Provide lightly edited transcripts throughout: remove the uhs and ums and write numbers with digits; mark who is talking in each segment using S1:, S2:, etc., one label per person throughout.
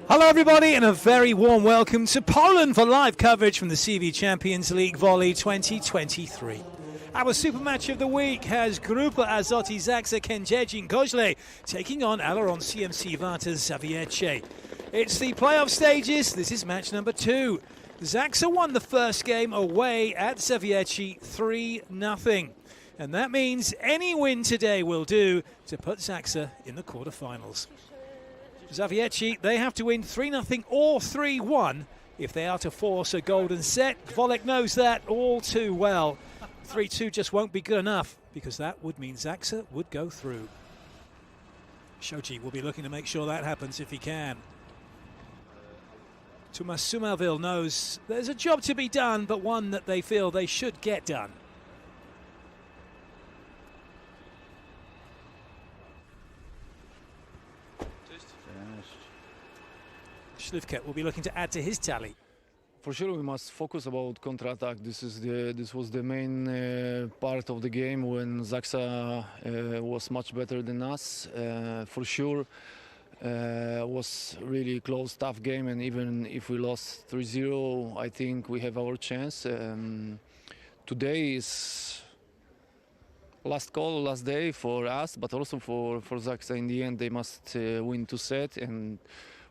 S1: Hello everybody and a very warm welcome to Poland for live coverage from the CEV Champions League Volley 2023. Our super match of the week has Grupa Azoty KŁIDZIERZYN-KOďLE taking on Aluron CMC Warta ZAWIERCIE. It's the playoff stages. This is match number 2. Zaksa won the first game away at Zawiercie 3-0. And that means any win today will do to put Zaksa in the quarterfinals. Zawiercie, they have to win 3-0 or 3-1 if they are to force a golden set. Volek knows that all too well. 3-2 just won't be good enough because that would mean Zaksa would go through. Shoji will be looking to make sure that happens if he can. Tomas Sumerville knows there's a job to be done, but one that they feel they should get done. Śliwka will be looking to add to his tally.
S2: For sure, we must focus about counter-attack. This was the main part of the game when Zaksa was much better than us. For sure, was really close, tough game, and even if we lost 3-0, I think we have our chance. Today is last call, last day for us, but also for Zaksa. In the end, they must win 2 sets, and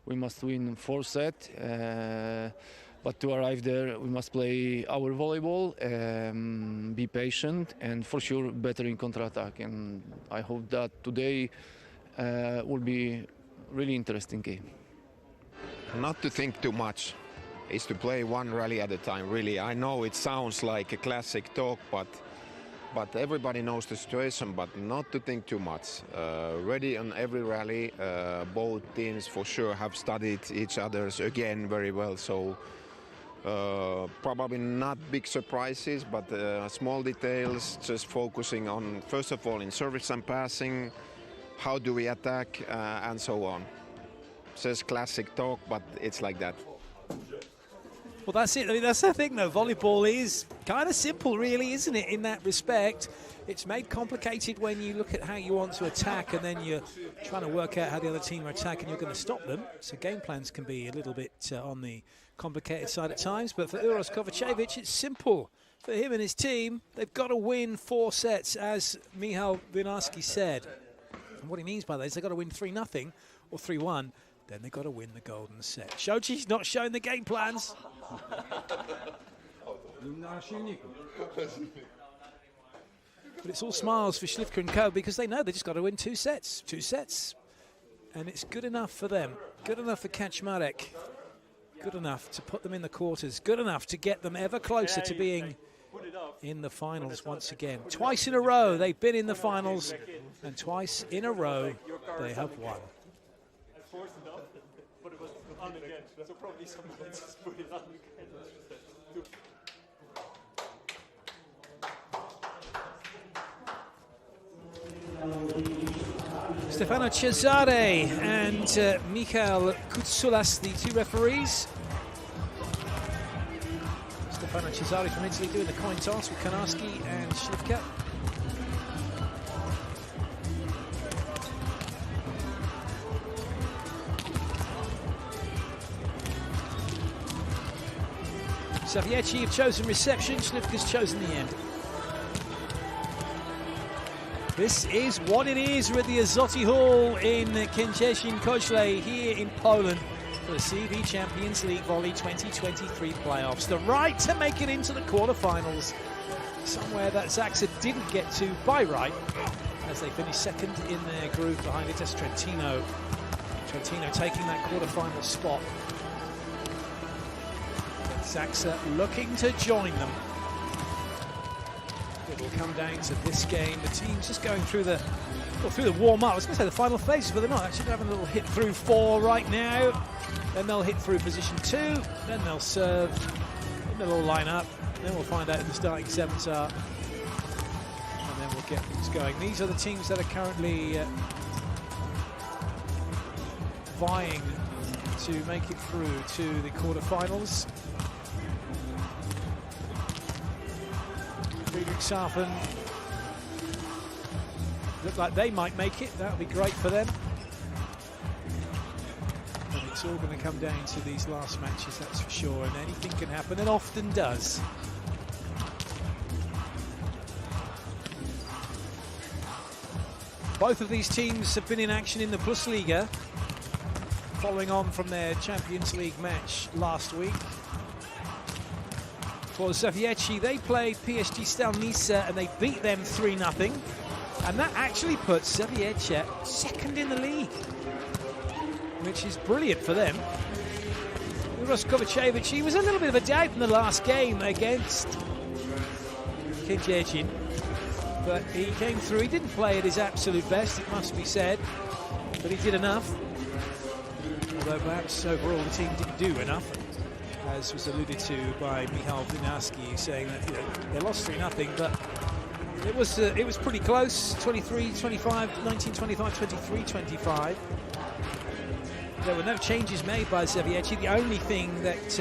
S2: we must win 4 sets. But to arrive there, we must play our volleyball, be patient, and for sure better in counter-attack. And I hope that today will be really interesting game.
S3: Not to think too much, is to play one rally at a time, really. I know it sounds like a classic talk, but everybody knows the situation, but not to think too much. Ready on every rally. Both teams for sure have studied each other's again very well, so probably not big surprises, but small details, just focusing on, first of all, in service and passing, how do we attack, and so on. Just classic talk, but it's like that.
S1: Well, that's it. I mean, that's the thing, though. Volleyball is kind of simple, really, isn't it, in that respect? It's made complicated when you look at how you want to attack and then you're trying to work out how the other team are attacking. You're going to stop them. So game plans can be a little bit on the complicated side at times. But for Uros Kovacevic, it's simple. For him and his team, they've got to win 4 sets, as Michał Winarski said. And what he means by that is they've got to win 3-0 or 3-1. Then they've got to win the golden set. Shoji's not showing the game plans. But it's all smiles for Śliwka and Co because they know they just got to win 2 sets. 2 sets. And it's good enough for them. Good enough for Kaczmarek. Good enough to put them in the quarters. Good enough to get them ever closer to being in the finals once again. Twice in a row they've been in the finals, and twice in a row they have won.
S4: But it was on again, so probably someone just put it on again.
S1: Stefano Cesare and Michał Kutsulas, the 2 referees. Stefano Cesare from Italy doing the coin toss with Konarski and Śliwka. Zawiercie have chosen reception, Śliwka's chosen the end. This is what it is with the Azoty Hall in KŁIDZIERZYN-KOďLE here in Poland for the CEV Champions League Volley 2023 playoffs. The right to make it into the quarterfinals, somewhere that Zaksa didn't get to by right, as they finished second in their group behind Itas Trentino. Trentino taking that quarterfinal spot. Zaksa looking to join them. It will come down to this game. The team's just going through the warm-up. I was going to say the final phases, but they're not. Actually, they're having a little hit through 4 right now. Then they'll hit through position 2. Then they'll serve. Then they'll all line up. Then we'll find out who the starting 7s are. And then we'll get things going. These are the teams that are currently vying to make it through to the quarterfinals. Friedrichshafen look like they might make it. That would be great for them. And it's it's all going to come down to these last matches, that's for sure, and anything can happen, and often does. Both of these teams have been in action in the Plus Liga, following on from their Champions League match last week. For Zawiercie, they played PSG Stal Nisa and they beat them 3-0. And that actually puts Zawiercie second in the league, which is brilliant for them. Kovacevic, he was a little bit of a doubt in the last game against KŁDZIERZYN, but he came through. He didn't play at his absolute best, it must be said, but he did enough. Although perhaps overall the team didn't do enough, as was alluded to by Michał Winiarski, saying that they lost 3-0, but it was pretty close. 23-25, 19-25, 23-25. There were no changes made by Zawiercie. The only thing that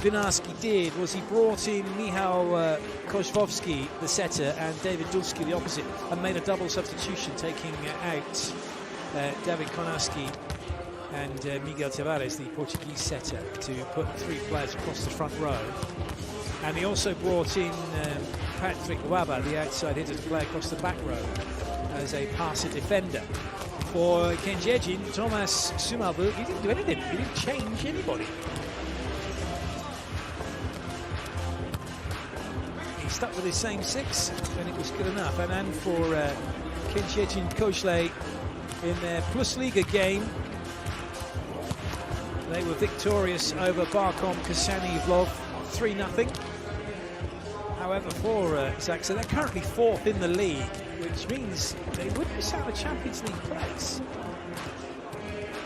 S1: Winiarski did was he brought in Michał Kozłowski, the setter, and David Dulski, the opposite, and made a double substitution, taking out David Konarski and Miguel Tavares, the Portuguese setter, to put 3 players across the front row. And he also brought in Patrick Waba, the outside hitter, to play across the back row as a passer defender. For KŁDZIERZYN, Thomas Sumavu, he didn't do anything. He didn't change anybody. He stuck with his same 6, and it was good enough. And for KŁDZIERZYN-KOďLE in their Plus Liga game, they were victorious over Barkom Kasani Vlov 3-0. However, for Zaksa, they're currently 4th in the league, which means they would miss out a Champions League place,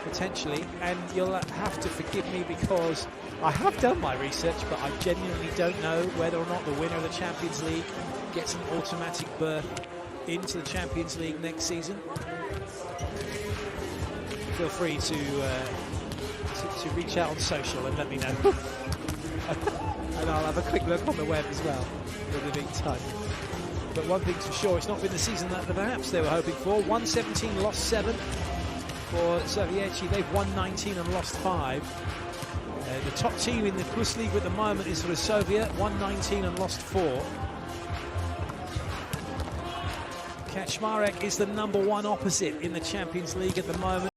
S1: potentially. And you'll have to forgive me because I have done my research, but I genuinely don't know whether or not the winner of the Champions League gets an automatic berth into the Champions League next season. Feel free to reach out on social and let me know. And I'll have a quick look on the web as well in the meantime. But one thing's for sure, it's not been the season that perhaps they were hoping for. 117, lost 7 for Zawiercie. They've won 19 and lost 5. The top team in the Plus League at the moment is Resovia, 119 and lost 4. Kaczmarek is the #1 opposite in the Champions League at the moment.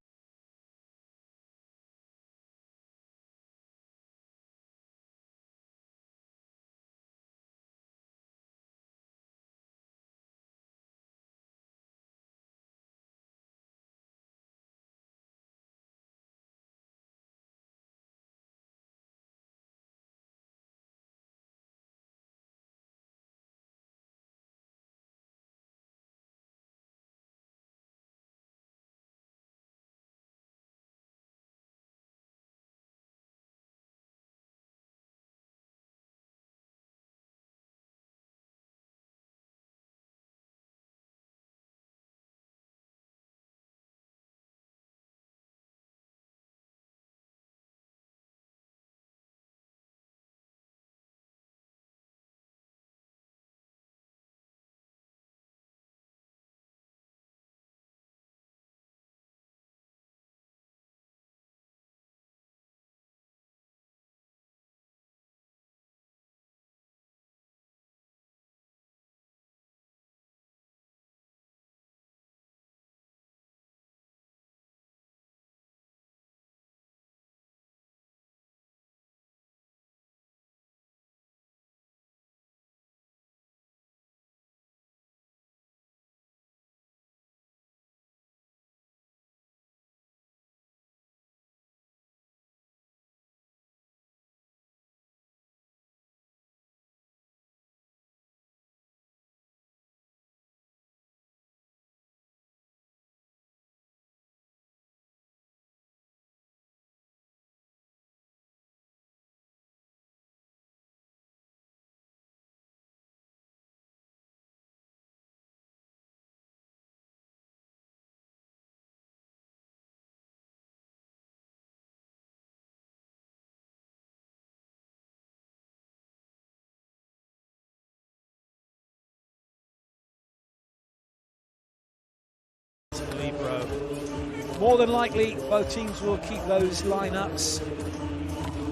S1: More than likely, both teams will keep those lineups.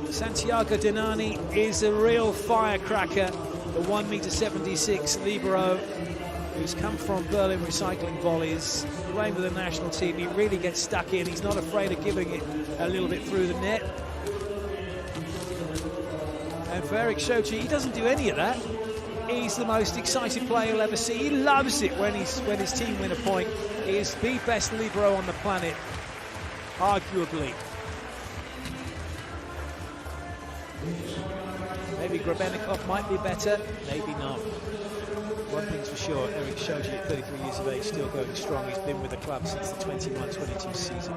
S1: Santiago Denani is a real firecracker, the 1.76 m libero, who's come from Berlin Recycling Volleys, playing with the national team. He really gets stuck in. He's not afraid of giving it a little bit through the net. And for Eric Shoji, he doesn't do any of that. He's the most excited player you'll ever see. He loves it when his team win a point. He is the best libero on the planet, arguably. Maybe Grebenikov might be better, maybe not. One thing's for sure, Eric Shoji at 33 years of age, still going strong. He's been with the club since the 21-22 season.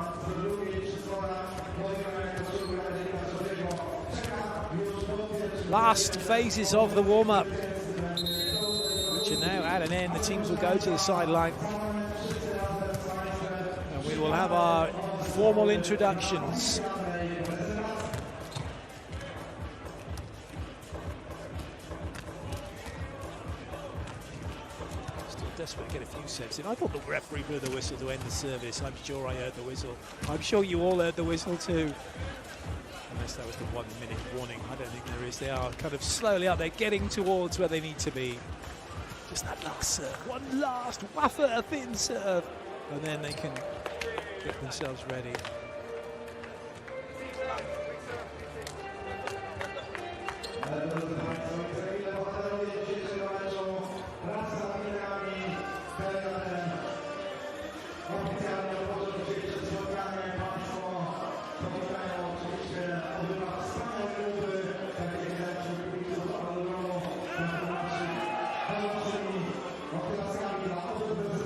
S1: Last phases of the warm-up, which are now at an end. The teams will go to the sideline. And we will have our formal introductions. Desperate to get a few sets in. I thought the referee blew the whistle to end the service. I'm sure I heard the whistle. I'm sure you all heard the whistle too. Unless that was the 1 minute warning. I don't think there is. They are kind of slowly up there, getting towards where they need to be. Just that last serve. One last wafer thin serve. And then they can get themselves ready.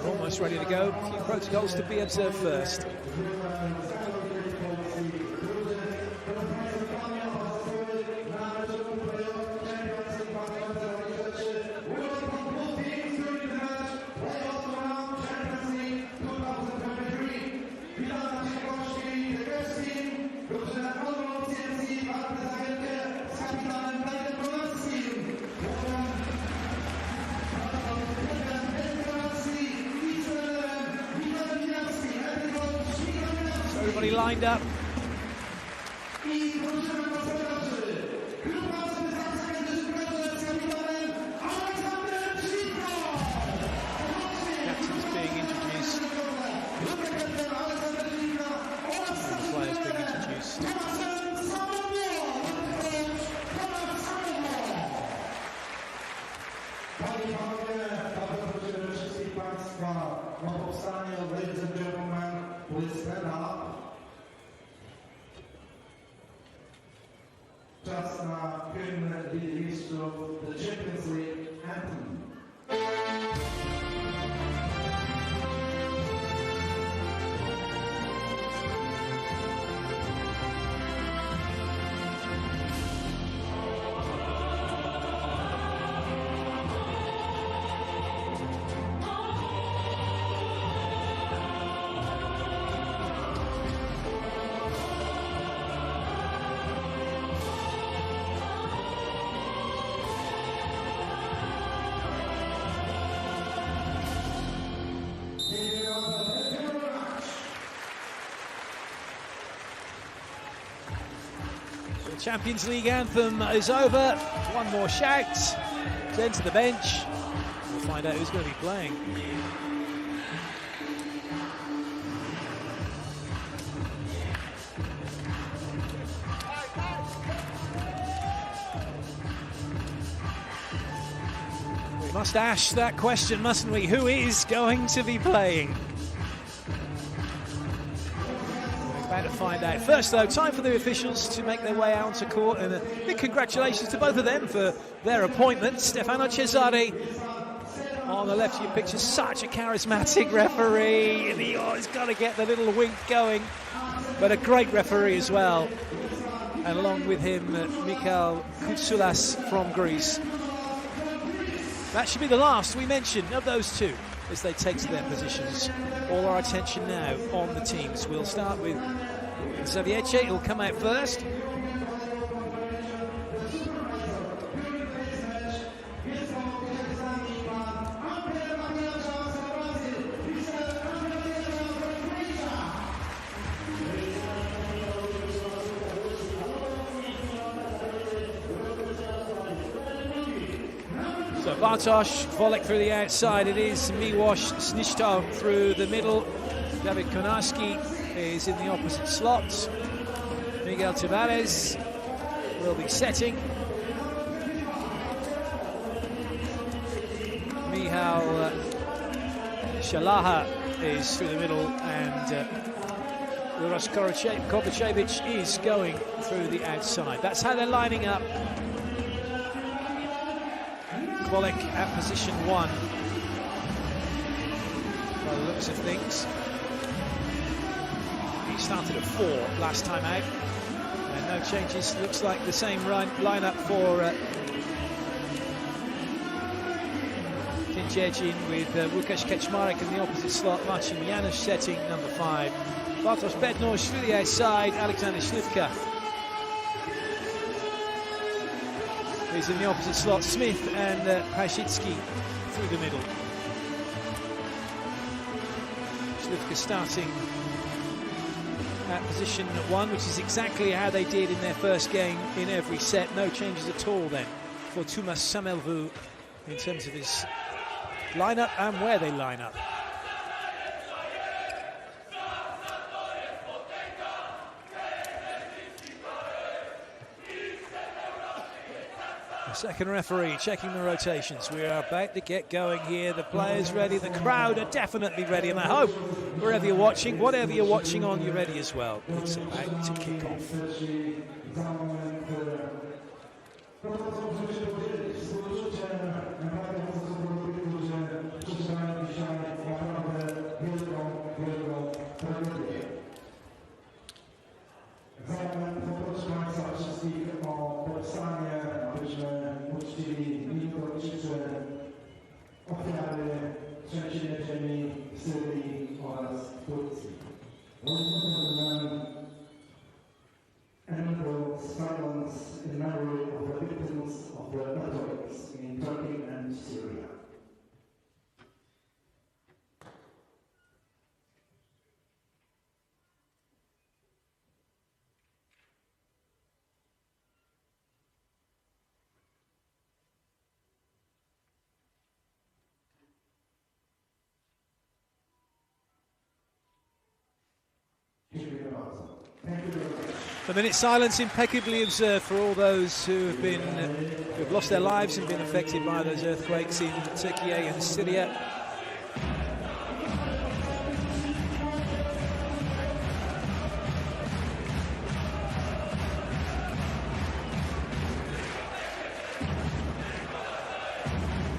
S1: Almost ready to go. A few protocols to be observed first. Everybody lined up. Captain's being introduced. And the players being introduced.
S5: Czas na hymn Ligi Mistrzów, the Champions League anthem.
S1: Champions League anthem is over. One more shout. Then to the bench. We'll find out who's going to be playing. We must ask that question, mustn't we? Who is going to be playing? To find out. First though, time for the officials to make their way out to court, and a big congratulations to both of them for their appointments. Stefano Cesare on the left of your picture, such a charismatic referee, and he's got to get the little wink going, but a great referee as well, and along with him Mikhail Koutsoulas from Greece. That should be the last we mention of those two as they take to their positions. All our attention now on the teams. We'll start with Zawiercie, he'll come out first. Bartosz, Volek through the outside. It is Miłosz Sniszto through the middle. David Konarski is in the opposite slot. Miguel Tavares will be setting. Michał Szalaha is through the middle, and Uroš Kovačević is going through the outside. That's how they're lining up. Volek at position 1 by the looks of things. He started at 4 last time out, and no changes. Looks like the same lineup for KŁDZIERZYN, with Łukasz Kaczmarek in the opposite slot. Marcin Janusz setting number 5. Bartosz Bednosz through the outside. Alexander Śliwka is in the opposite slot. Smith and Pasicki through the middle. Śliwka starting at position 1, which is exactly how they did in their first game in every set. No changes at all then for Tomasz Samelvu in terms of his lineup and where they line up. The second referee checking the rotations. We are about to get going here. The players ready, the crowd are definitely ready, and I hope wherever you're watching, whatever you're watching on, you're ready as well. It's about to kick off.
S5: Ofiary trzęsienia ziemi w Syrii oraz Turcji. And silence in memory of the victims of the earthquakes in Turkey and Syria.
S1: A minute's silence impeccably observed for all those who have lost their lives and been affected by those earthquakes in Turkey and Syria.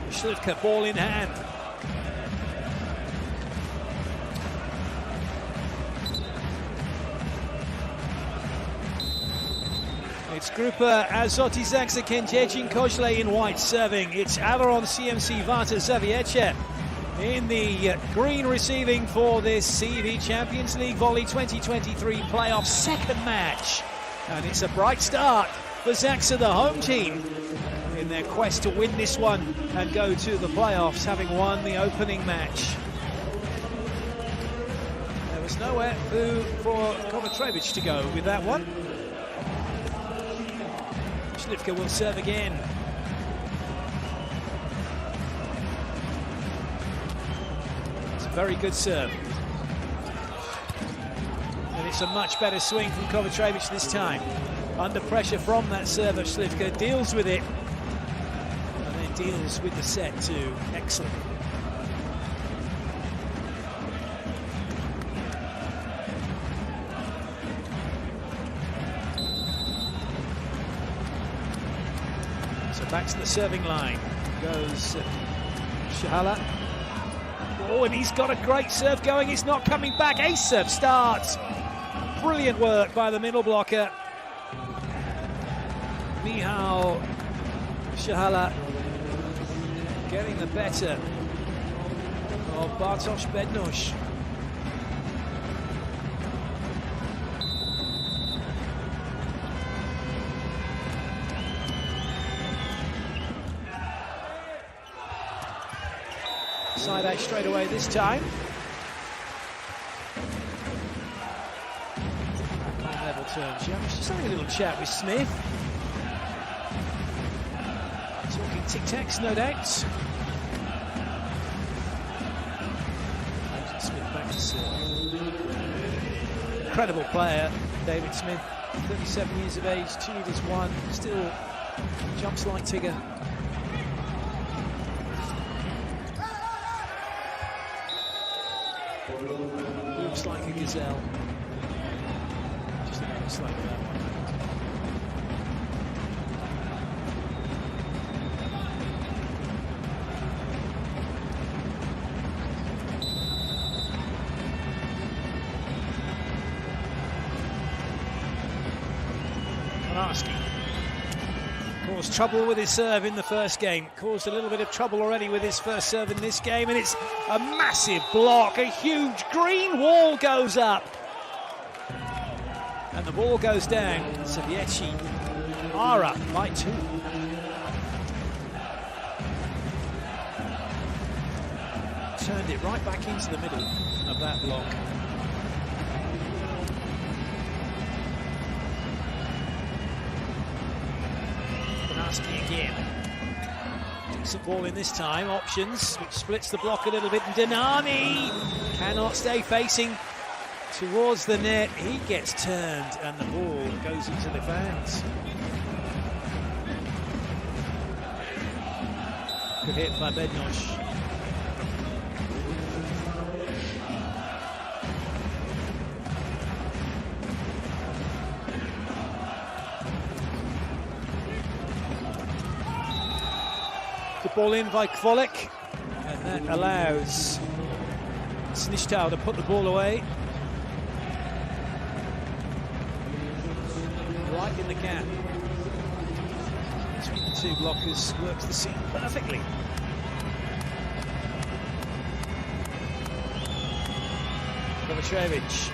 S1: Śliwka, ball in hand. It's Grupa Azoty KŁDZIERZYN-KOďLE in white serving. It's Aluron CMC Warta ZAWIERCIE in the green receiving for this CEV Champions League Volley 2023 playoff second match. And it's a bright start for Zaksa, the home team, in their quest to win this one and go to the playoffs, having won the opening match. There was nowhere for Kovačević to go with that one. Śliwka will serve again. It's a very good serve. And it's a much better swing from Kovačević this time. Under pressure from that serve of Śliwka, deals with it. And then deals with the set too. Excellent. Back to the serving line goes Shahala. Oh, and he's got a great serve going. It's not coming back. Ace serve starts. Brilliant work by the middle blocker. Michał Shahala getting the better of Bartosz Bednosz. Side out straight away this time. Back on level terms. Yeah, I was just having a little chat with Smith. Talking Tic-tacs, no doubt. Smith back to serve. Incredible player, David Smith. 37 years of age, 2-1, still jumps like Tigger. Moves like a gazelle. Just looks like that one. Caused trouble with his serve in the first game. Caused a little bit of trouble already with his first serve in this game, and it's a massive block. A huge green wall goes up. And the ball goes down. Zawiercie are up by 2. Turned it right back into the middle of that block. Again. Decent ball in this time, options, which splits the block a little bit, and Denani cannot stay facing towards the net. He gets turned and the ball goes into the fans. Good hit by Bednosh. Ball in by Kwolik, and that allows Snishtal to put the ball away. Right in the gap between the two blockers, works the seam perfectly. Kovacevic.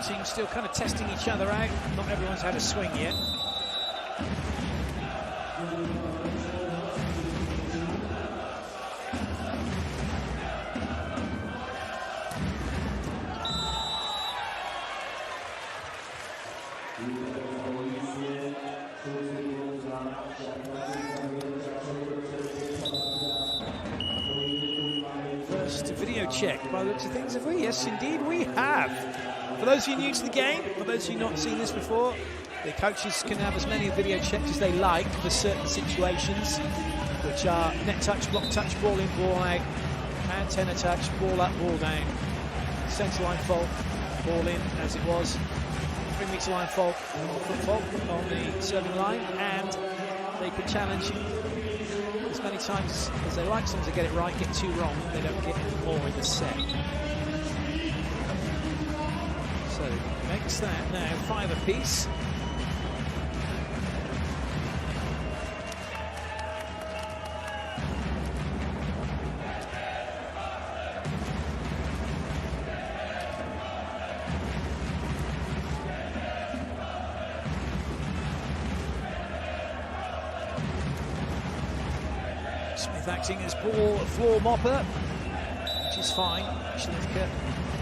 S1: Teams still kind of testing each other out. Not everyone's had a swing yet. First video check by the looks of things, have we? Yes, indeed we have. For those of you new to the game, for those of you not seen this before, the coaches can have as many video checks as they like for certain situations, which are net touch, block touch, ball in, ball out, antenna touch, ball up, ball down, centre line fault, ball in as it was, 3 metre line fault, foot fault on the serving line, and they can challenge as many times as they like. As long as they get it right, get 2 wrong, they don't get any more in the set. So makes that now 5 apiece. Smith acting as ball floor mopper, which is fine. Schliffke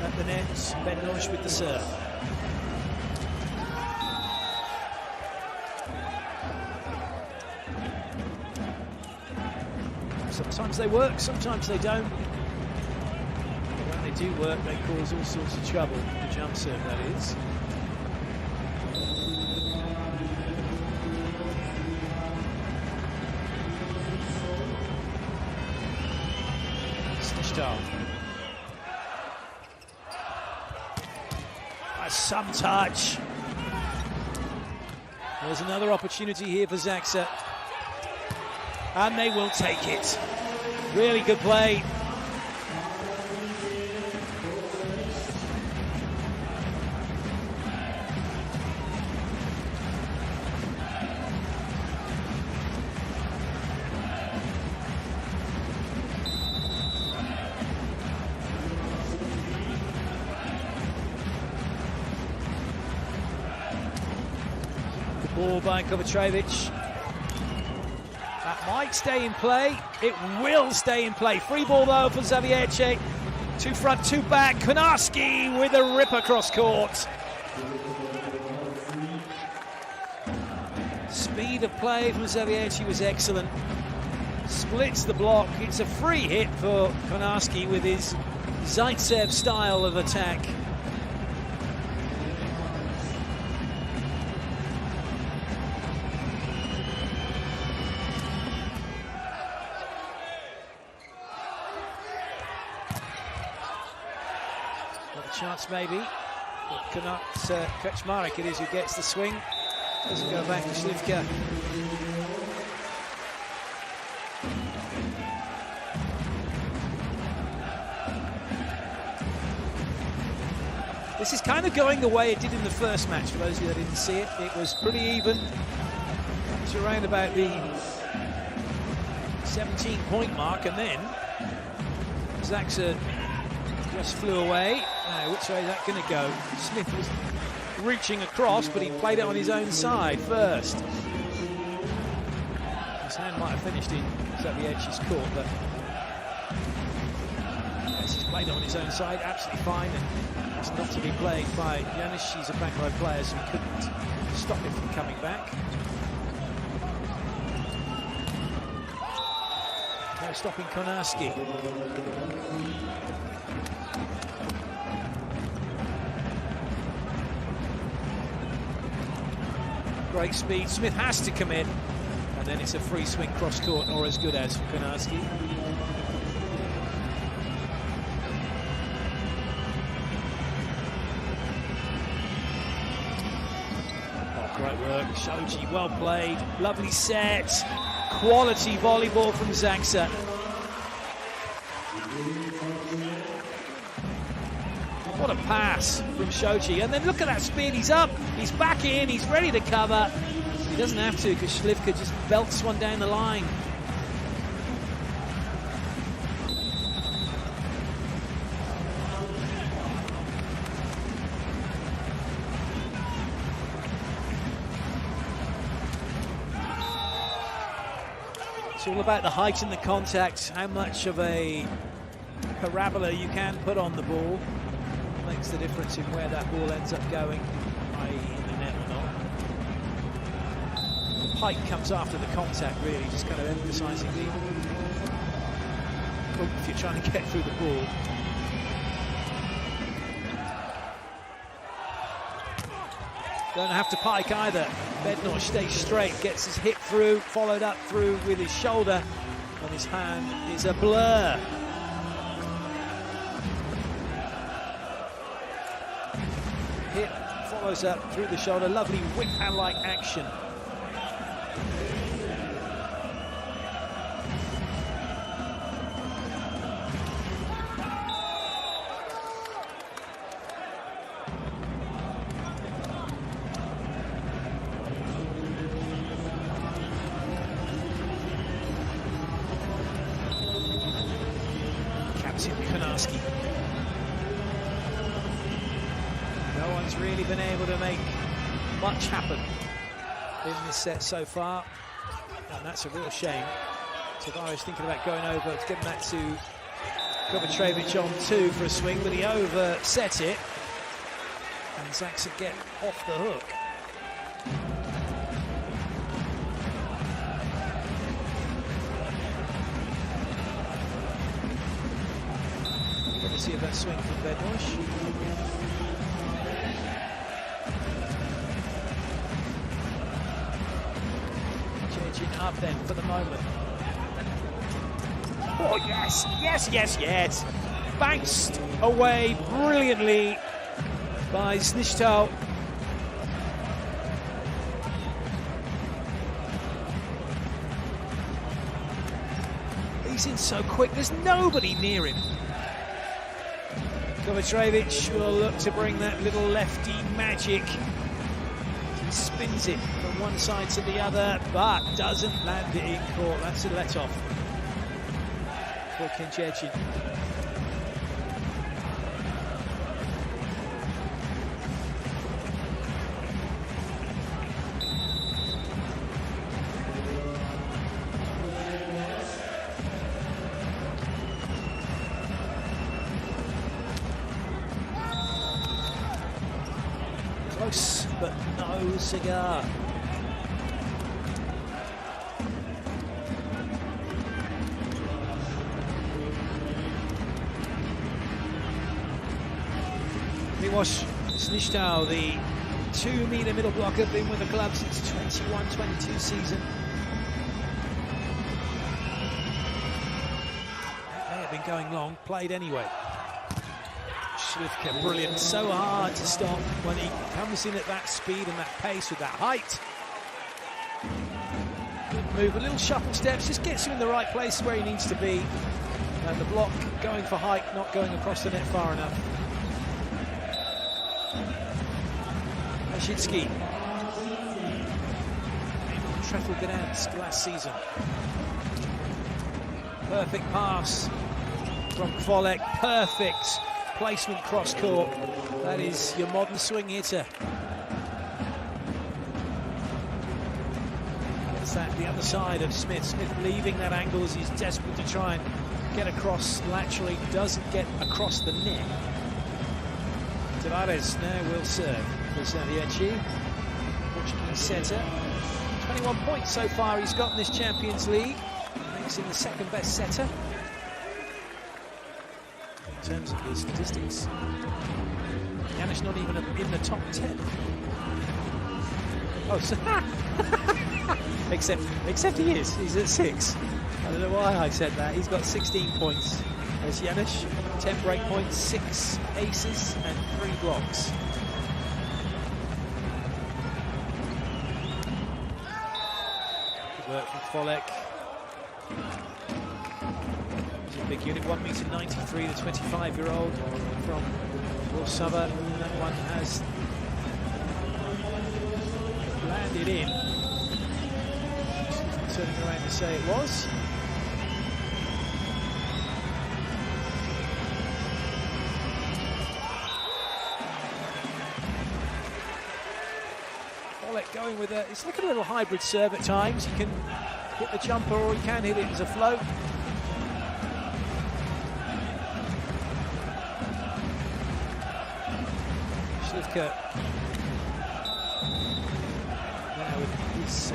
S1: at the net, Bednosh with the serve. Sometimes they work, sometimes they don't. But when they do work, they cause all sorts of trouble. The jump serve, that is. Snishtal. Some touch. There's another opportunity here for Zaksa. And they will take it. Really good play. Ball by Kovacevic. That might stay in play. It will stay in play. Free ball though for Zawiercie. Two front, two back. Konarski with a rip across court. Speed of play from Zawiercie was excellent. Splits the block. It's a free hit for Konarski with his Zaitsev style of attack. Got a chance maybe. Kaczmarek it is who gets the swing. Doesn't go back to Slivka. This is kind of going the way it did in the first match, for those of you that didn't see it. It was pretty even. It's around about the 17-point mark, and then Zaksa just flew away. Now, which way is that going to go? Smith was reaching across, but he played it on his own side first. His hand might have finished in Zawiercie's court, but yes, he's played it on his own side, absolutely fine, and it's not to be played by Janis. He's a back row player, so he couldn't stop it from coming back. No stopping Konarski. Great speed. Smith has to come in, and then it's a free swing cross court, or as good as for Konarski. Oh, great work, Shoji, well played, lovely set, quality volleyball from Zaksa. What a pass from Shoji, and then look at that speed, he's up, he's back in, he's ready to cover. He doesn't have to because Slivka just belts one down the line. It's all about the height and the contact, how much of a parabola you can put on the ball. Makes the difference in where that ball ends up going, i.e. in the net or not. The height comes after the contact, really, just kind of emphasising the... Oh, if you're trying to get through the ball. Don't have to pike either. Bednar stays straight, gets his hip through, followed up through with his shoulder, and his hand is a blur. Hip follows up through the shoulder, lovely whip hand-like action. Captain Konarski. No one's really been able to make much happen in this set so far, and that's a real shame. Tavares thinking about going over, getting that to Kovacevic on two for a swing, but he overset it, and Zaksa get off the hook. Good to see that swing from Bednar. Up then for the moment. Oh yes, yes, yes, yes. Bounced away brilliantly by Znishtal. He's in so quick, there's nobody near him. Kovacevic will look to bring that little lefty magic. He spins it from one side to the other, but doesn't land it in court. That's a let-off for KŁDZIERZYN. no cigar. Miłosz Snisztal, the 2-metre middle blocker, been with the club since 21-22 season. That may have been going long, played anyway. Slivka, brilliant, so hard to stop when he comes in at that speed and that pace with that height. Good move, a little shuffle steps, just gets him in the right place where he needs to be. And the block going for height, not going across the net far enough. Ashitsky. Treffel Gdansk last season. Perfect pass from Volek, perfect placement cross court. That is your modern swing hitter. Gets that the other side of Smith. Smith leaving that angle as he's desperate to try and get across laterally. Doesn't get across the net. Tavares now will serve for Zawiercie, Portuguese setter. 21 points so far he's got in this Champions League. Makes him the second best setter in terms of his statistics. Janusz not even in the top 10. Oh, so except he is. He's at 6. I don't know why I said that. He's got 16 points. There's Janusz, 10 break points, 6 aces and 3 blocks. Good work from Volek. He's a big unit, 1m93, the 25-year-old from Warsaw. That one has landed in. Just turning around to say it was. Going with it's like a little hybrid serve at times. He can hit the jumper or he can hit it as a float. Slivka now with his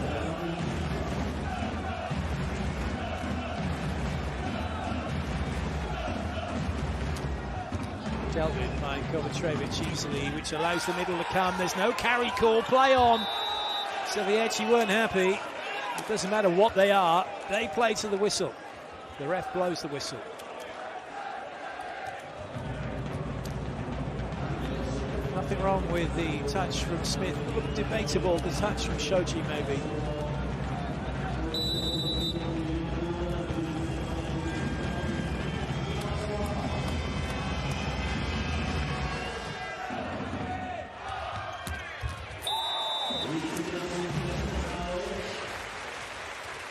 S1: dealt with by Kovacevic easily, which allows the middle to come. There's no carry call, play on. Zawiercie weren't happy. It doesn't matter what they are, they play to the whistle. The ref blows the whistle. Nothing wrong with the touch from Smith. Debatable, the touch from Shoji maybe.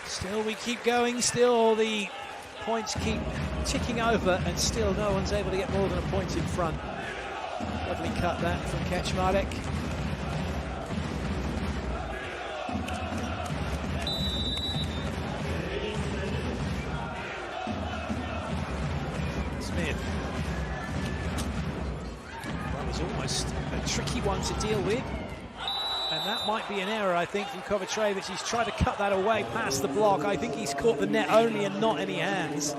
S1: Still we keep going, still the points keep ticking over and still no one's able to get more than a point in front. Lovely cut that from Kaczmarek. Smith. That was almost a tricky one to deal with. And that might be an error, I think, from Kovacevic. He's tried to cut that away past the block. I think he's caught the net only and not any hands.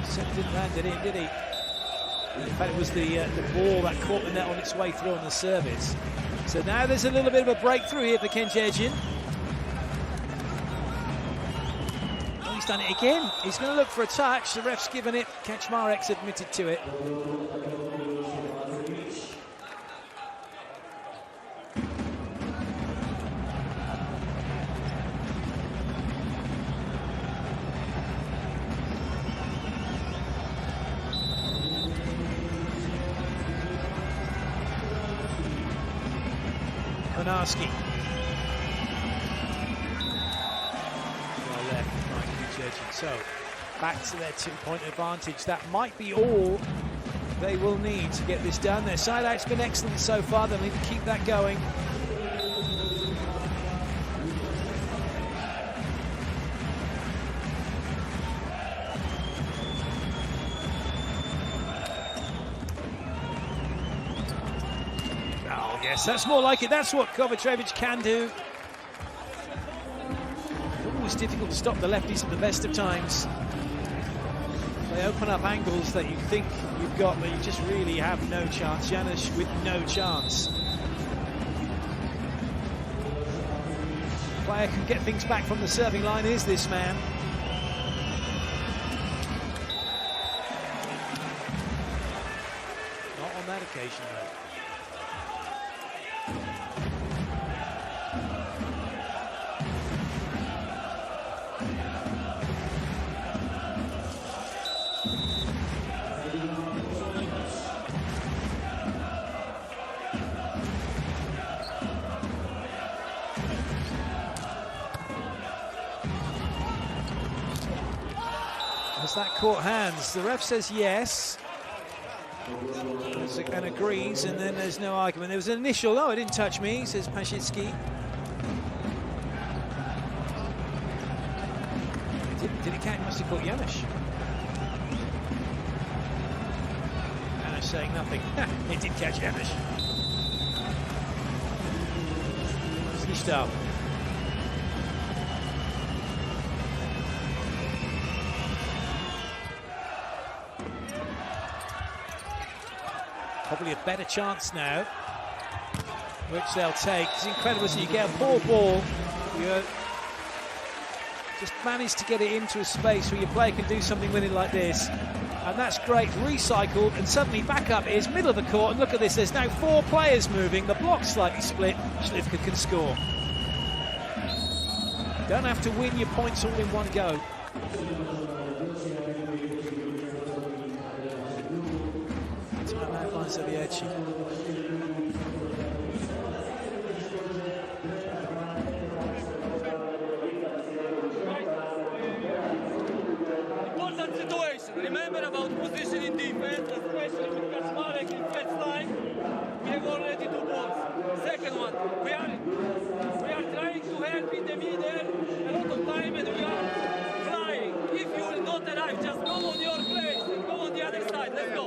S1: Certainly didn't land it in, did he? In fact, it was the ball that caught the net on its way through on the service. So now there's a little bit of a breakthrough here for KŁDZIERZYN. He's done it again. He's going to look for a touch. The ref's given it. Kaczmarek's admitted to it. Konarski. So back to their 2-point advantage. That might be all they will need to get this done. Their side out's been excellent so far. They'll need to keep that going. Yes, that's more like it. That's what Kovacevic can do. Always difficult to stop the lefties at the best of times. They open up angles that you think you've got, but you just really have no chance. Janusz with no chance. Player can get things back from the serving line is this man. Not on that occasion, though. Has that caught hands? The ref says yes. And agrees, and then there's no argument. There was an initial, no, it didn't touch me, says Pashitsky. Did it catch? Must have caught Janusz. Janusz saying nothing. It did catch Janusz. Stop. Probably a better chance now, which they'll take. It's incredible. So you get a poor ball, you just manage to get it into a space where your player can do something with it like this, and that's great. Recycled, and suddenly back up is middle of the court, and look at this. There's now 4 players moving. The block's slightly split. Śliwka can score. Don't have to win your points all in one go. Timeout by Zawiercie.
S6: Important situation. Remember about position in defense, especially with Kaczmarek in first line. We have already 2 balls. Second one, we are trying to help in the middle a lot of time, and we are flying. If you will not arrive, just go on your place and go on the other side. Let's go.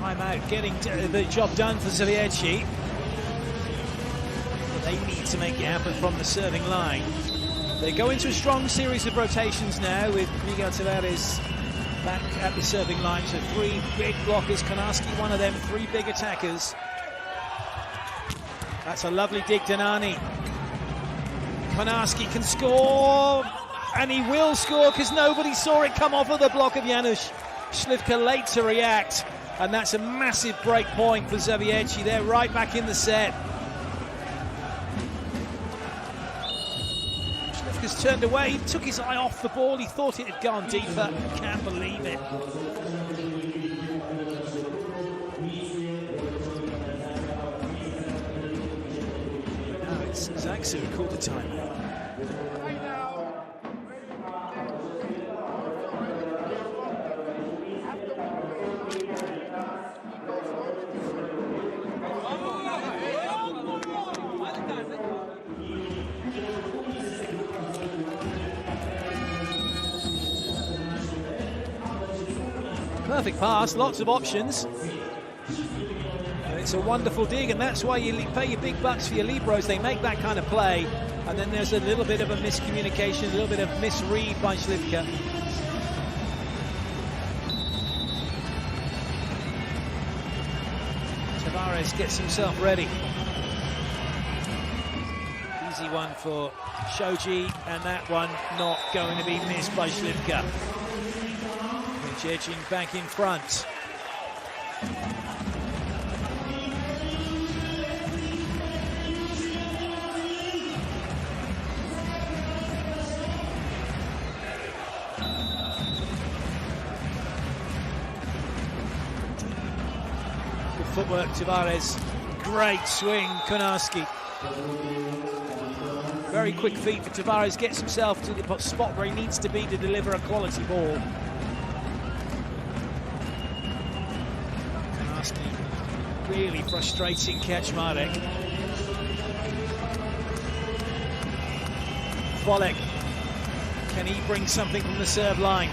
S1: Timeout getting the job done for Zawiercie. But they need to make it happen from the serving line. They go into a strong series of rotations now with Miguel Tavares back at the serving line. So 3 big blockers, Konarski one of them, 3 big attackers. That's a lovely dig, Danani. Konarski can score, and he will score because nobody saw it come off of the block of Janusz. Śliwka late to react, and that's a massive break point for Zawiercie. They're right back in the set. Śliwka's turned away, he took his eye off the ball, he thought it had gone deeper. Can't believe it. But now it's Zaksa who called the timeout. Perfect pass, lots of options. It's a wonderful dig, and that's why you pay your big bucks for your libros. They make that kind of play, and then there's a little bit of a miscommunication, a little bit of misread by Śliwka. Tavares gets himself ready. Easy one for Shoji, and that one not going to be missed by Śliwka. KęDziedzyn back in front. footwork, Tavares. Great swing, Konarski. Very quick feet for Tavares, gets himself to the spot where he needs to be to deliver a quality ball. Konarski really frustrating Kaczmarek. Volek, can he bring something from the serve line?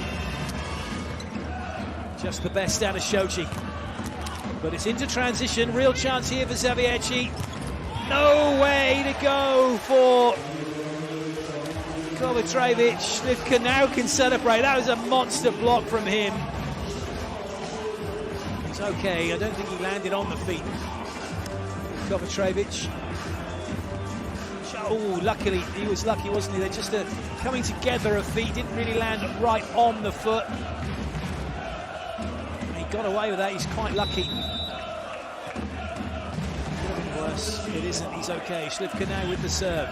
S1: Just the best out of Shoji. But it's into transition, real chance here for Zawiercie. No way to go for Kovacevic. Slivka now can celebrate. That was a monster block from him. It's okay, I don't think he landed on the feet. Kovacevic. Oh, luckily, he was lucky, wasn't he? They're just coming together of feet, didn't really land right on the foot. He got away with that, he's quite lucky. Could have been worse, it isn't, he's okay. Slivka now with the serve.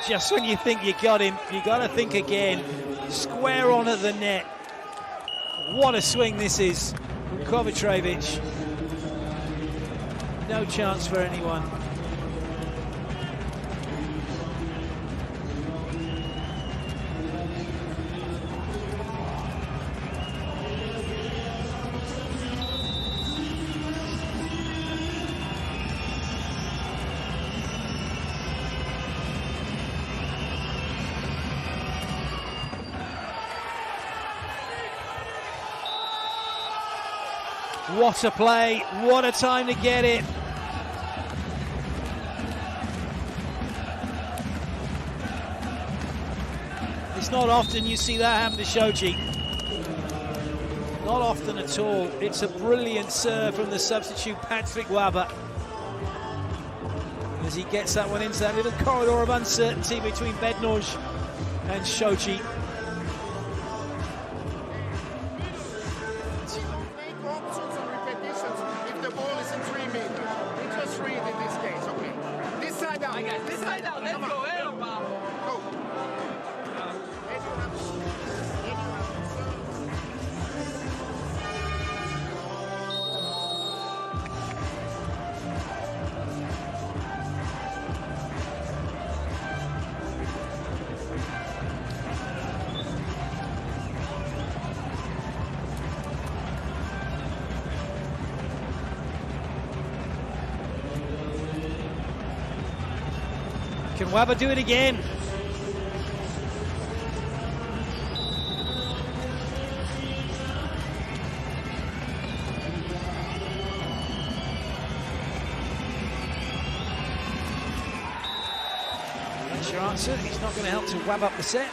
S1: Just when you think you got him, you got to think again. Square on at the net. What a swing this is from Kovacevic. No chance for anyone. What a play, what a time to get it. It's not often you see that happen to Shoji. Not often at all. It's a brilliant serve from the substitute Patrick Waba. As he gets that one into that little corridor of uncertainty between Bednoj and Shoji. Can Waba do it again? That's your answer. He's not going to help to wab up the set.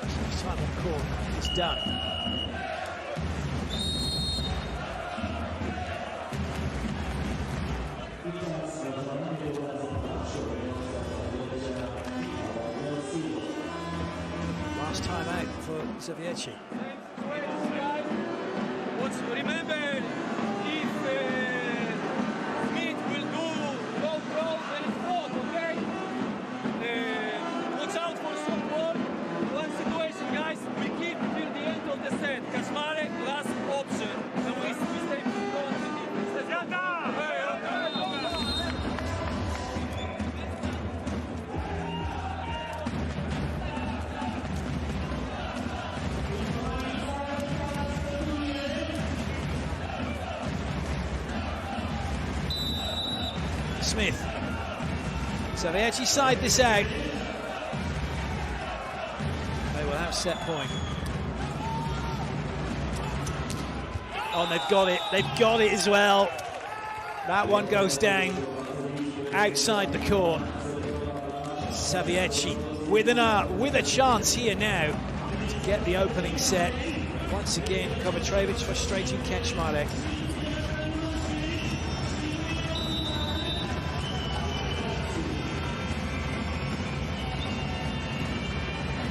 S1: This time on court is done. Last time out for Zawiercie.
S6: Remember, if Smith will do low throw, then it's not, okay? Watch out for some ball. One situation, guys, we keep till the end of the set. Kaczmarek, last option. And we stay positive.
S1: Smith. Zawiercie side this out. They will have set point. Oh, they've got it. They've got it as well. That one goes down outside the court. Zawiercie with a chance here now to get the opening set. Once again, Kovacevic frustrating Kaczmarek.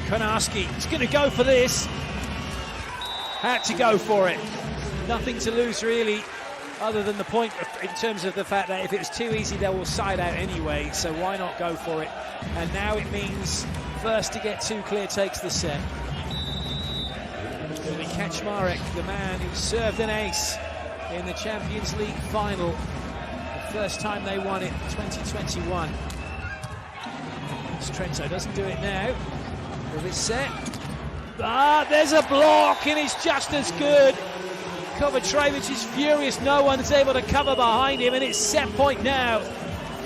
S1: Konarski is going to go for this. Had to go for it. Nothing to lose, really. other than the point in terms of the fact that if it was too easy, they will side out anyway, so why not go for it? And now it means first to get 2 clear takes the set. It'll be Kaczmarek, the man who served an ace in the Champions League final. The first time they won it, 2021. Trento doesn't do it now. With his set. Ah, there's a block, and it's just as good. Kovacevic is furious. No one's able to cover behind him, and it's set point now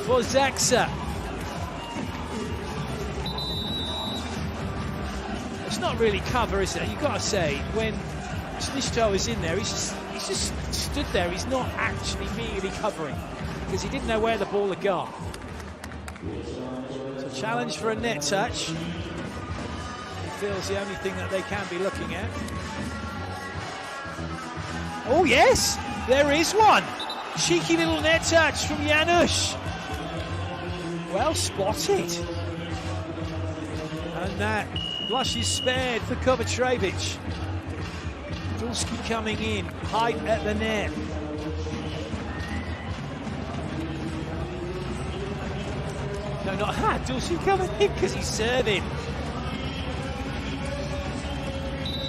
S1: for Zaksa. It's not really cover, is it? You've got to say, when Snishto is in there, he's just stood there. He's not actually really covering because he didn't know where the ball had gone. So challenge for a net touch. He feels the only thing that they can be looking at. Oh yes, there is one. Cheeky little net touch from Janusz. Well spotted. And that blush is spared for Kovacevic. Dulski coming in, height at the net. No, not Dulski coming in because he's serving.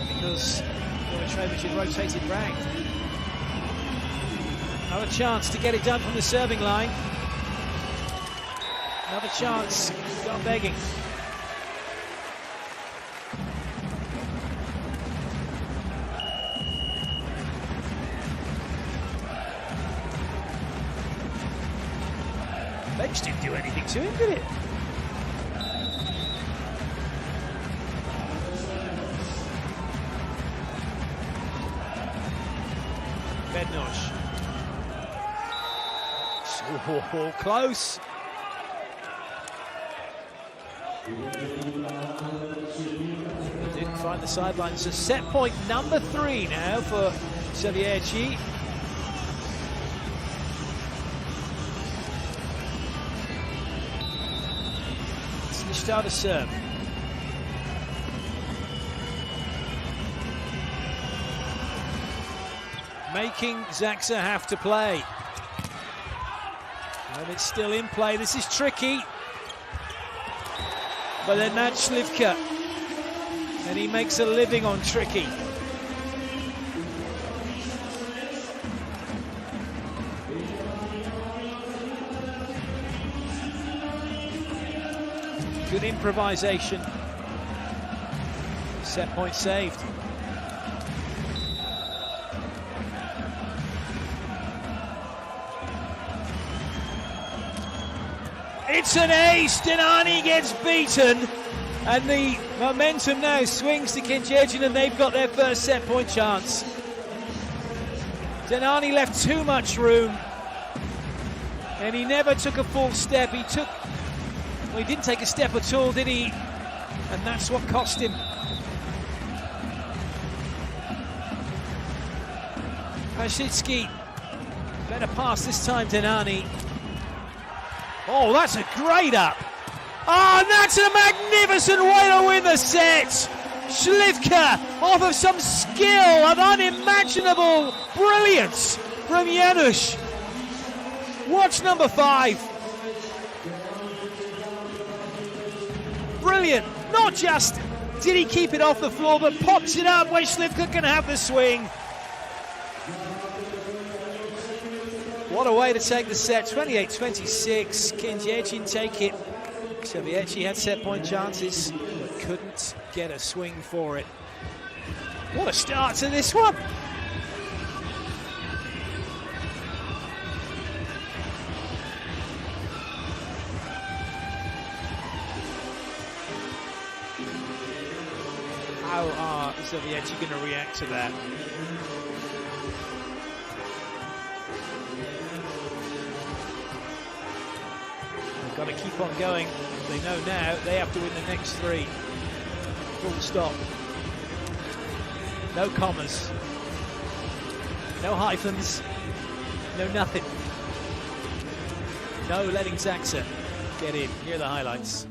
S1: Because Kovacevic had rotated rank. Another chance to get it done from the serving line. Another chance, gone begging. Bench didn't do anything to him, did it? Bednosh. Oh, close. Didn't find the sidelines. So set point number 3 now for Zawiercie. Start to serve. Making Zaksa have to play. And it's still in play. This is tricky. But then that's Slivka. And he makes a living on tricky. Good improvisation. Set point saved. It's an ace. Denani gets beaten. And the momentum now swings to KŁDZIERZYN, and they've got their first set point chance. Denani left too much room. And he never took a full step. Well, he didn't take a step at all, did he? And that's what cost him. Pasitsky, better pass this time, Denani. Oh, that's a great up. Oh, and that's a magnificent way to win the set. Slivka off of some skill of unimaginable brilliance from Janusz. Watch number 5. Brilliant. Not just did he keep it off the floor, but pops it up where Slivka can have the swing. What a way to take the set. 28-26. KŁDZIERZYN take it. Zawiercie had set point chances, but couldn't get a swing for it. What a start to this one. How are Zawiercie going to react to that? They've got to keep on going. They know now they have to win the next 3. Full stop. No commas. No hyphens. No nothing. No letting Zaksa get in. Here are the highlights.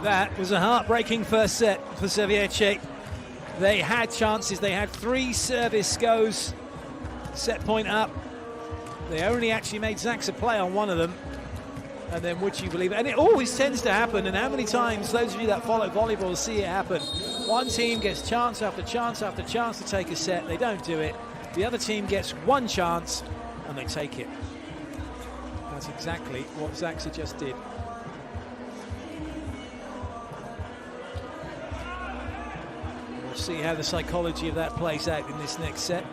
S1: That was a heartbreaking first set for Zawiercie. They had chances, they had 3 service goes, set point up. They only actually made Zaksa play on one of them. And then would you believe it? And it always tends to happen. And how many times, those of you that follow volleyball see it happen. One team gets chance after chance after chance to take a set. They don't do it. The other team gets one chance and they take it. That's exactly what Zaksa just did. We'll see how the psychology of that plays out in this next set.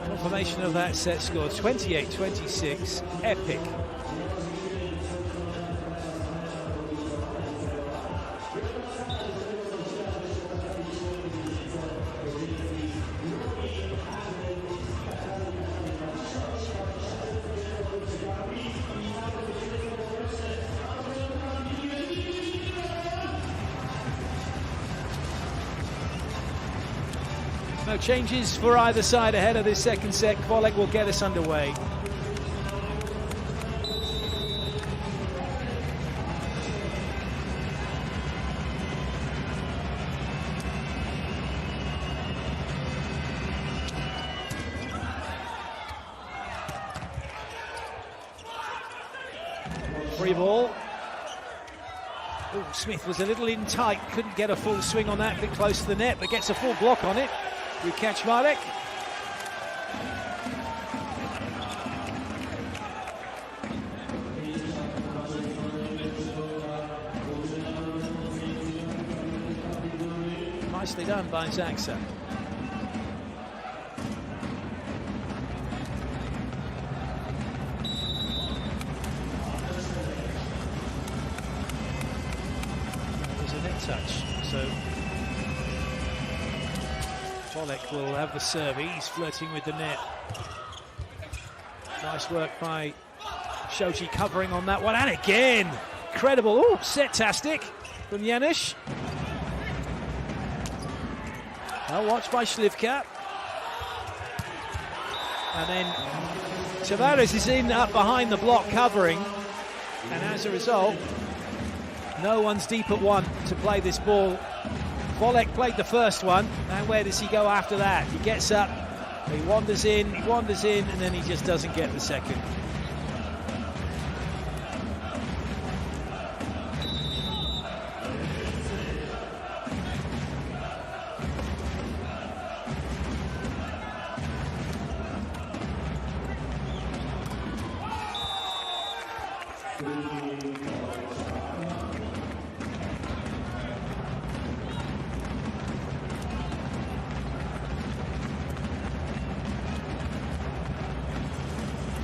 S1: Confirmation of that set score, 28-26, epic. No changes for either side ahead of this second set. Volek will get us underway. Free ball. Ooh, Smith was a little in tight, couldn't get a full swing on that, a bit close to the net, but gets a full block on it. We catch Marek. Nicely done by Zaksa. There's a net touch, so Volek will have the serve. He's flirting with the net. Nice work by Shoji covering on that one. And again, incredible. Oh, set-tastic from Janusz. Well watched by Slivka. And then Tavares is in up behind the block covering. And as a result, no one's deep at one to play this ball. Volek played the first one, and where does he go after that? He gets up, he wanders in, and then he just doesn't get the second.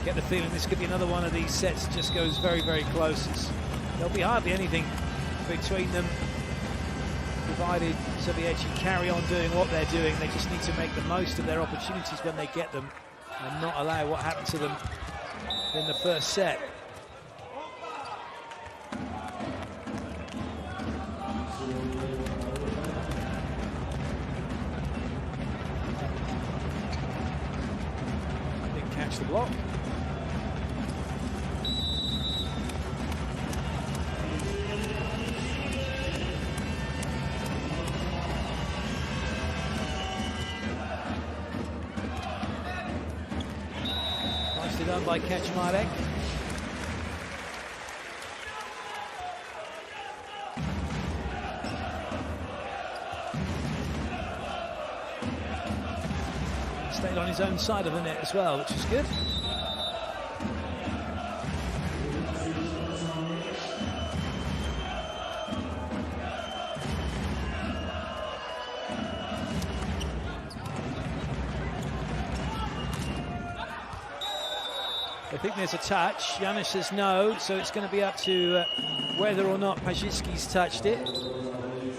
S1: Get the feeling this could be another one of these sets, just goes very, very close. There'll be hardly anything between them, provided Zawiercie carry on doing what they're doing. They just need to make the most of their opportunities when they get them and not allow what happened to them in the first set. Didn't catch the block. Done by Kaczmarek. Stayed on his own side of the net as well, which is good. I think there's a touch. Janusz says no, so it's going to be up to whether or not Pajicki's touched it.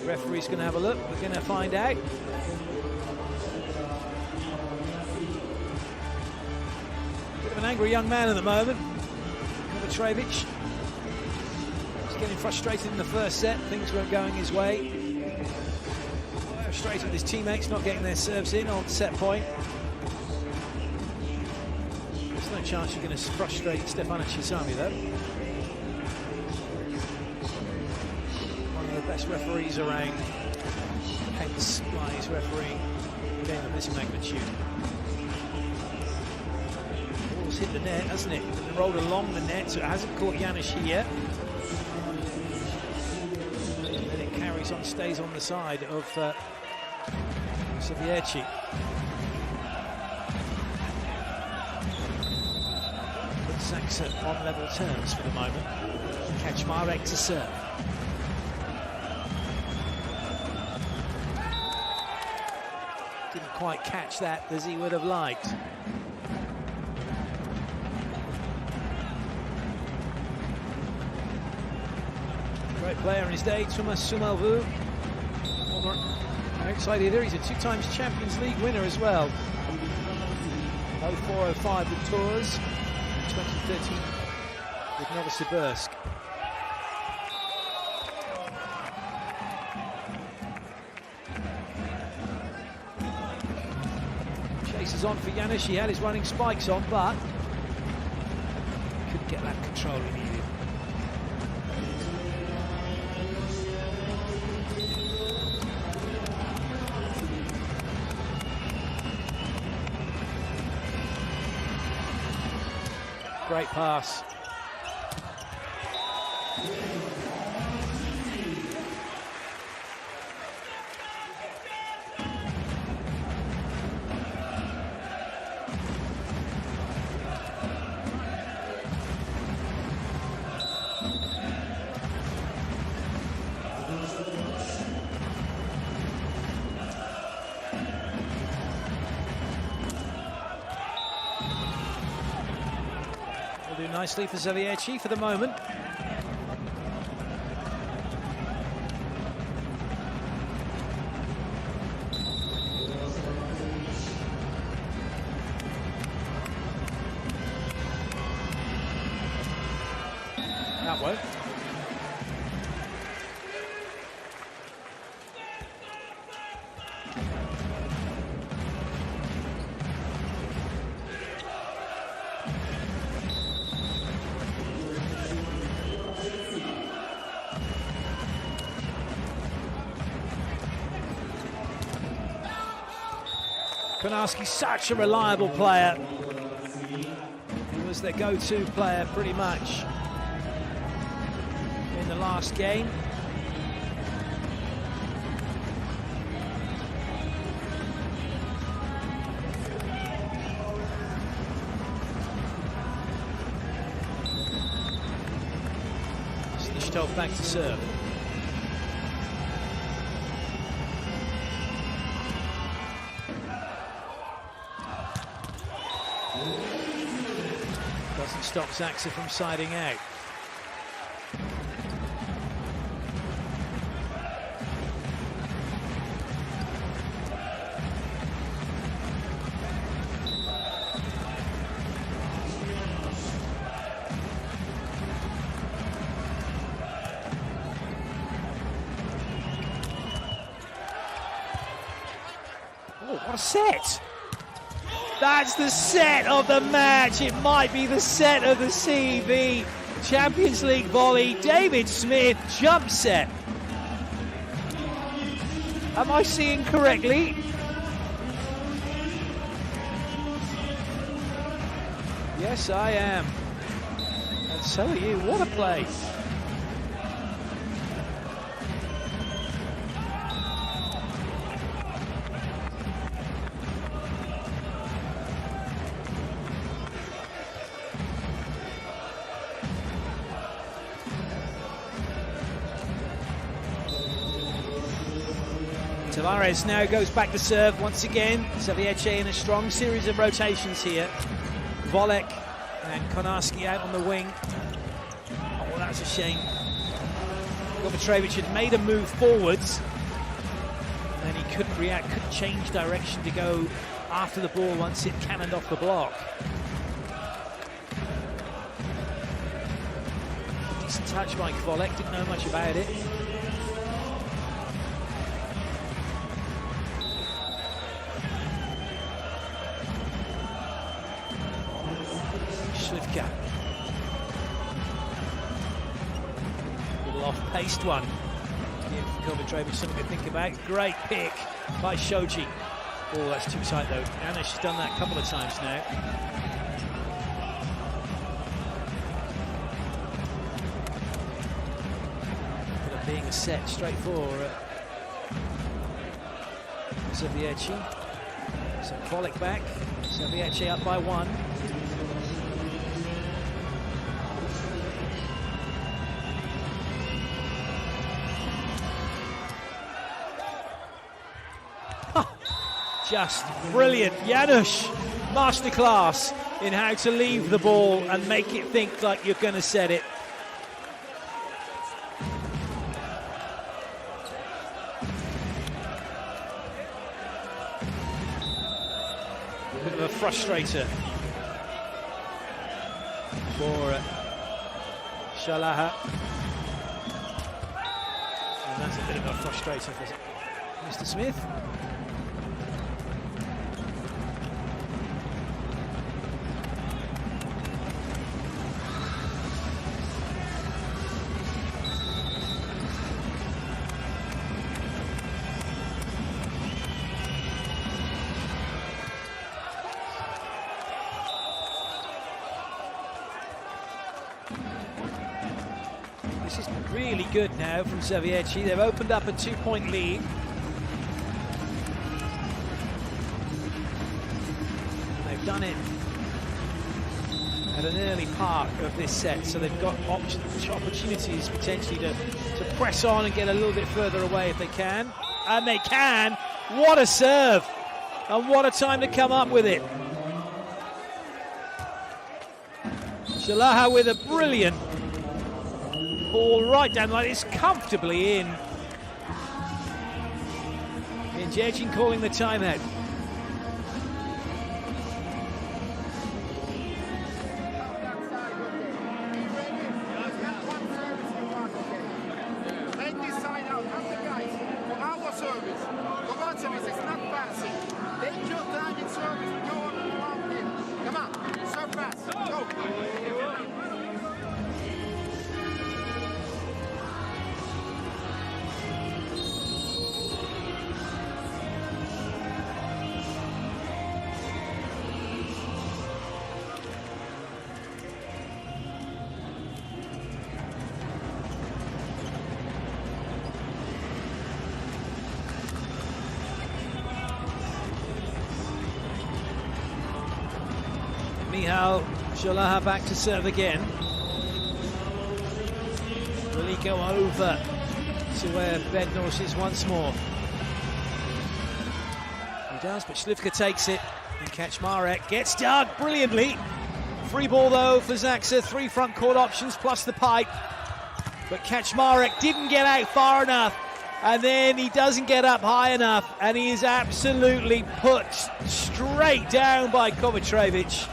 S1: Referee's going to have a look. We're going to find out. Bit of an angry young man at the moment. Have a Petrovic. He's getting frustrated in the first set. Things weren't going his way. Frustrated with his teammates not getting their serves in on set point. There's no chance you're going to frustrate Stefano Chisami, though. One of the best referees around. Hence why he's refereeing a game of this magnitude. Ball's hit the net, hasn't it? It rolled along the net, so it hasn't caught Janishi yet. And then it carries on, stays on the side of Zawiercie. But Zaksa on level terms for the moment. Kaczmarek to serve. Didn't quite catch that as he would have liked. Great player in his day, Thomas Sumalvu. Outside either, he's a 2 times Champions League winner as well. 0405 with Tours, 2013 with Novosibirsk. Chases on for Janusz, he had his running spikes on, but couldn't get that control he needed. Great pass. Do nicely for Zawiercie for the moment. That won't. Konarski, such a reliable player. He was their go-to player pretty much in the last game. Snishtoff back to serve. Doesn't stop Zaksa from siding out. Oh, what a set! That's the set of the match. It might be the set of the CEV Champions League volley. David Smith jump set. Am I seeing correctly? Yes, I am. And so are you. What a play. Tavares now goes back to serve once again. Zawiercie in a strong series of rotations here. Volek and Konarski out on the wing. Oh, that's a shame. Petrovic had made a move forwards, and he couldn't react, couldn't change direction to go after the ball once it cannoned off the block. Nice touch by Kvolek, didn't know much about it. Slivka. Little off-paced one. Give Kovacevic something to think about. Great pick by Shoji. Oh, that's too tight though. Janusz has done that a couple of times now. Being a set straight for Zawiercie. So Kvolek back. Zawiercie up by 1. Just brilliant. Janusz, masterclass in how to leave the ball and make it think like you're going to set it. Bit of a frustrator for Shalaha. And that's a bit of a frustrator for Mr. Smith. This is really good now from Zawiercie. They've opened up a 2-point lead. They've done it at an early part of this set, so they've got opportunities potentially to press on and get a little bit further away if they can. And they can. What a serve! And what a time to come up with it. Shalaha with a brilliant ball right down the line. It's comfortably in. Kendzierzyń calling the timeout.
S7: Take this side out, come the guys. For our service. Kovacevic is not passing. Take your time in service. Go on around him. Come on, serve fast. Go.
S1: Michal Shalaha back to serve again. Will he go over to where Bednarz is once more? He does, but Slivka takes it. And Kaczmarek gets dug brilliantly. Free ball though for Zaksa. 3 front court options plus the pipe. But Kaczmarek didn't get out far enough. And then he doesn't get up high enough. And he is absolutely put straight down by Kovacevic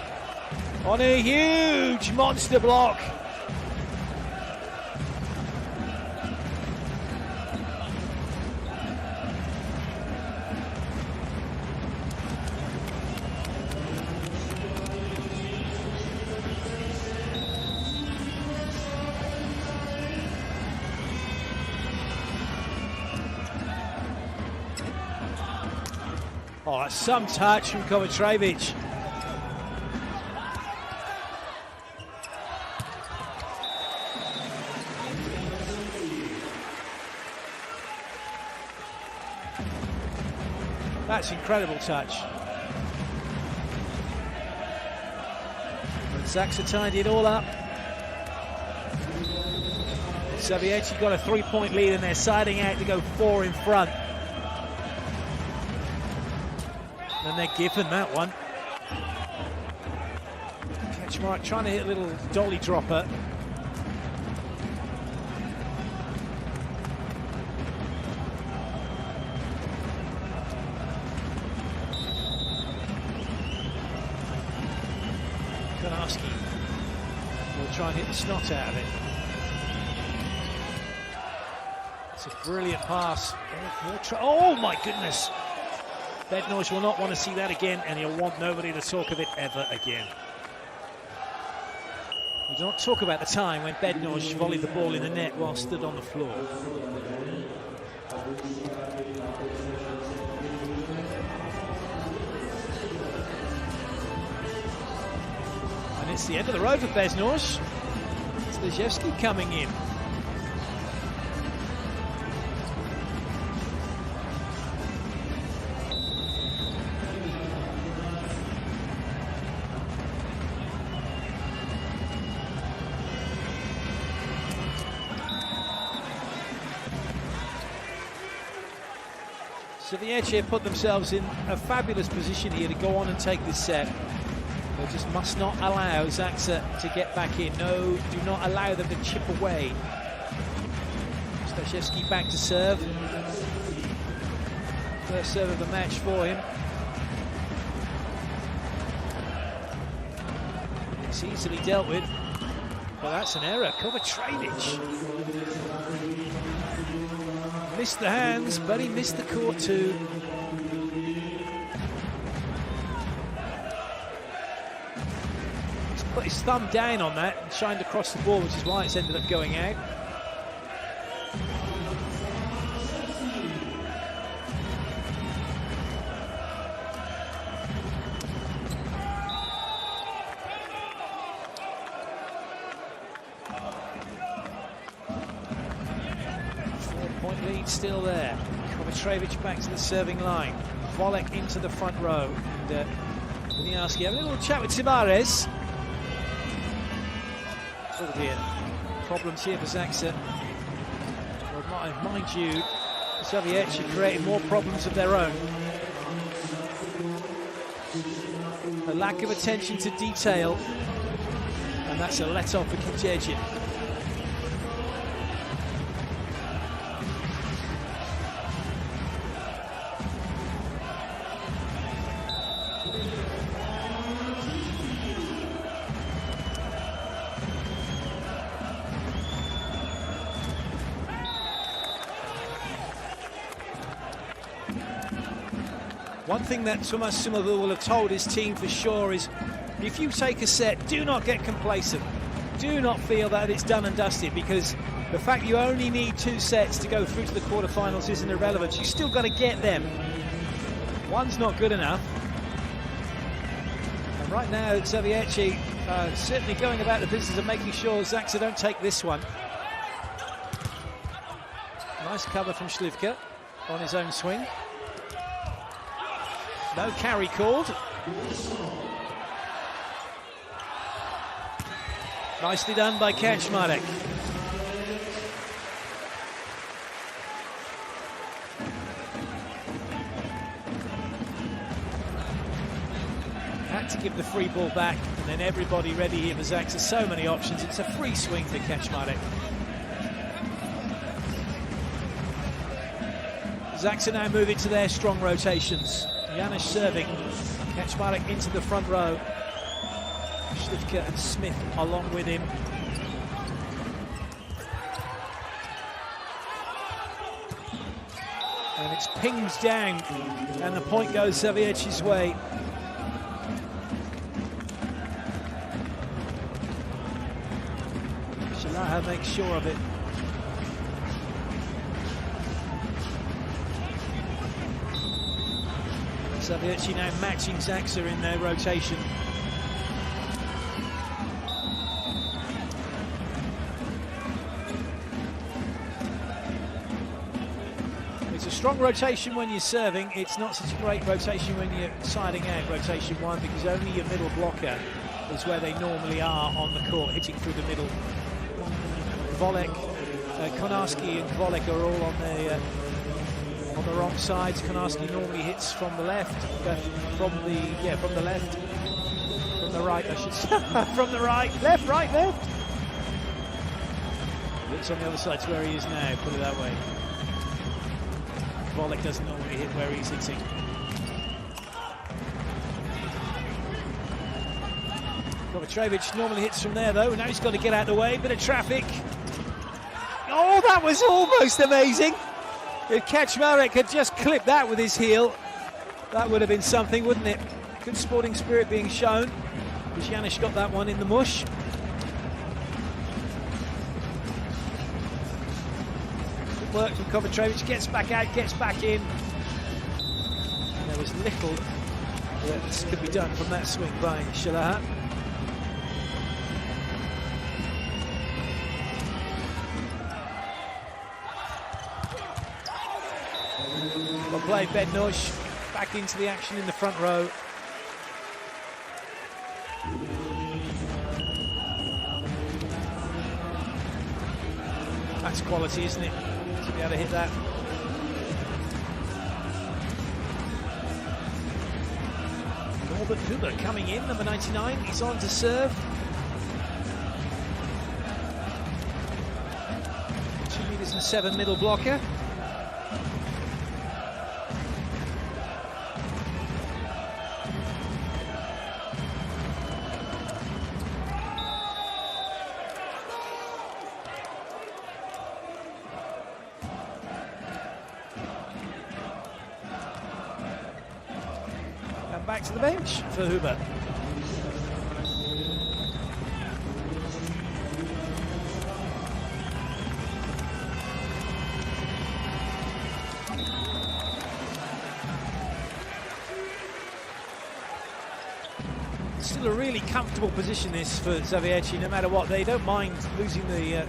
S1: on a huge monster block. Oh, that's some touch from Kovacevic. That's incredible touch. And Zaksa tied it all up. Zawiercie got a 3-point lead and they're siding out to go 4 in front. And they're given that one. Kaczmarek trying to hit a little dolly dropper. Konarski will try and hit the snot out of it. It's a brilliant pass. Oh my goodness! Bednarz will not want to see that again, and he'll want nobody to talk of it ever again. We do not talk about the time when Bednarz volleyed the ball in the net while stood on the floor. And it's the end of the road for Bednarz. Zdrzejewski coming in. Zawiercie put themselves in a fabulous position here to go on and take this set. They just must not allow Zaksa to get back in. No, do not allow them to chip away. Zdrzejewski back to serve. First serve of the match for him. It's easily dealt with. Well, that's an error. Kovacevic missed the hands, but he missed the court too. He's put his thumb down on that and shined across the ball, which is why it's ended up going out. Lead still there. Kovacevic back to the serving line. Volek into the front row. And Winiarski having a little chat with Tavares. Oh dear. Problems here for Zaksa. Well, mind you, Zawiercie creating more problems of their own. A lack of attention to detail. And that's a let-off for KŁDZIERZYN. One thing that Tomas Simovill will have told his team for sure is, if you take a set, do not get complacent. Do not feel that it's done and dusted, because the fact you only need 2 sets to go through to the quarterfinals isn't irrelevant. You still got to get them. One's not good enough. And right now, Zawiercie certainly going about the business of making sure Zaksa don't take this one. Nice cover from Śliwka on his own swing. No carry called. Nicely done by Kaczmarek. Had to give the free ball back, and then everybody ready here for Zaksa. So many options. It's a free swing for Kaczmarek. Zaksa now move into their strong rotations. Janusz serving, Kaczmarek into the front row. Śliwka and Smith along with him. And it's pings down, and the point goes Zawiercie's way. Shalaha makes sure of it. Zawiercie now matching Zaksa in their rotation. It's a strong rotation when you're serving. It's not such a great rotation when you're siding out rotation 1, because only your middle blocker is where they normally are on the court, hitting through the middle. Volek, Konarski and Volek are all on the wrong sides. Konarski normally hits from the left, from the left, from the right, I should say. From the right, left, left. Looks on the other side to where he is now, put it that way. Volek doesn't normally hit where he's hitting. Kovacevic normally hits from there though. Now he's got to get out of the way. Bit of traffic. Oh, that was almost amazing. If Kaczmarek had just clipped that with his heel, that would have been something, wouldn't it? Good sporting spirit being shown, because Janusz got that one in the mush. Good work from Kovacevic, gets back out, gets back in. And there was little that could be done from that swing by Shalaha. Well played, Bednosh, back into the action in the front row. That's quality, isn't it? To be able to hit that. Norbert Huber coming in, number 99, he's on to serve. 2 meters and 7 middle blocker. Back to the bench for Huber. Still a really comfortable position this for Zawiercie, no matter what. They don't mind losing the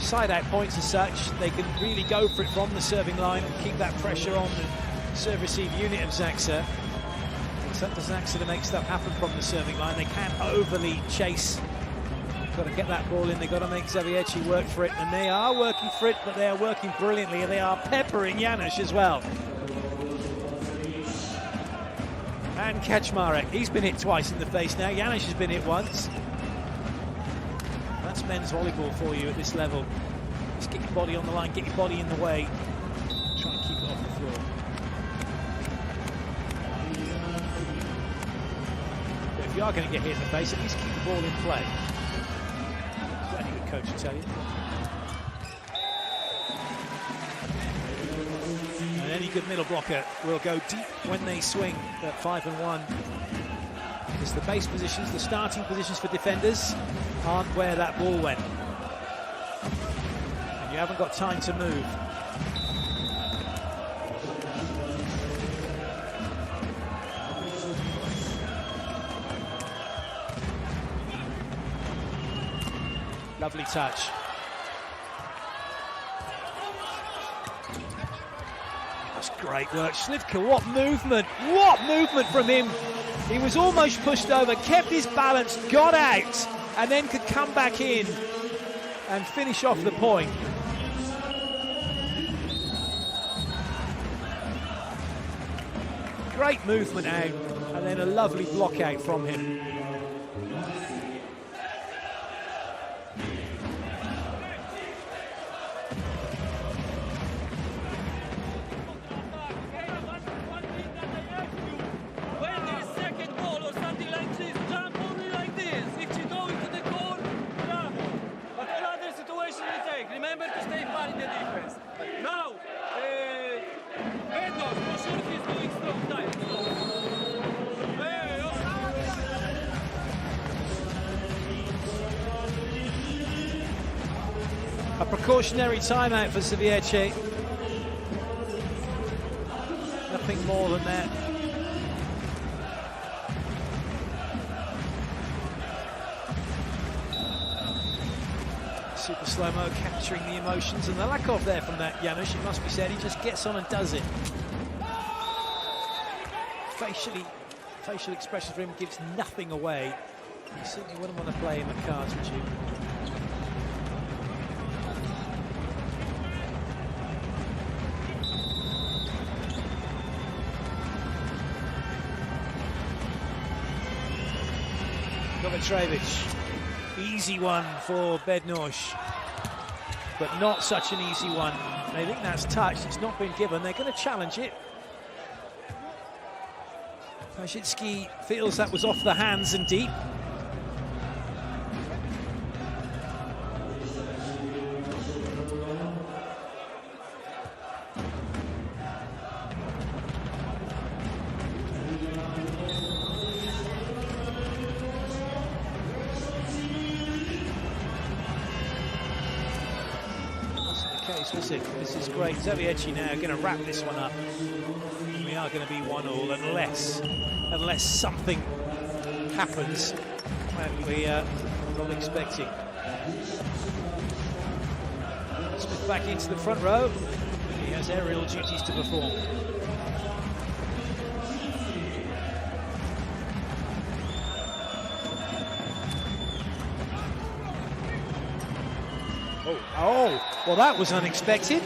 S1: side-out points as such. They can really go for it from the serving line and keep that pressure on the serve-receive unit of Zaksa. It's up to Zaksa to make stuff happen from the serving line. They can't overly chase. Got to get that ball in. They've got to make Zawiercie work for it, and they are working for it, but they are working brilliantly, and they are peppering Janusz as well. And Kaczmarek, he's been hit twice in the face now. Janusz has been hit once. That's men's volleyball for you at this level. Just get your body on the line, get your body in the way. Try and keep it off the floor. But if you are going to get hit in the face, at least keep the ball in play. That's any good coach will tell you. And any good middle blocker will go deep when they swing at 5 and 1. Because the base positions, the starting positions for defenders aren't where that ball went. And you haven't got time to move. Lovely touch. That's great work. Slivka, what movement! What movement from him! He was almost pushed over, kept his balance, got out, and then could come back in and finish off the point. Great movement out, and then a lovely block out from him. A precautionary timeout for Zawiercie. Nothing more than that. Super slow-mo capturing the emotions, and the lack of there from that Janusz, it must be said, he just gets on and does it. Facial expression for him gives nothing away. You certainly wouldn't want to play him at cards, would you? Kovacevic, easy one for Bednosh, but not such an easy one. They think that's touched, it's not been given, they're going to challenge it. Pajitsky feels that was off the hands and deep. case, was it? This is great. Zawiercie now going to wrap this one up. We are going to be 1-1 unless something happens that we are not expecting. Smith back into the front row. He has aerial duties to perform. Oh, well, that was unexpected.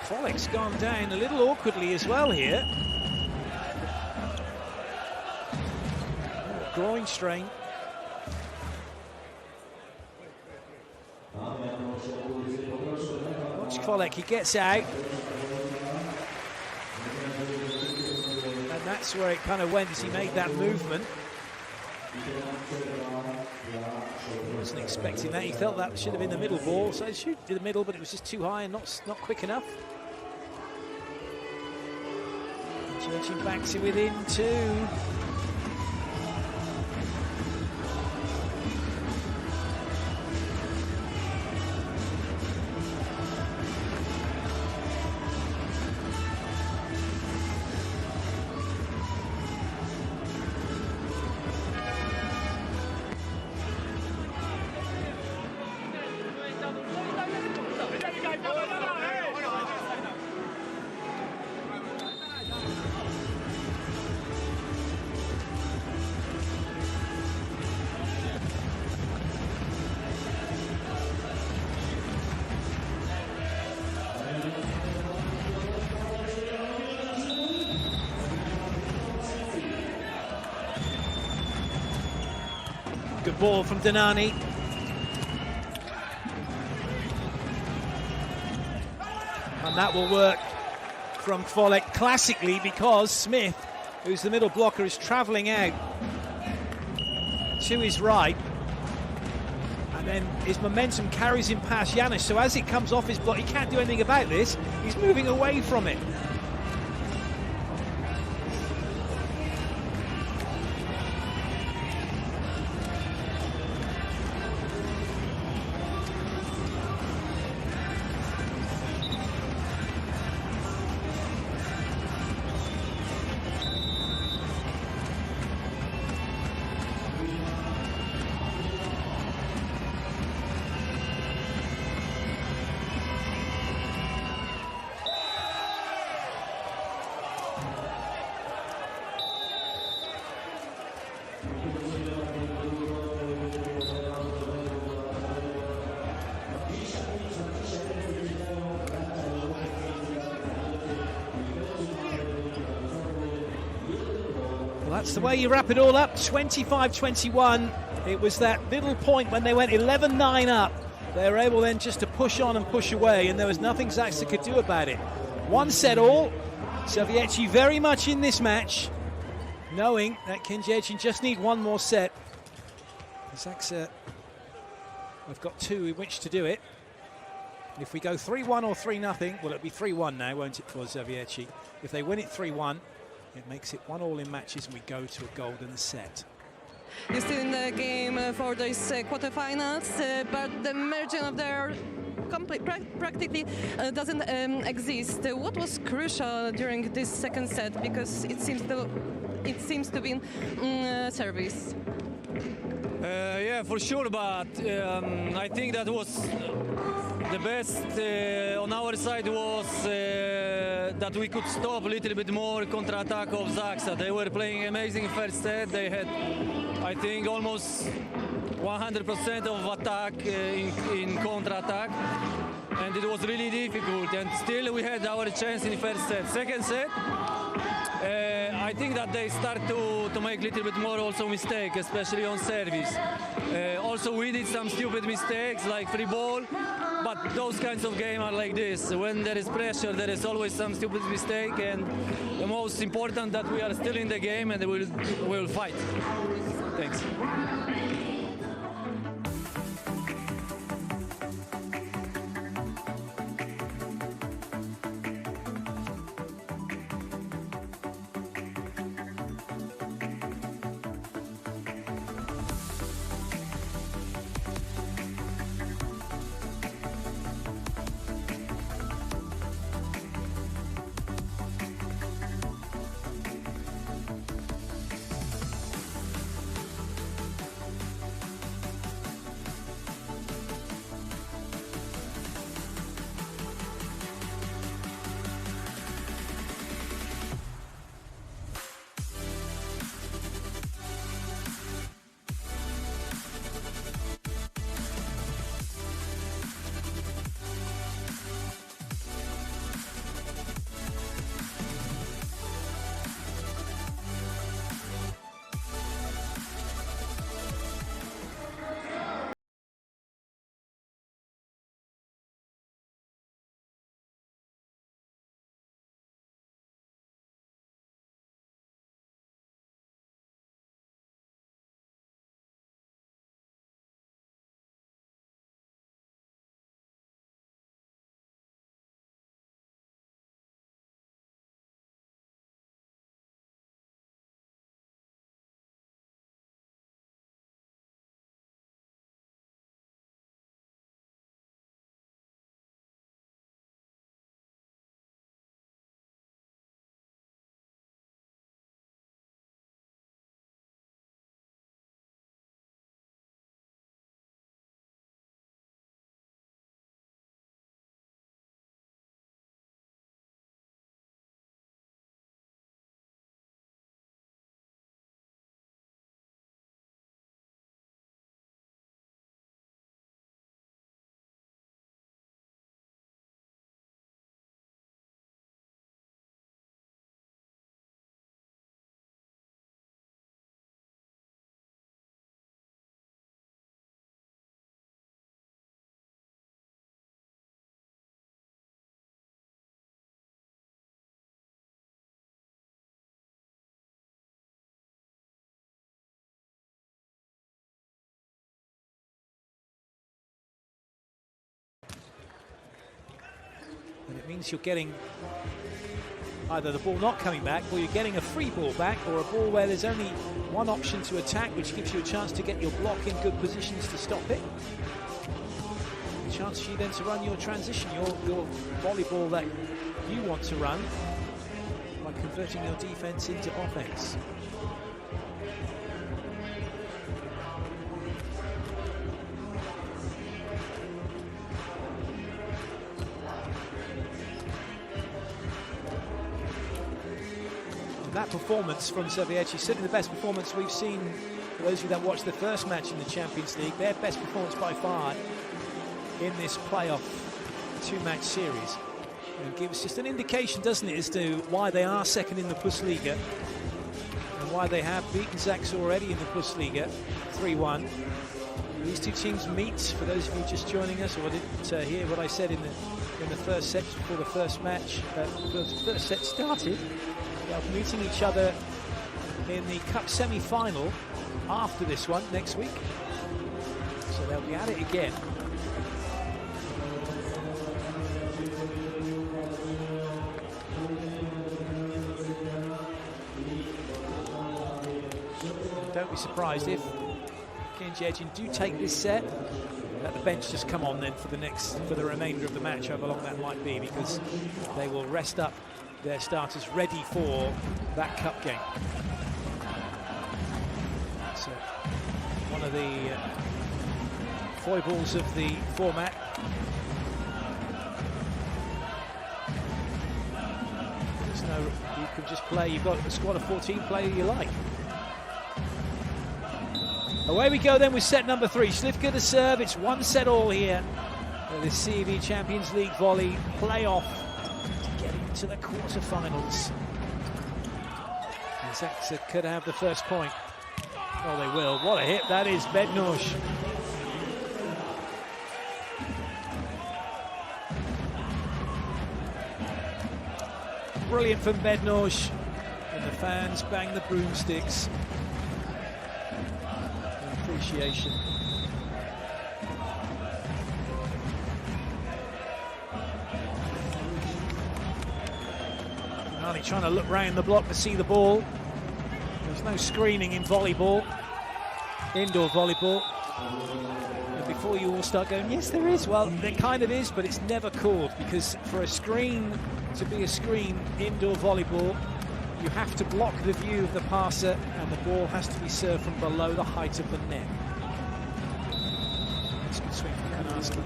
S1: Folleck's gone down a little awkwardly as well here. Groin strain. Watch Folleck, he gets out. And that's where it kind of went as he made that movement. He wasn't expecting that. He felt that should have been the middle ball, so it should be the middle, but it was just too high and not quick enough. Judging back to within 2. Good ball from Danani. And that will work from Folleck classically because Smith, who's the middle blocker, is travelling out to his right. And then his momentum carries him past Janusz. So as it comes off his block, he can't do anything about this. He's moving away from it. That's the way you wrap it all up. 25-21. It was that little point when they went 11-9 up. They were able then just to push on and push away, and there was nothing Zaksa could do about it. 1 set all. Zawiercie very much in this match, knowing that KŁDZIERZYN just need 1 more set. Zaksa have got 2 in which to do it. If we go 3-1 or 3-0, well, it'll be 3-1 now, won't it, for Zawiercie? If they win it 3-1, it makes it 1-1 in matches, and we go to a golden set.
S8: You're still in the game for these quarterfinals, but the margin of their practically doesn't exist. What was crucial during this second set? Because it seems to be service.
S6: Yeah, for sure, but I think that was the best on our side was that we could stop a little bit more counter-attack of Zaksa. They were playing amazing first set. They had, I think, almost 100% of attack in counter-attack, and it was really difficult. And still, we had our chance in the first set. Second set, I think that they start to make a little bit more also mistake, especially on service. Also, we did some stupid mistakes like free ball, but those kinds of games are like this. When there is pressure, there is always some stupid mistake, and the most important that we are still in the game and we will fight. Thanks.
S1: means you're getting either the ball not coming back, or you're getting a free ball back, or a ball where there's only one option to attack, which gives you a chance to get your block in good positions to stop it. A chance for you then to run your transition, your volleyball that you want to run, by converting your defense into offense. That performance from Zawiercie, certainly the best performance we've seen for those of you that watched the first match in the Champions League, their best performance by far in this playoff two-match series. And gives just an indication, doesn't it, as to why they are second in the Plusliga and why they have beaten Zaxa already in the Plusliga 3-1. These two teams meet, for those of you just joining us or didn't hear what I said in the first set before the first match, the first set started. They'll be meeting each other in the Cup semi-final after this one next week. So they'll be at it again. Don't be surprised if KŁDZIERZYN do take this set, let the bench just come on then for the remainder of the match, however long that might be, because they will rest up their starters ready for that cup game. So one of the foibles of the format. There's no, you can just play, you've got a squad of 14, play who you like. Away we go then with set number 3. Slivka to serve, it's 1-1 here for the CEV Champions League volley playoff to get into the quarterfinals. Zaxa could have the first point. Oh, they will. What a hit that is, Bednosh. Brilliant from Bednosh. And the fans bang the broomsticks. Appreciation. Only trying to look round the block to see the ball. There's no screening in volleyball, indoor volleyball. And before you all start going, yes there is, well there kind of is, but it's never called, because for a screen to be a screen indoor volleyball, you have to block the view of the passer, and the ball has to be served from below the height of the net. That's a good swing from Konarski.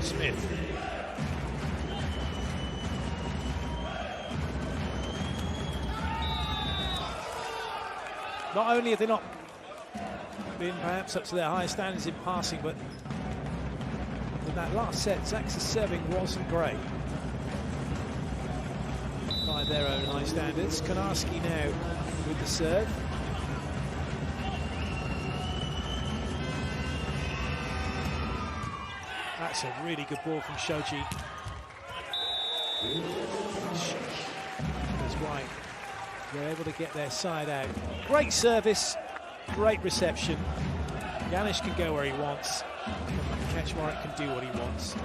S1: Smith. Not only have they not been perhaps up to their highest standards in passing, but in that last set, Zaxa's serving wasn't great by their own high standards. Konarski now with the serve. That's a really good ball from Shoji. That's right. They're able to get their side out. Great service, great reception. Janusz can go where he wants. Kaczmarek can do what he wants.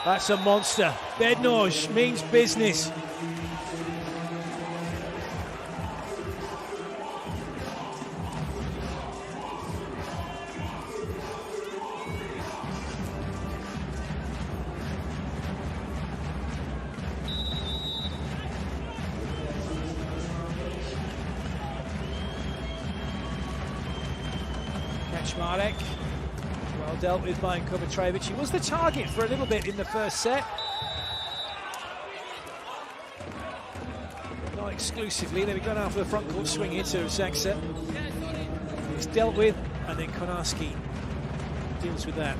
S1: That's a monster. Bednosh means business. Kaczmarek, well dealt with by Kovacevic. He was the target for a little bit in the first set. Not exclusively, they've gone after the front court swing here to Zaxa. It's dealt with, and then Konarski deals with that.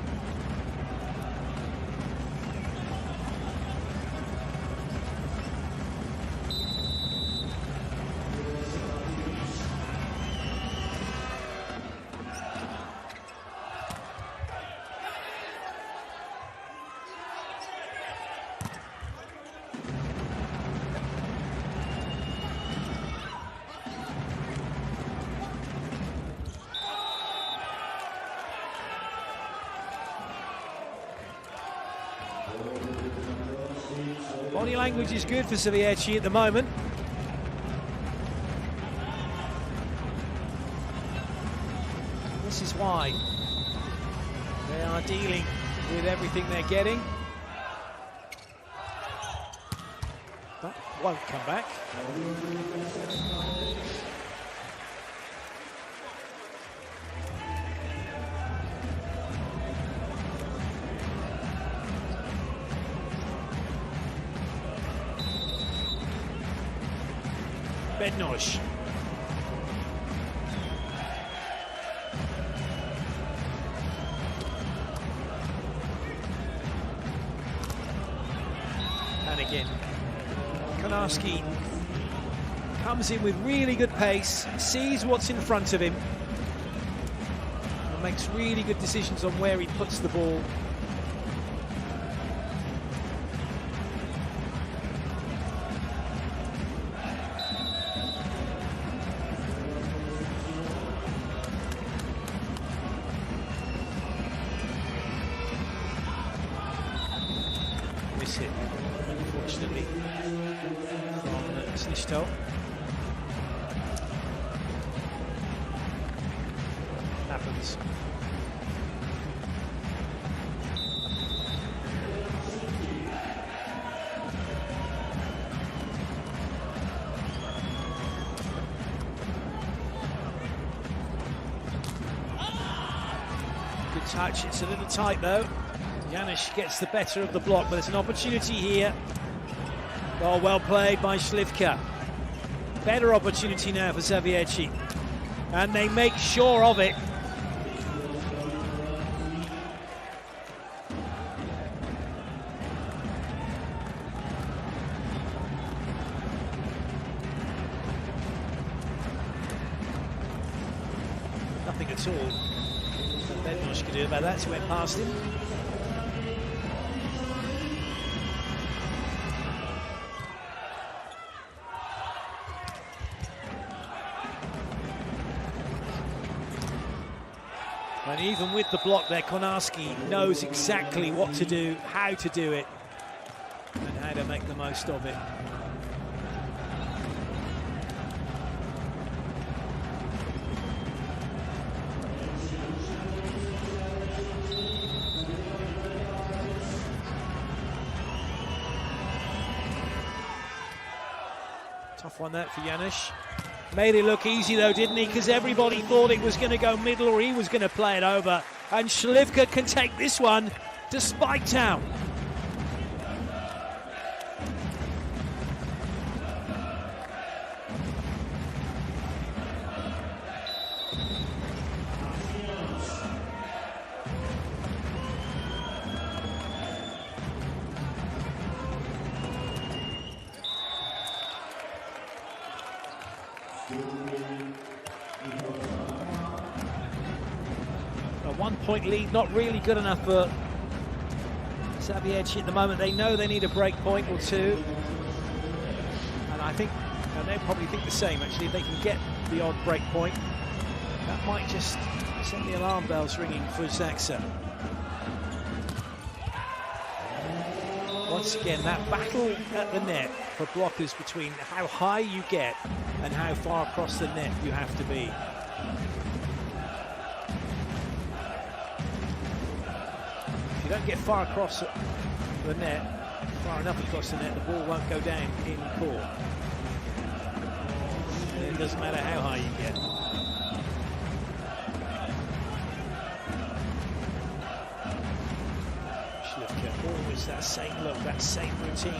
S1: Body language is good for Zawiercie at the moment. This is why they are dealing with everything they're getting. That won't come back. Bednosh. And again, Konarski comes in with really good pace, sees what's in front of him, and makes really good decisions on where he puts the ball. Hit, unfortunately, from Snishto. Happens. Good touch, it's a little tight though. Janusz gets the better of the block, but there's an opportunity here. Oh, well played by Śliwka. Better opportunity now for Zawiercie. And they make sure of it. Nothing at all that Bednosh could do about that, so went past him. And even with the block there, Konarski knows exactly what to do, how to do it, and how to make the most of it. Tough one that for Janusz. Made it look easy though, didn't he? Because everybody thought it was going to go middle or he was going to play it over. And Śliwka can take this one to Spike Town. A 1 point lead, not really good enough for Zawiercie at the moment. They know they need a break point or two. And I think, and they probably think the same actually, if they can get the odd break point, that might just send the alarm bells ringing for Zaksa. Once again, that battle at the net for blockers between how high you get and how far across the net you have to be. If you don't get far across the net, far enough across the net, the ball won't go down in court. And it doesn't matter how high you get. Always that same look, that same routine.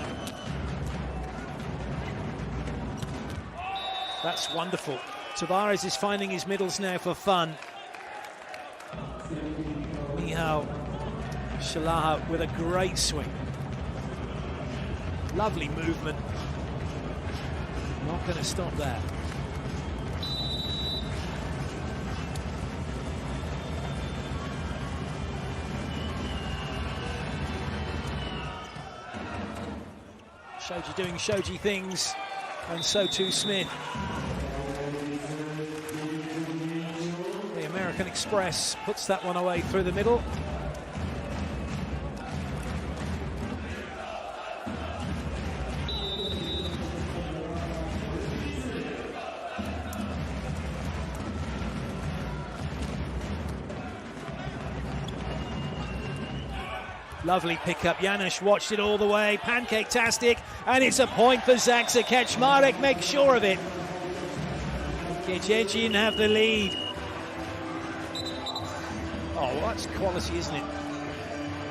S1: That's wonderful. Tavares is finding his middles now for fun. Michał Szalaha with a great swing. Lovely movement. Not going to stop that. Shoji doing Shoji things, and so too Smith. The American Express puts that one away through the middle. Lovely pickup. Janusz watched it all the way. Pancake-tastic. And it's a point for Zaksa. Kaczmarek makes sure of it. KŁDZIERZYN have the lead. Oh, well, that's quality, isn't it?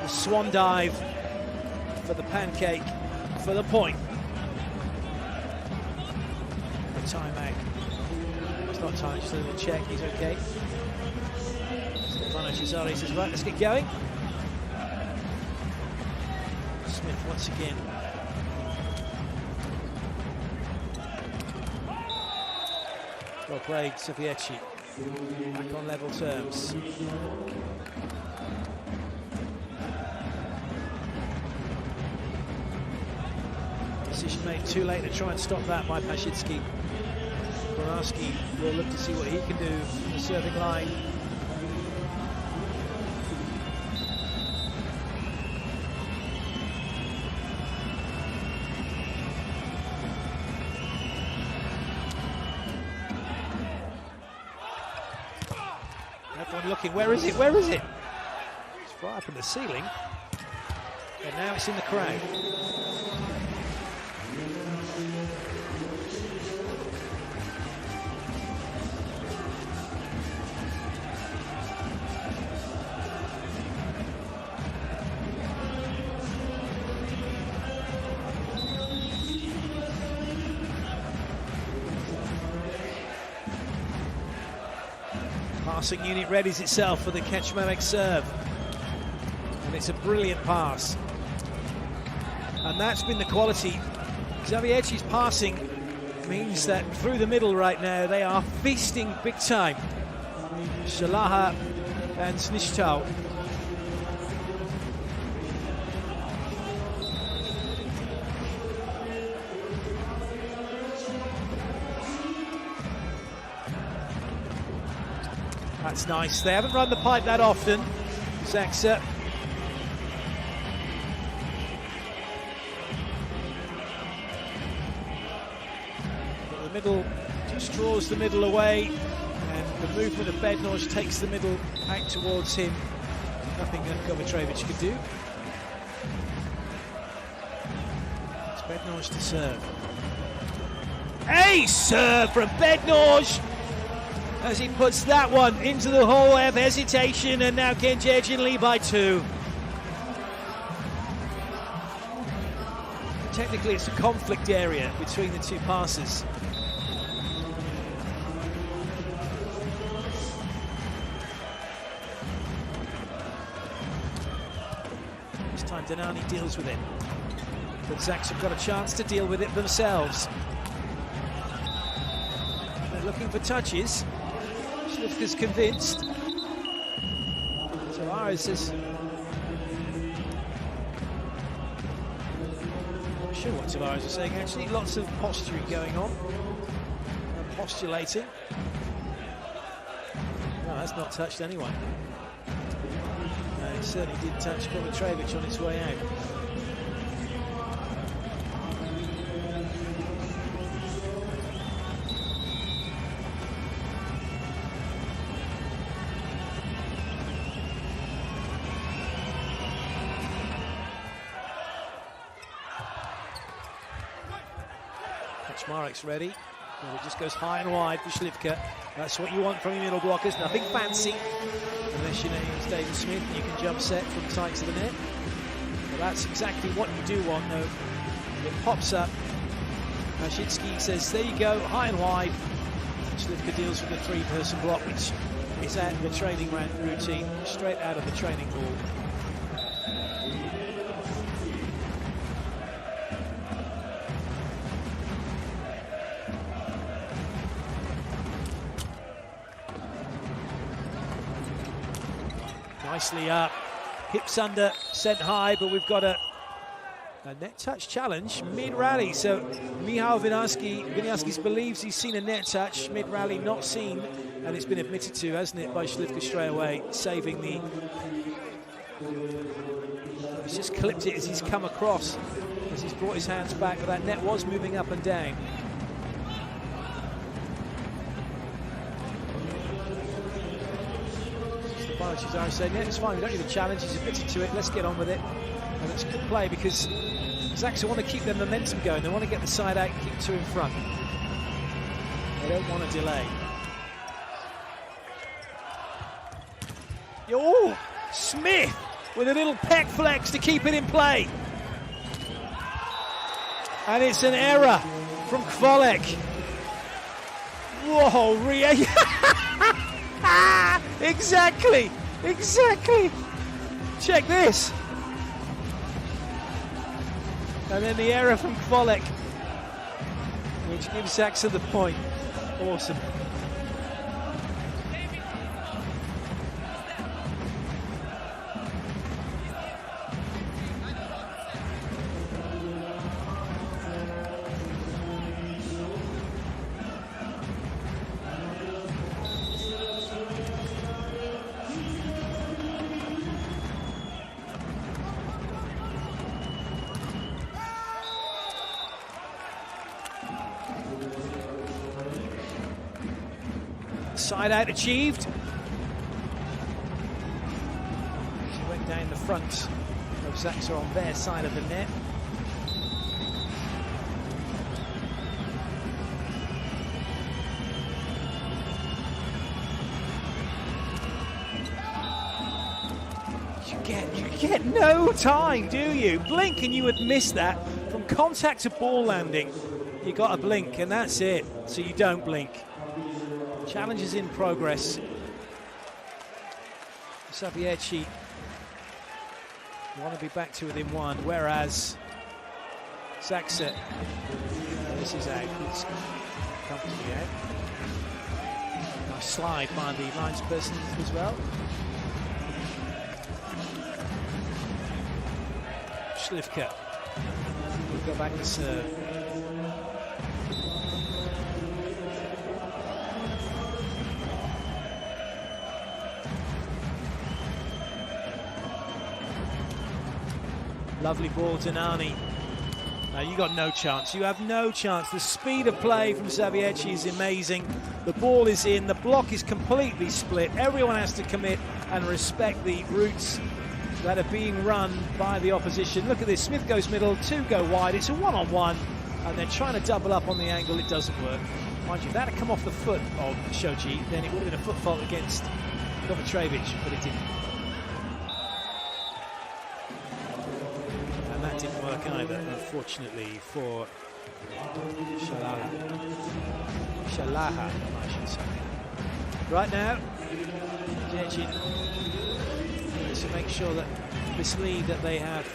S1: The swan dive for the pancake for the point. The timeout. It's not time, just a little check. He's okay. Stefano Cesare says, right, let's get going. Smith once again. Well played, Zawiercie. Back on level terms. Decision made too late to try and stop that by Paszycki. Borawski will look to see what he can do from the serving line. Everyone looking, where is it? Where is it? It's right up in the ceiling. And now it's in the crowd. Passing unit readies itself for the Kaczmarek serve. And it's a brilliant pass. And that's been the quality. Zawiercie's passing means that through the middle right now, they are feasting big time. Szalaha and Znishtal. That's nice. They haven't run the pipe that often. Zaksa. The middle just draws the middle away, and the movement of Bednarz takes the middle out towards him. Nothing that Kovacevic could do. It's Bednarz to serve. A serve from Bednarz! As he puts that one into the hole of hesitation, and now KŁDZIERZYN lead by 2. Technically, it's a conflict area between the two passes. This time Danani deals with it, but Zaksa have got a chance to deal with it themselves. They're looking for touches. Slivka's convinced. Tavares says, I'm not sure what Tavares is saying actually. Lots of posturing going on. And postulating. No, that's not touched anyone. No, he certainly did touch Kovacevic on his way out. Kaczmarek's ready. And it just goes high and wide for Slivka. That's what you want from your middle blockers. Nothing fancy. Unless your name is David Smith and you can jump set from the sides of the net. But that's exactly what you do want, though. It pops up. Paszycki says, there you go, high and wide. Slivka deals with the 3-person block, which is at the training routine, straight out of the training ball. Nicely up, hips under, sent high, but we've got a net touch challenge mid-rally. So Michał Winiarski believes he's seen a net touch mid-rally, not seen, and it's been admitted to, hasn't it, by Slivka straight away, saving the... He's just clipped it as he's come across, as he's brought his hands back, but that net was moving up and down. Oh, Cesare saying, yeah, it's fine, we don't need a challenge, he's admitted to it, let's get on with it. And it's a good play because Zaxa want to keep their momentum going, they want to get the side out and keep two in front. They don't want to delay. Oh, Smith with a little pec flex to keep it in play. And it's an error from Kvolek. Whoa, exactly. Check this. And then the error from Kvolek, which gives Zaxa the point. Awesome. Side out achieved. She went down the front of Zaxa on their side of the net. You get no time, do you? Blink and you would miss that. From contact to ball landing, you got to blink and that's it. So you don't blink. Challenge is in progress. Zawiercie want to be back to within one, whereas Zaxa, this is out. It's comfortably out. Nice slide by the linesperson as well. Slivka will go back to serve. Lovely ball to Nani. Now you got no chance. You have no chance. The speed of play from Zawiercie is amazing. The ball is in. The block is completely split. Everyone has to commit and respect the routes that are being run by the opposition. Look at this. Smith goes middle, two go wide. It's a one-on-one, and they're trying to double up on the angle. It doesn't work. Mind you, if that had come off the foot of Shoji, then it would have been a foot fault against Kovacevic, but it didn't. Didn't work either, unfortunately, for Shalaha, I should say. Right now, Jejin needs to make sure that this lead that they have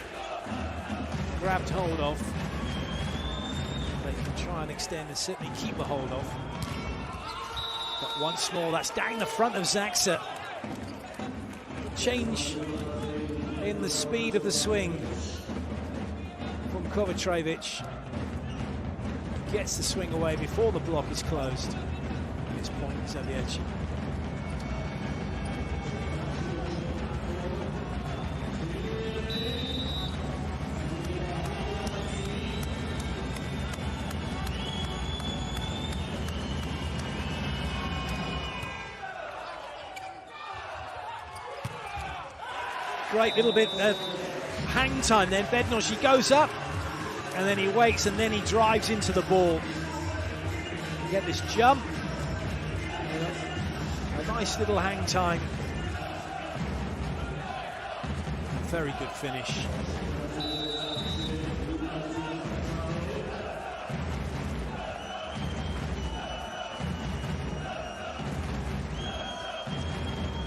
S1: grabbed hold of, they can try and extend and certainly keep a hold of. But once more, that's down the front of Zaxa. Change in the speed of the swing. Kovacevic gets the swing away before the block is closed. At this point, Zawiercie. Great little bit of hang time then. Bednosh, he goes up. And then he waits, and then he drives into the ball. You get this jump. A nice little hang time. Very good finish.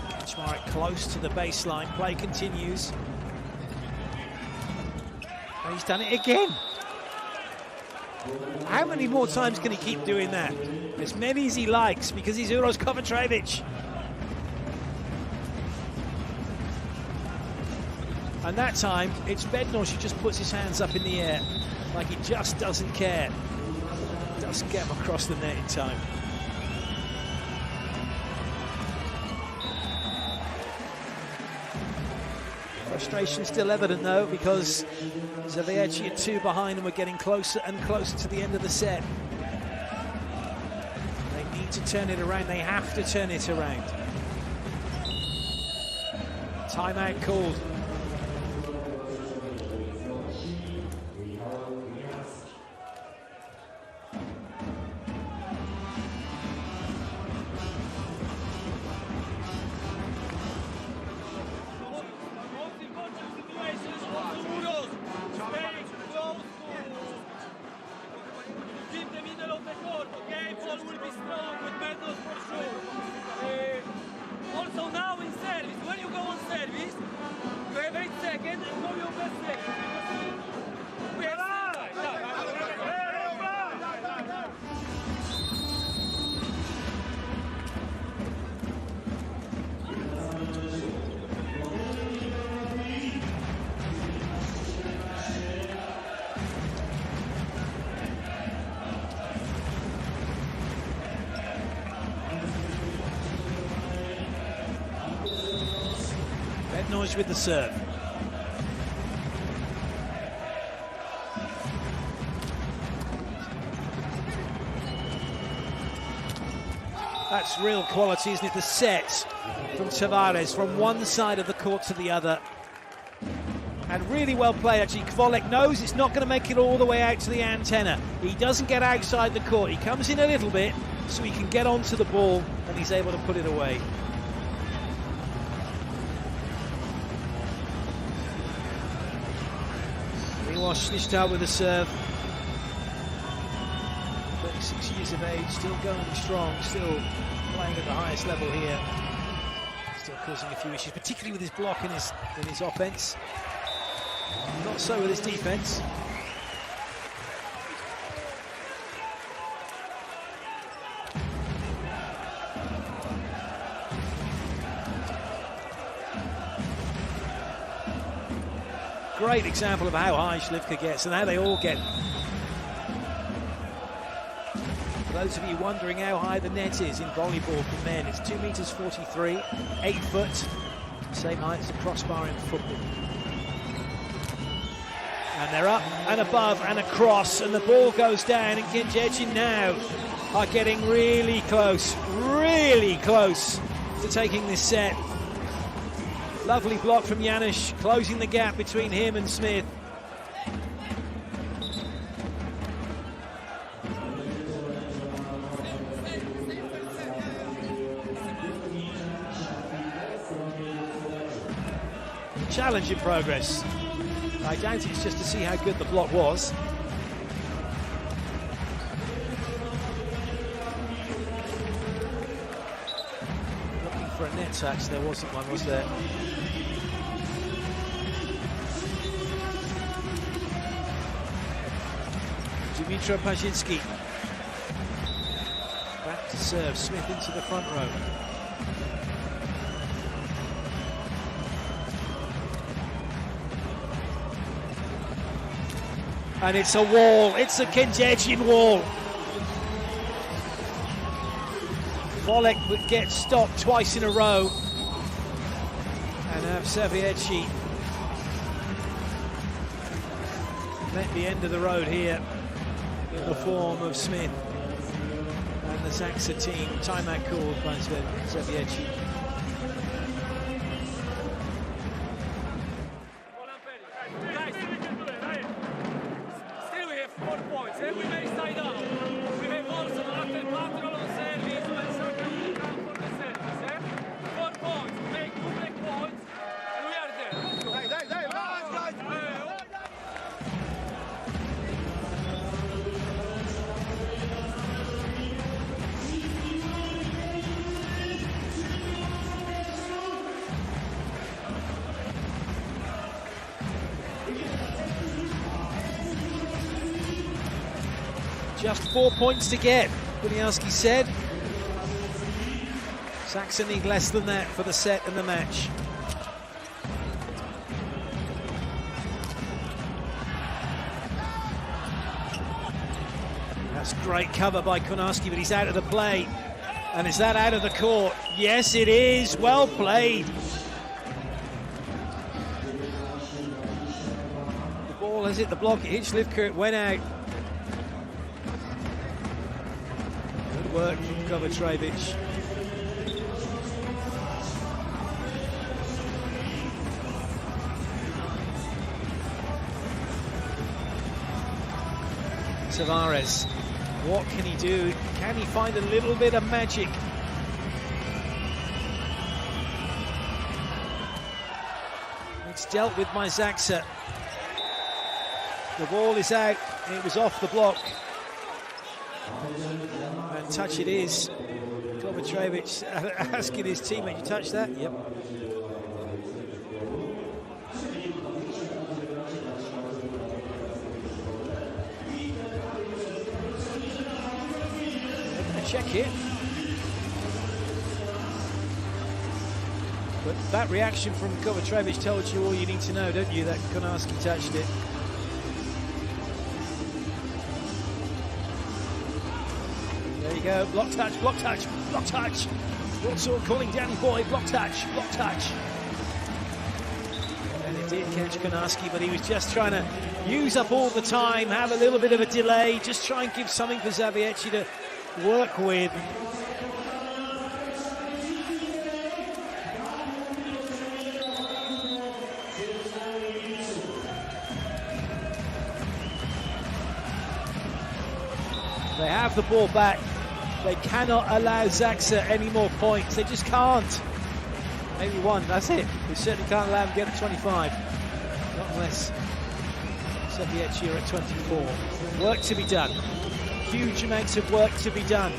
S1: Kaczmarek close to the baseline. Play continues. And he's done it again. How many more times can he keep doing that? As many as he likes, because he's Uros Kovacevic. And that time, it's Bednosh who just puts his hands up in the air, like he just doesn't care. Doesn't get him across the net in time. Frustration still evident though, because Zawiercie are two behind and we're getting closer and closer to the end of the set. They need to turn it around. They have to turn it around. Timeout called.
S6: Also now in service, when you go on service, you have 8 seconds and go your best second. We have
S1: Noise with the serve. That's real quality, isn't it? The set from Tavares from one side of the court to the other. And really well played, actually. Kvolek knows it's not going to make it all the way out to the antenna. He doesn't get outside the court. He comes in a little bit so he can get onto the ball and he's able to put it away. Schnittal with a serve. 36 years of age, still going strong, still playing at the highest level here. Still causing a few issues, particularly with his block in his offense. Not so with his defense. Great example of how high Śliwka gets and how they all get. For those of you wondering how high the net is in volleyball for men, it's 2 meters 43, 8 foot, same height as the crossbar in football. And they're up and above and across, and the ball goes down, and KŁDZIERZYN now are getting really close to taking this set. Lovely block from Janusz, closing the gap between him and Smith. Challenge in progress. I doubt it's just to see how good the block was. Looking for a net touch, there wasn't one, was there? Dmytro Pazynski. Back to serve, Smith into the front row. And it's a wall, it's a KŁDZIERZYN wall. Volek would get stopped twice in a row. And have ZAWIERCIE met the end of the road here in the form of Smith and the Zaxa team. Timeout called by ZAWIERCIE.
S6: Still we have 4 points, and we may side out. We have also after patrol on service, when something come for the service, eh? 4 points, we make 2 break points, and we are there. Let's go.
S1: Just 4 points to get, Budiarski said. Zaxa need less than that for the set and the match. That's great cover by Konarski, but he's out of the play. And is that out of the court? Yes, it is. Well played. The ball has hit the block. It hit Śliwka. It went out. Good work from Kovacevic. Tavares. What can he do? Can he find a little bit of magic? It's dealt with by Zaksa. The ball is out. It was off the block. And touch it is. Kovacevic asking his teammate, you touch that? Yep. Check here. But that reaction from Kovacevic told you all you need to know, don't you? That Konarski touched it. There you go. Block touch, block touch, block touch. Warsaw calling Danny Boy, block touch, block touch. And it did catch Konarski, but he was just trying to use up all the time, have a little bit of a delay, just try and give something for Zawiercie to work with. They have the ball back. They cannot allow Zaksa any more points. They just can't. Maybe one, that's it. They certainly can't allow him to get to 25. Not unless Zawiercie are at 24. Work to be done. Huge amounts of work to be done.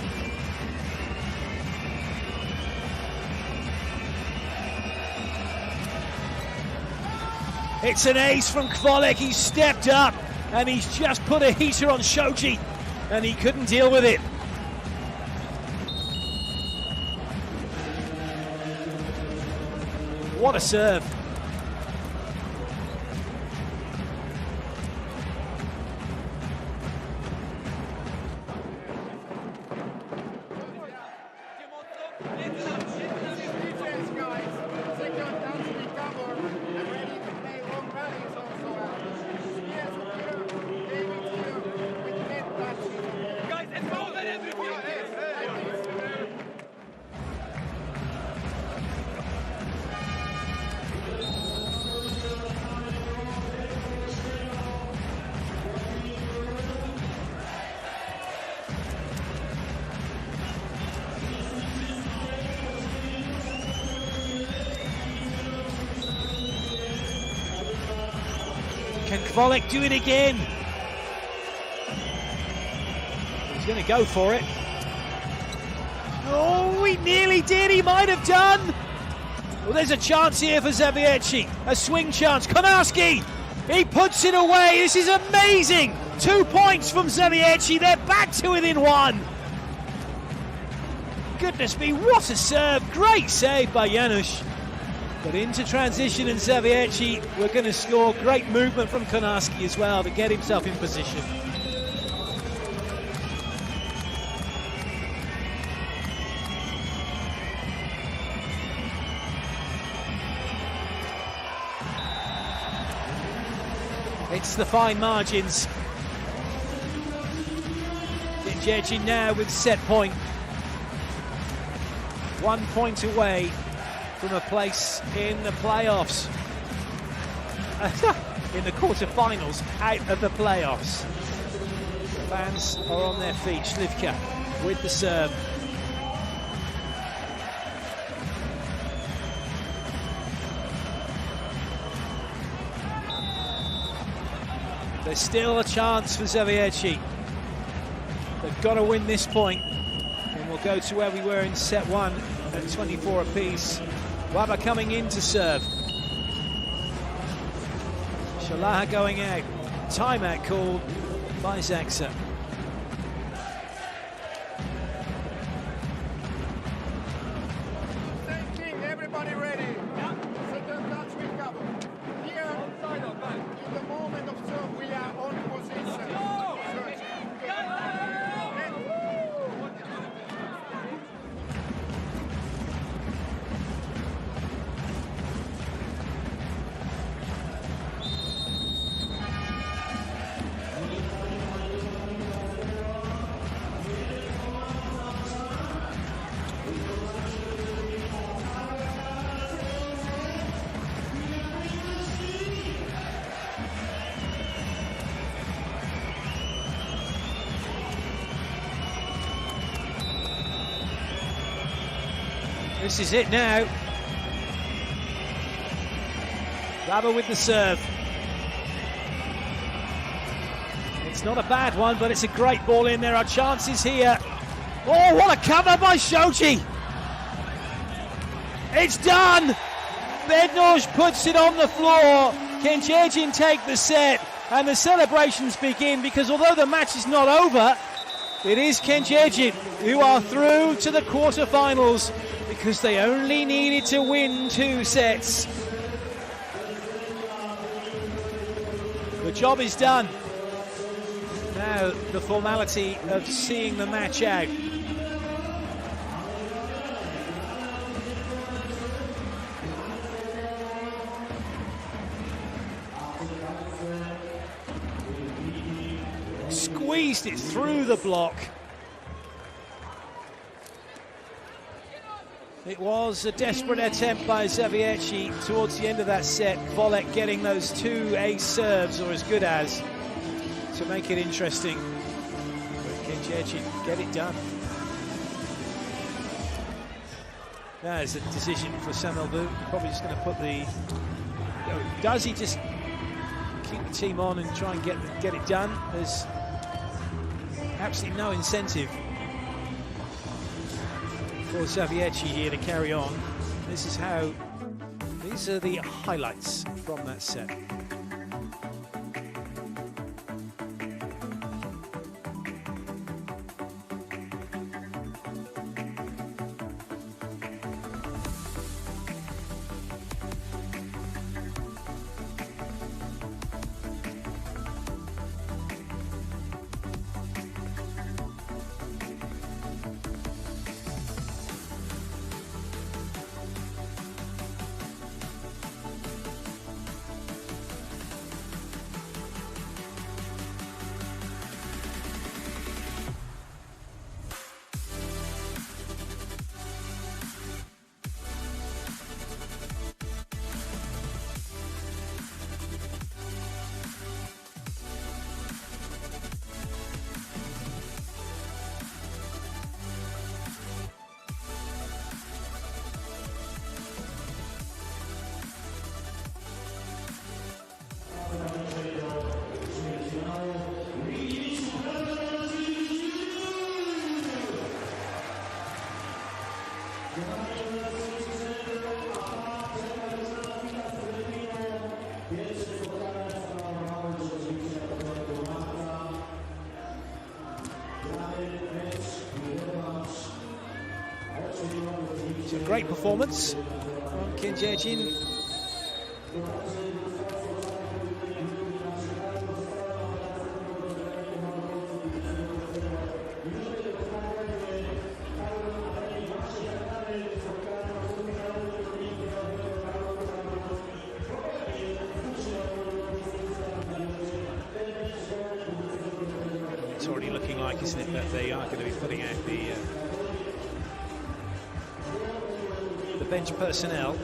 S1: It's an ace from Kvolek. He's stepped up and he's just put a heater on Shoji and he couldn't deal with it. What a serve. Can Kvolek do it again? He's going to go for it. Oh, he nearly did. He might have done. Well, there's a chance here for Zawiercie. A swing chance. Konarski. He puts it away. This is amazing. 2 points from Zawiercie. They're back to within one. Goodness me, what a serve. Great save by Janusz. But into transition and Zawiercie, we're going to score. Great movement from Konarski as well to get himself in position. It's the fine margins. KŁDZIERZYN now with set point. 1 point away from a place in the playoffs. In the quarterfinals, out of the playoffs. The fans are on their feet. Śliwka with the serve. There's still a chance for Zawiercie. They've got to win this point, and we'll go to where we were in set one at 24 apiece. Waba coming in to serve. Shalaha going out. Timeout called by Zaksa.
S7: Same thing, everybody ready. Second touch we cover. Here, in the moment of serve, we are on position.
S1: This is it now. Rava with the serve. It's not a bad one, but it's a great ball in. There are chances here. Oh, what a cover by Shoji! It's done! Bednoj puts it on the floor. KŁDZIERZYN take the set, and the celebrations begin, because although the match is not over, it is KŁDZIERZYN who are through to the quarterfinals, because they only needed to win 2 sets. The job is done. Now the formality of seeing the match out. Squeezed it through the block. It was a desperate attempt by Zawiercie towards the end of that set. Volek getting those 2 ace serves, or as good as, to make it interesting. But KŁDZIERZYN get it done. That is a decision for Samuel Vu. Probably just going to put the... Does he just keep the team on and try and get it done? There's absolutely no incentive for Zawiercie here to carry on. These are the highlights from that set. It's a great performance from KŁDZIERZYN. It's already looking like, isn't it, that they are going to be putting out the bench personnel.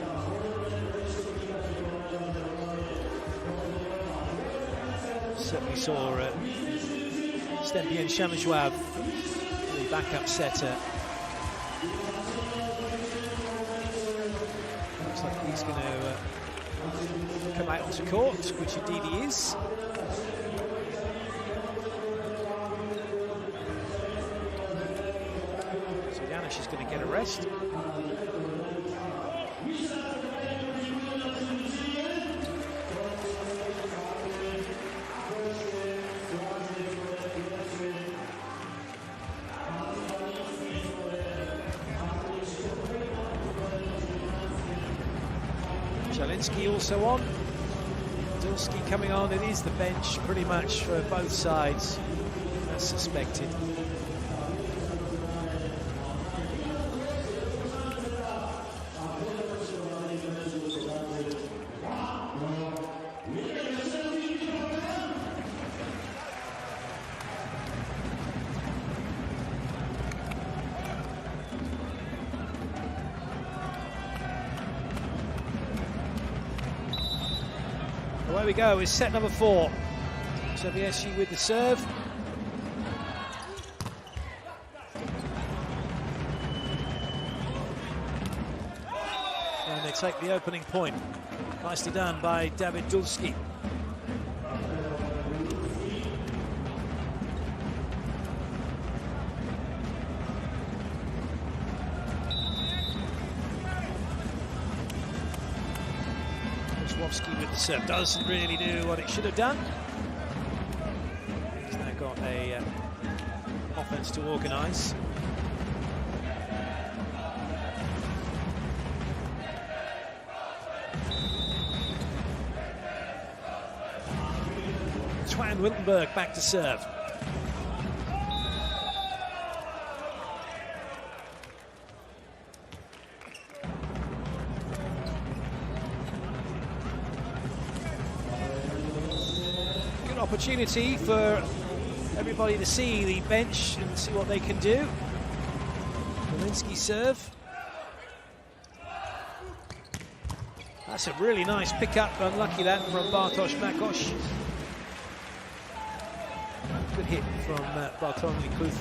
S1: Certainly saw Stempien Shamajwav, the backup setter. Looks like he's going to come out onto court, which indeed he is. So Janusz is going to get a rest. Zielinski also on. Dulski coming on. It is the bench pretty much for both sides, as suspected. Away we go, it's set number 4. Zawiercie with the serve. And they take the opening point. Nicely done by Dawid Dulski. With the serve doesn't really do what it should have done. He's now got a offense to organise. Twan Wiltenberg back to serve. Opportunity for everybody to see the bench and see what they can do. Walensky serve. That's a really nice pickup. Unlucky that from Bartosz Makosz. Good hit from Bartłomiej Kluth.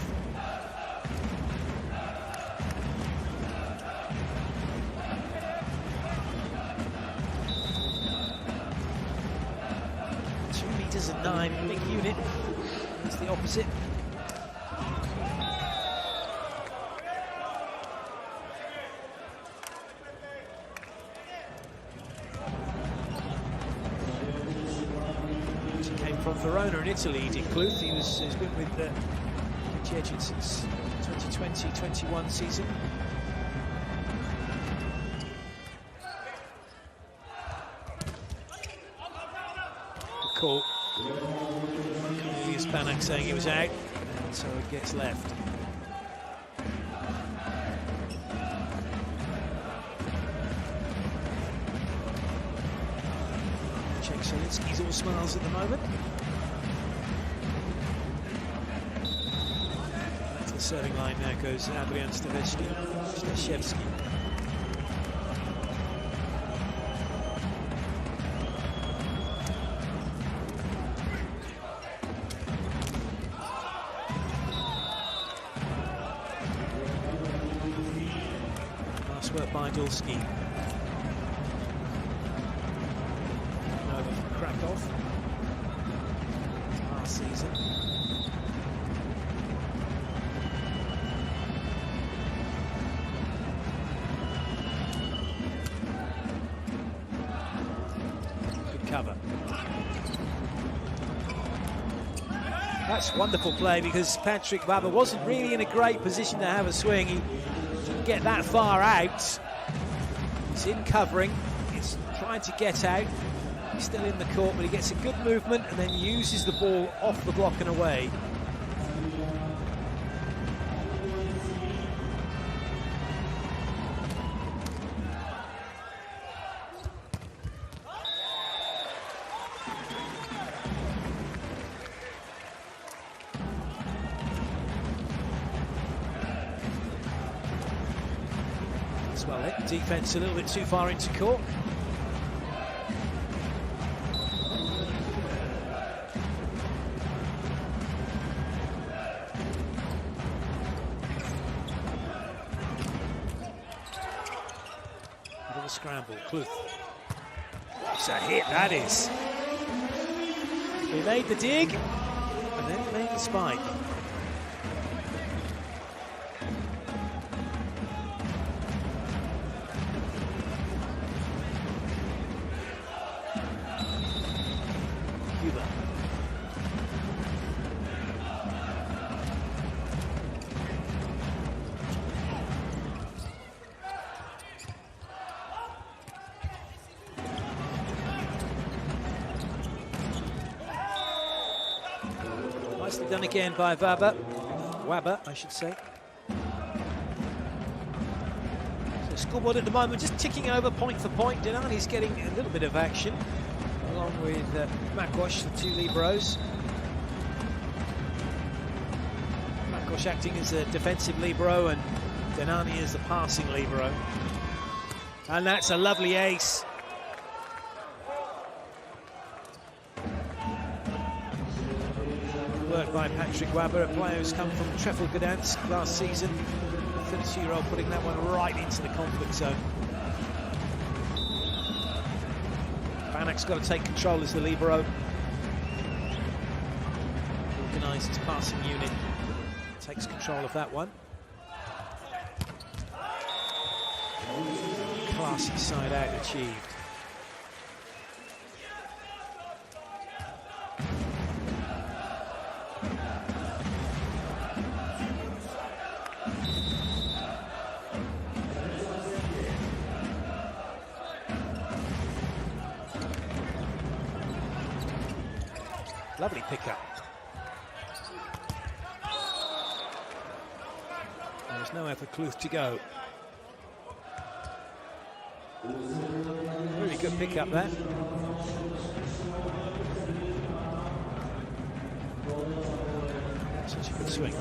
S1: Is a 9, big unit. It's the opposite. He came from Verona in Italy, Dick Kluth. He's been with KŁDZIERZYN since 2020-21 season. Good call. Panak saying he was out, and so it gets left. Czech Solinski's all smiles at the moment. Back to the serving line now goes Adrian Staszewski. Work by Dulski. Over from Krakow. Last season. Good cover. That's wonderful play because Patrick Wabber wasn't really in a great position to have a swing. He didn't get that far out. He's in covering, he's trying to get out. He's still in the court, but he gets a good movement and then uses the ball off the block and away. Well, defense a little bit too far into court. Little scramble, Kluth. It's a hit, that is. He made the dig, and then he made the spike. Nicely done again by Wabber, I should say. So scoreboard at the moment just ticking over point for point. Denani's getting a little bit of action along with Makosz, the two libros. Makosz acting as a defensive libero and Denani as the passing libero. And that's a lovely ace. Work by Patrick Wabber, a player who's come from Trefl Gdansk last season. 32-year-old putting that one right into the conflict zone. Bannock's got to take control as the libero. Organises his passing unit. Takes control of that one. Classy side out achieved. Lovely pickup. There's nowhere for Kluth to go. Really good pickup there. Such a good swing.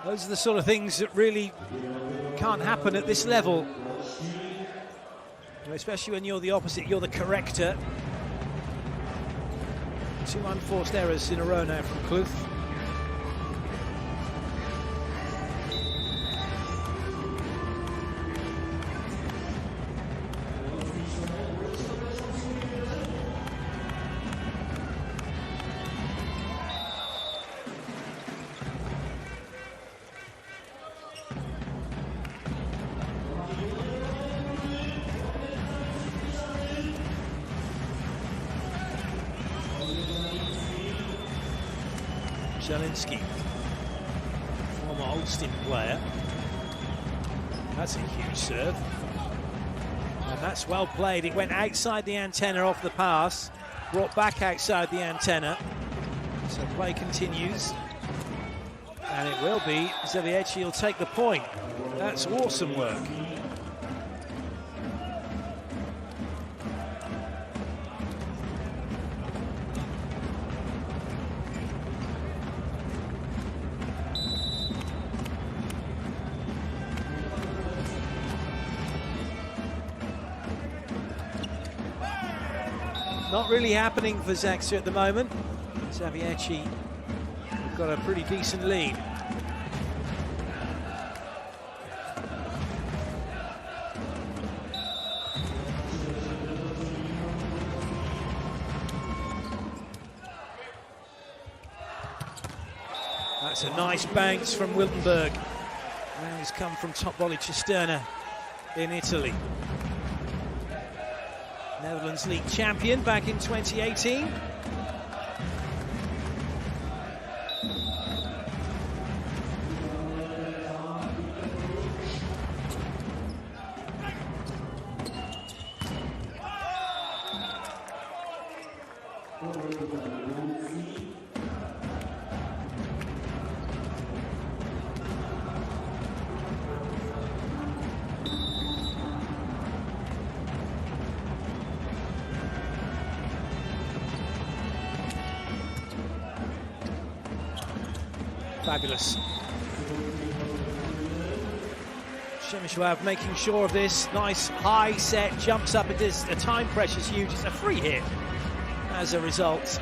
S1: Those are the sort of things that really can't happen at this level. Especially when you're the opposite, you're the corrector. 2 unforced errors in a row now from Kluth. Zielinski, former Olsztyn player. That's a huge serve. And that's well played. It went outside the antenna off the pass, brought back outside the antenna. So play continues. And it will be Zawiercie will take the point. That's awesome work. Not really happening for Zaksa at the moment. Zawiercie got a pretty decent lead. That's a nice bounce from Wiltenberg. And he's come from top volley Cisterna in Italy. Netherlands League champion back in 2018. Fabulous. Przemysław making sure of this. Nice high set, jumps up. It is, the time pressure's huge. It's a free hit as a result.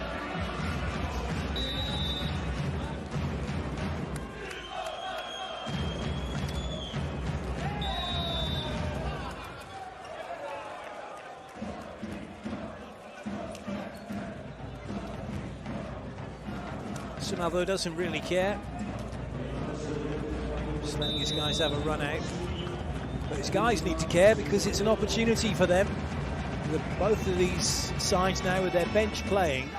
S1: Sunavo doesn't really care. Just letting his guys have a run out. But his guys need to care because it's an opportunity for them. With both of these sides now with their bench playing,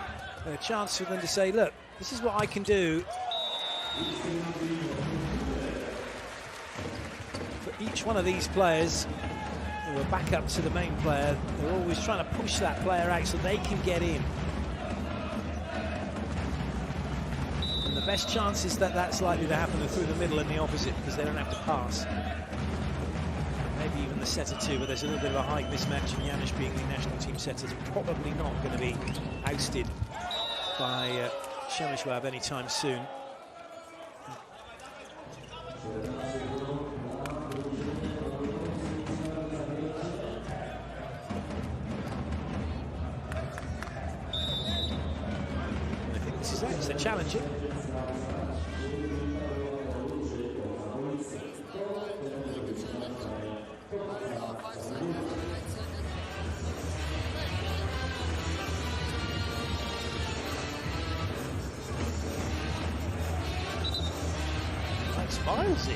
S1: a chance for them to say, look, this is what I can do. For each one of these players who are back up to the main player, they're always trying to push that player out so they can get in. The best chance is that that's likely to happen through the middle and the opposite because they don't have to pass. Maybe even the setter too, but there's a little bit of a height mismatch, and Janusz being the national team setter is probably not going to be ousted by Przemysław anytime soon. I think this is it, it's a challenging. Miles in.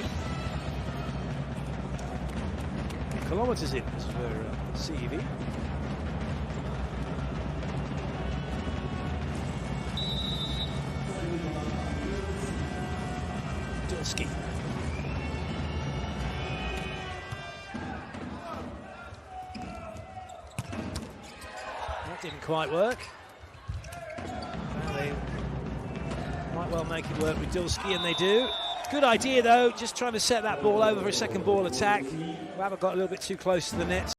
S1: Kilometres in for CEV. Dulski. That didn't quite work. Well, they might well make it work with Dulski, and they do. Good idea though, just trying to set that ball over for a second ball attack. Wabba got a little bit too close to the net.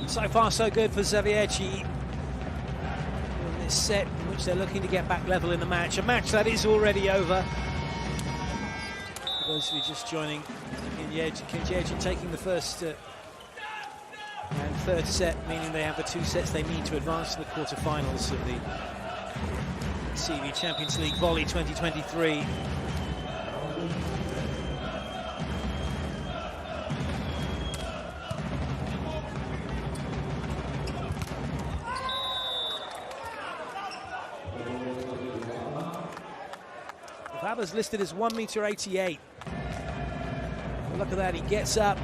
S1: So far so good for Zawiercie in this set in which they're looking to get back level in the match. A match that is already over. For those of you just joining, KŁDZIERZYN taking the first and third set, meaning they have the 2 sets they need to advance to the quarterfinals of the CEV Champions League Volley 2023. Wabba's listed as 1.88 m. Look at that, he gets up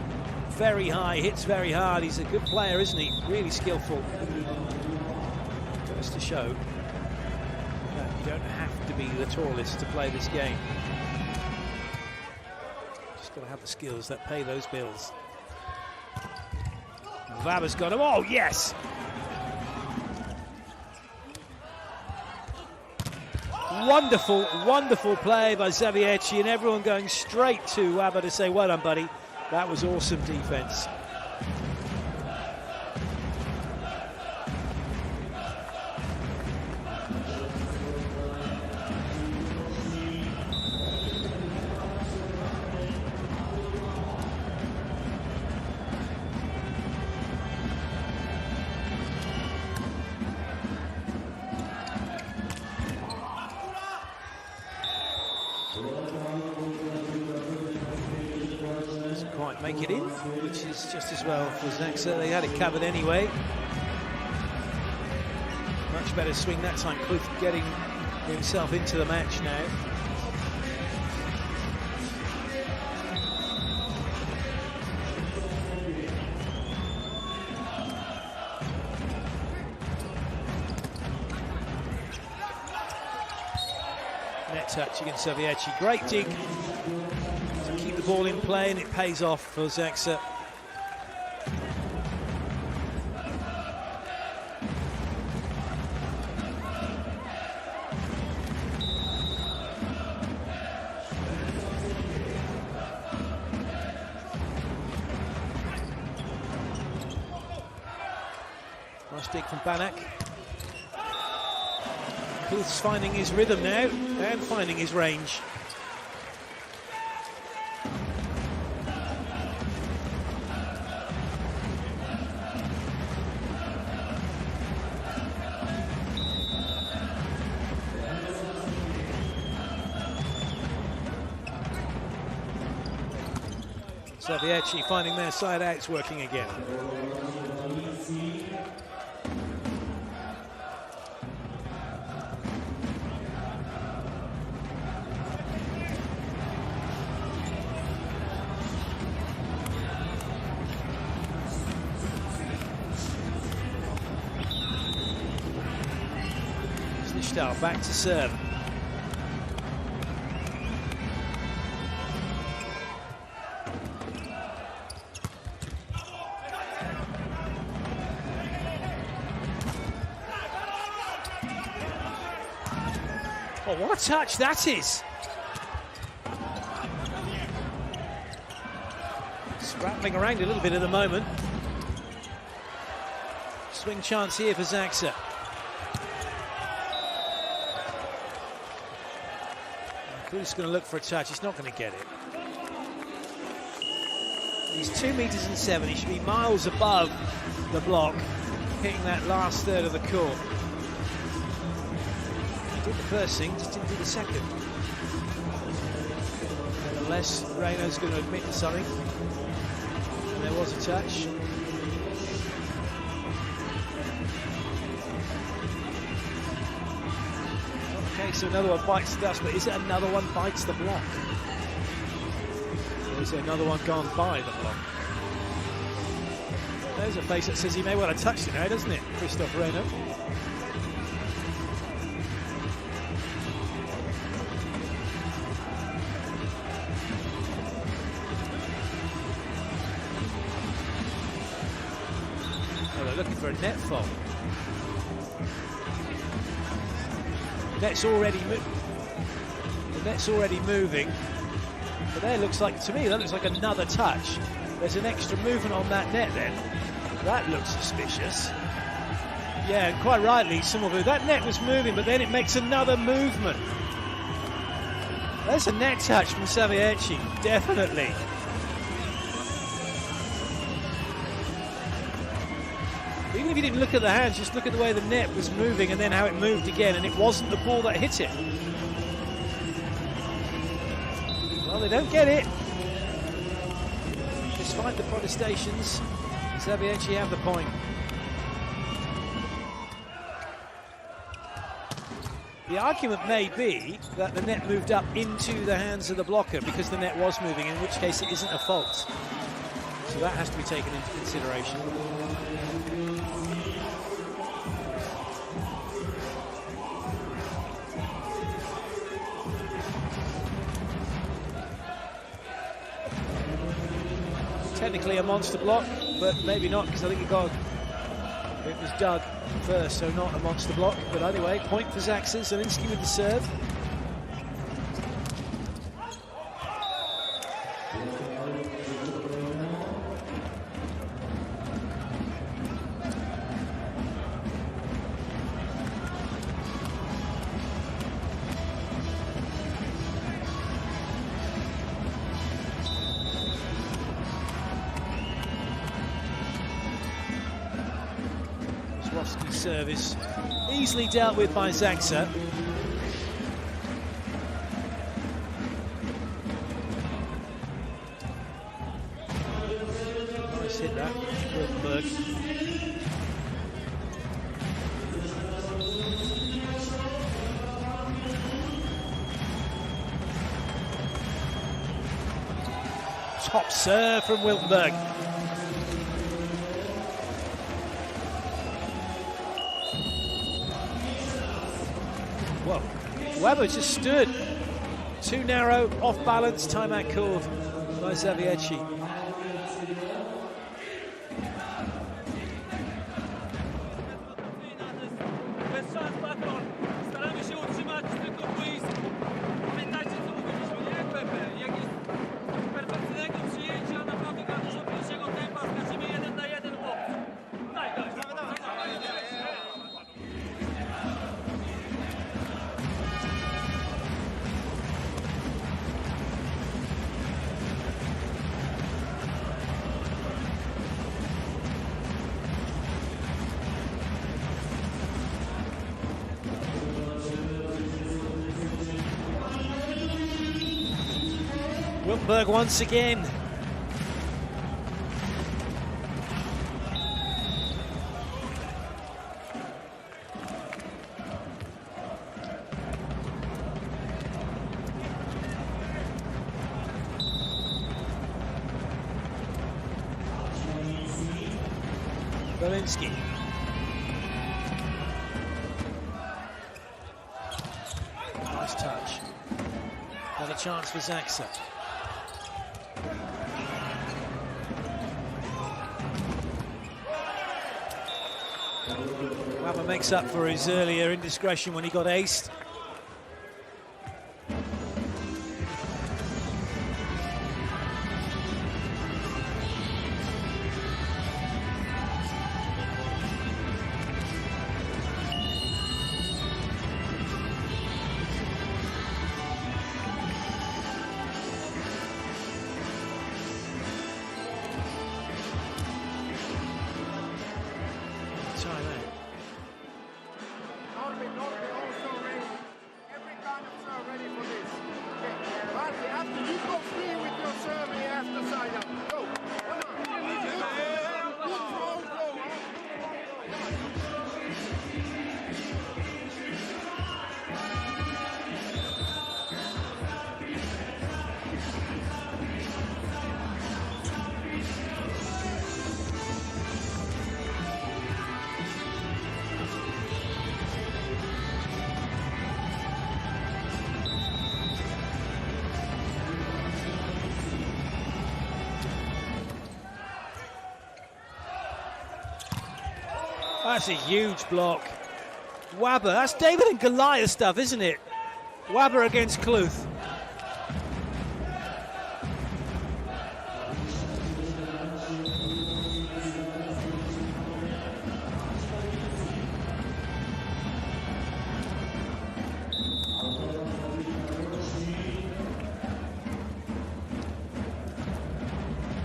S1: very high, hits very hard. He's a good player, isn't he? Really skillful. Goes to show that you don't have to be the tallest to play this game. Just got to have the skills that pay those bills. Wabba's got him. Oh, yes! Wonderful, wonderful play by Zawiercie, and everyone going straight to Wabba to say, well done, buddy. That was awesome defense. Quite make it in, which is just as well for Zaxa. They had it covered anyway. Much better swing that time. Kloof getting himself into the match now. Net touch against Zawiercie. Great dig. Keep the ball in play, and it pays off for Zaxa. Nice dig from Banak. Kloof's finding his rhythm now and finding his range. Zawiercie finding their side outs working again. Slichtal back to serve. Oh, what a touch that is! Scrapping around a little bit at the moment. Swing chance here for Zaksa. He's going to look for a touch. He's not going to get it. He's 2.7 meters. He should be miles above the block, hitting that last third of the court. He did the first thing, just didn't do the second. Unless Reyno's going to admit to something. And there was a touch. Okay, so another one bites the dust, but is it another one bites the block? Or is it another one gone by the block? There's a face that says he may well have touched it now, doesn't it, Christophe Reyno? Oh, they're looking for a net fault. The net's already moving, but there looks like, to me, that looks like another touch. There's an extra movement on that net then. That looks suspicious. Yeah, and quite rightly, that net was moving, but then it makes another movement. There's a net touch from Zawiercie, definitely. Even if you didn't look at the hands, just look at the way the net was moving and then how it moved again, and it wasn't the ball that hit it. Well, they don't get it. Despite the protestations, Zawiercie have the point. The argument may be that the net moved up into the hands of the blocker because the net was moving, in which case it isn't a fault. So that has to be taken into consideration. Technically a monster block, but maybe not, because I think it was dug first, so not a monster block. But anyway, point for Zaksa. Zielinski with the serve. Service easily dealt with by Zaksa. Nice hit that, Wiltenberg. Top serve from Wiltenberg. Well, Weber just stood too narrow, off balance, timeout called by Zawiercie. Wiltenberg once again Belinsky. Nice touch. Another chance for Zaksa. Wabber makes up for his earlier indiscretion when he got aced. That's a huge block. Wabber, that's David and Goliath stuff, isn't it? Wabber against Kluth.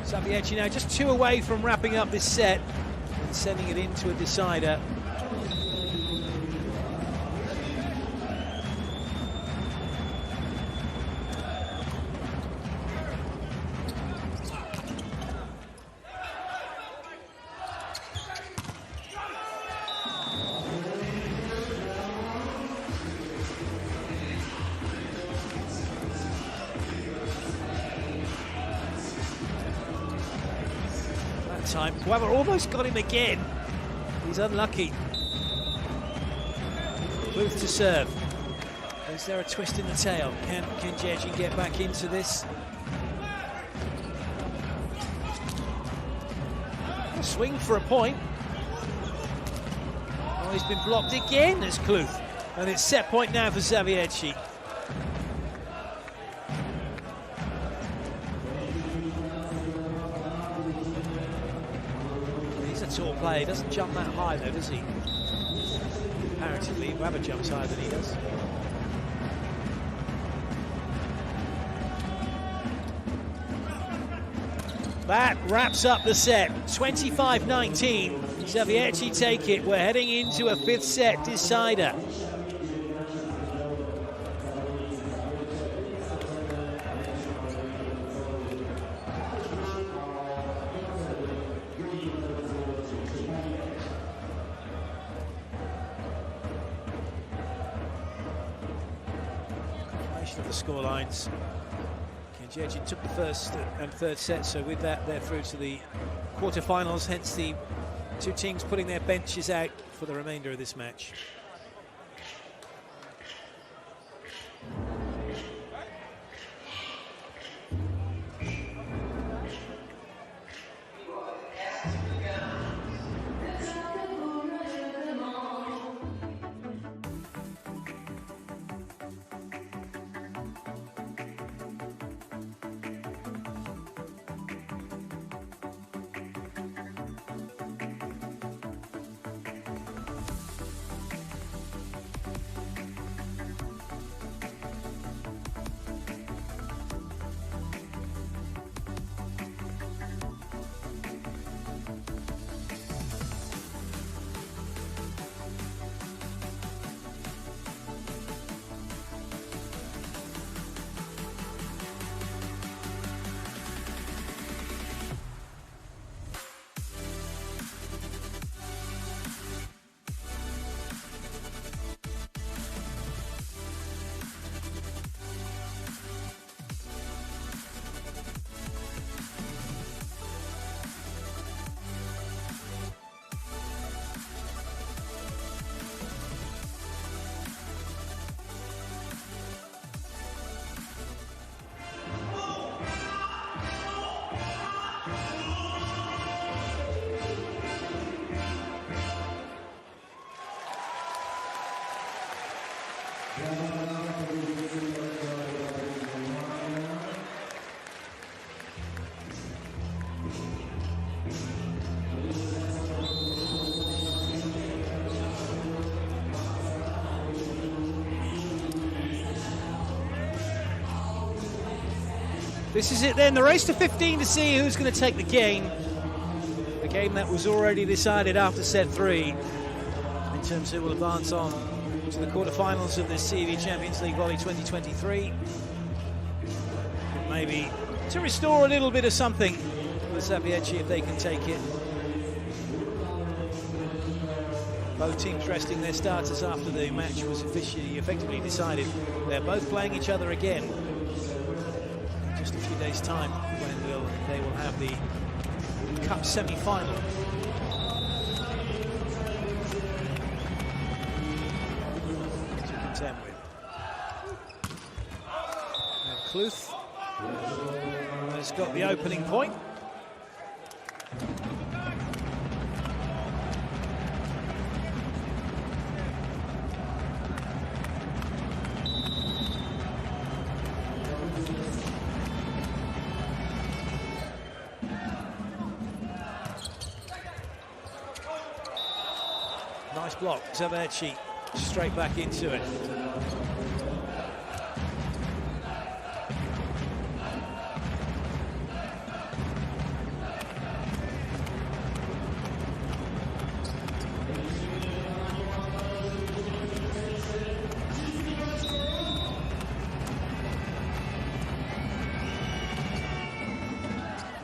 S1: Zawiercie now just 2 away from wrapping up this set and sending it into a decider. Time. Wabber almost got him again. He's unlucky. Kluth to serve. Is there a twist in the tail? Can KŁDZIERZYN get back into this? Swing for a point. Oh, he's been blocked again as Kluth. And it's set point now for Zawiercie. Tall player. He doesn't jump that high though, does he? Apparently, Wabber jumps higher than he does. That wraps up the set. 25-19. Zawiercie take it. We're heading into a 5th set decider. Of the score lines. KŁDZIERZYN took the 1st and 3rd set, so with that they're through to the quarterfinals, hence the 2 teams putting their benches out for the remainder of this match. This is it then, the race to 15 to see who's going to take the game. The game that was already decided after set 3 in terms of who will advance on to the quarterfinals of the CEV Champions League Volley 2023. Maybe to restore a little bit of something for ZAWIERCIE if they can take it. Both teams resting their starters after the match was effectively decided. They're both playing each other again in just a few days' time when they will have the Cup semi-final. To contend with. And Kluth has got the opening point. Nice block, ZAWIERCIE straight back into it.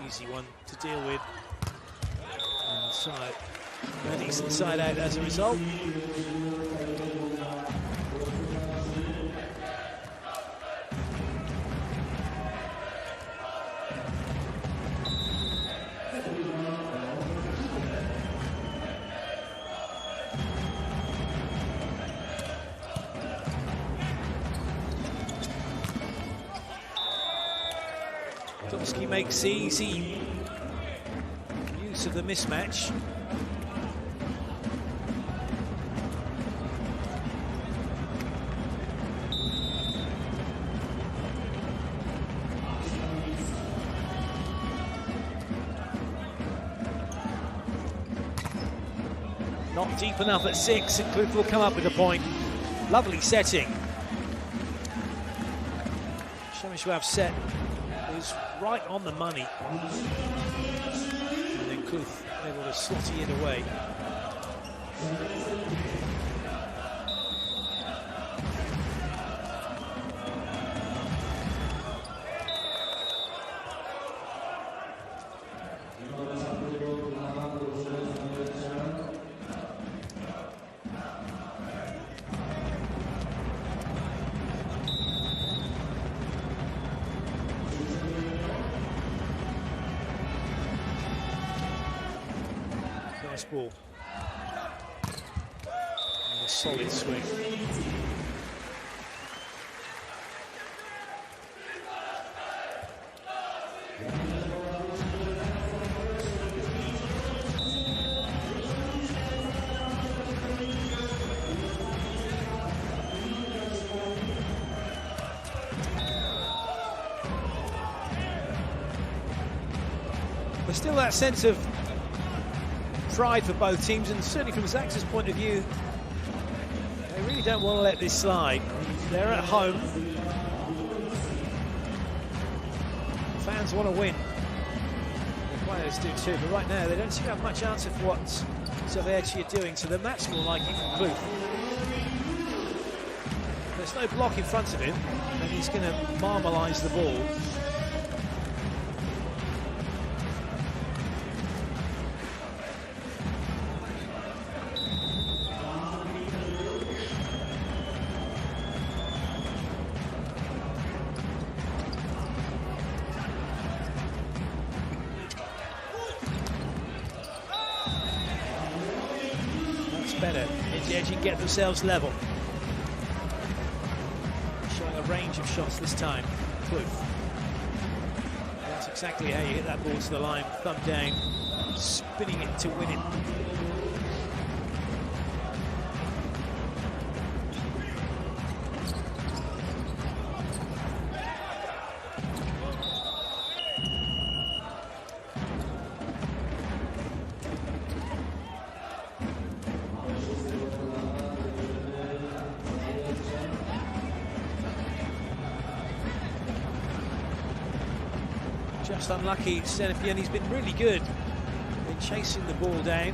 S1: Easy one to deal with. Inside. A decent side out as a result. Domsky makes easy use of the mismatch. Not deep enough at 6, and Kluth will come up with a point. Lovely setting. Przemysław's set is right on the money. And then Kluth able to slotty it away. Nice ball. And a solid swing. There's still that sense of pride for both teams, and certainly from Zaxa's point of view, they really don't want to let this slide. They're at home. Fans want to win. The players do too, but right now they don't seem to have much answer for what ZAWIERCIE are doing, so the match will like it from Kluth. There's no block in front of him, and he's going to marmalise the ball. Better into the edge and get themselves level. Showing a range of shots this time. Kluth. That's exactly how you hit that ball to the line. Thumb down, spinning it to win it. Just unlucky. Senepieni's been really good in chasing the ball down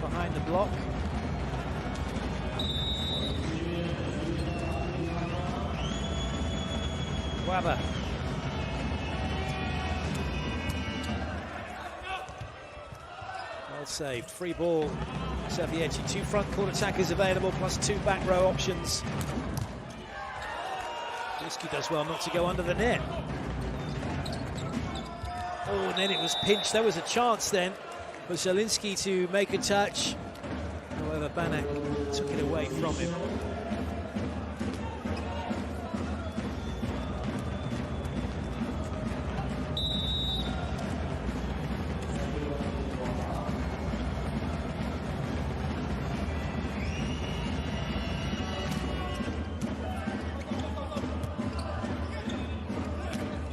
S1: behind the block. Wabber. Well saved. Free ball. Zawiercie. 2 front court attackers available, plus 2 back row options. Risky does well not to go under the net. Oh, and then it was pinched. There was a chance then for Zielinski to make a touch. However, Banak took it away from him.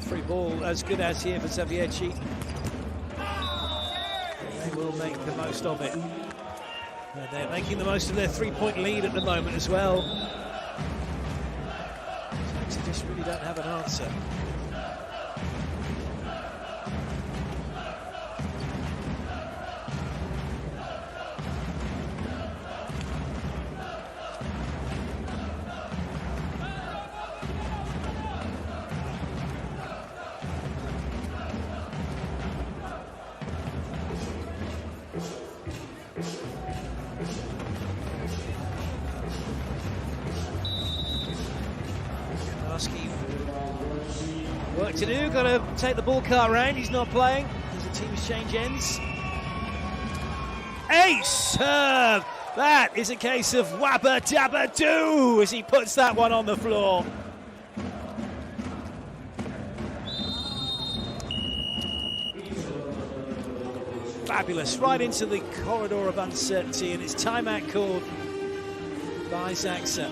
S1: Free ball as good as here for Zawiercie. They will make the most of it. And they're making the most of their 3-point lead at the moment as well. So they just really don't have an answer. Work to do, got to take the ball car round, he's not playing as the teams change ends. Ace serve! That is a case of wabba dabba doo as he puts that one on the floor. Fabulous, right into the corridor of uncertainty, and it's timeout called by Zaxa.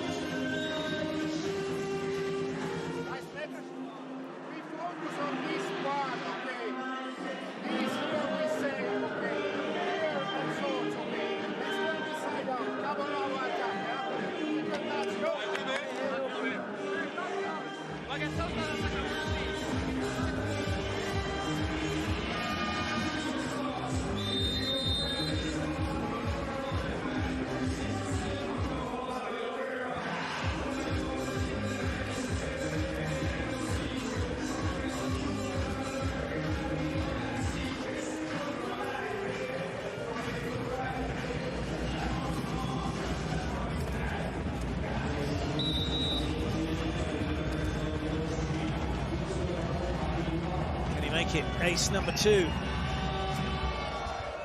S1: Make it ace number 2.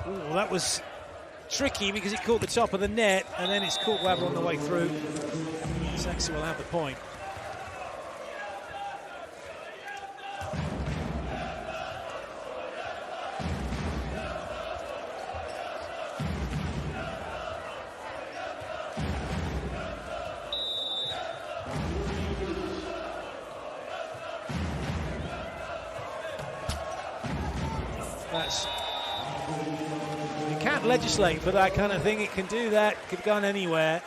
S1: Ooh, that was tricky because it caught the top of the net and then it's caught Wabber on the way through. Zaxa will have the point. You can't legislate for that kind of thing. It can do that, could have gone anywhere.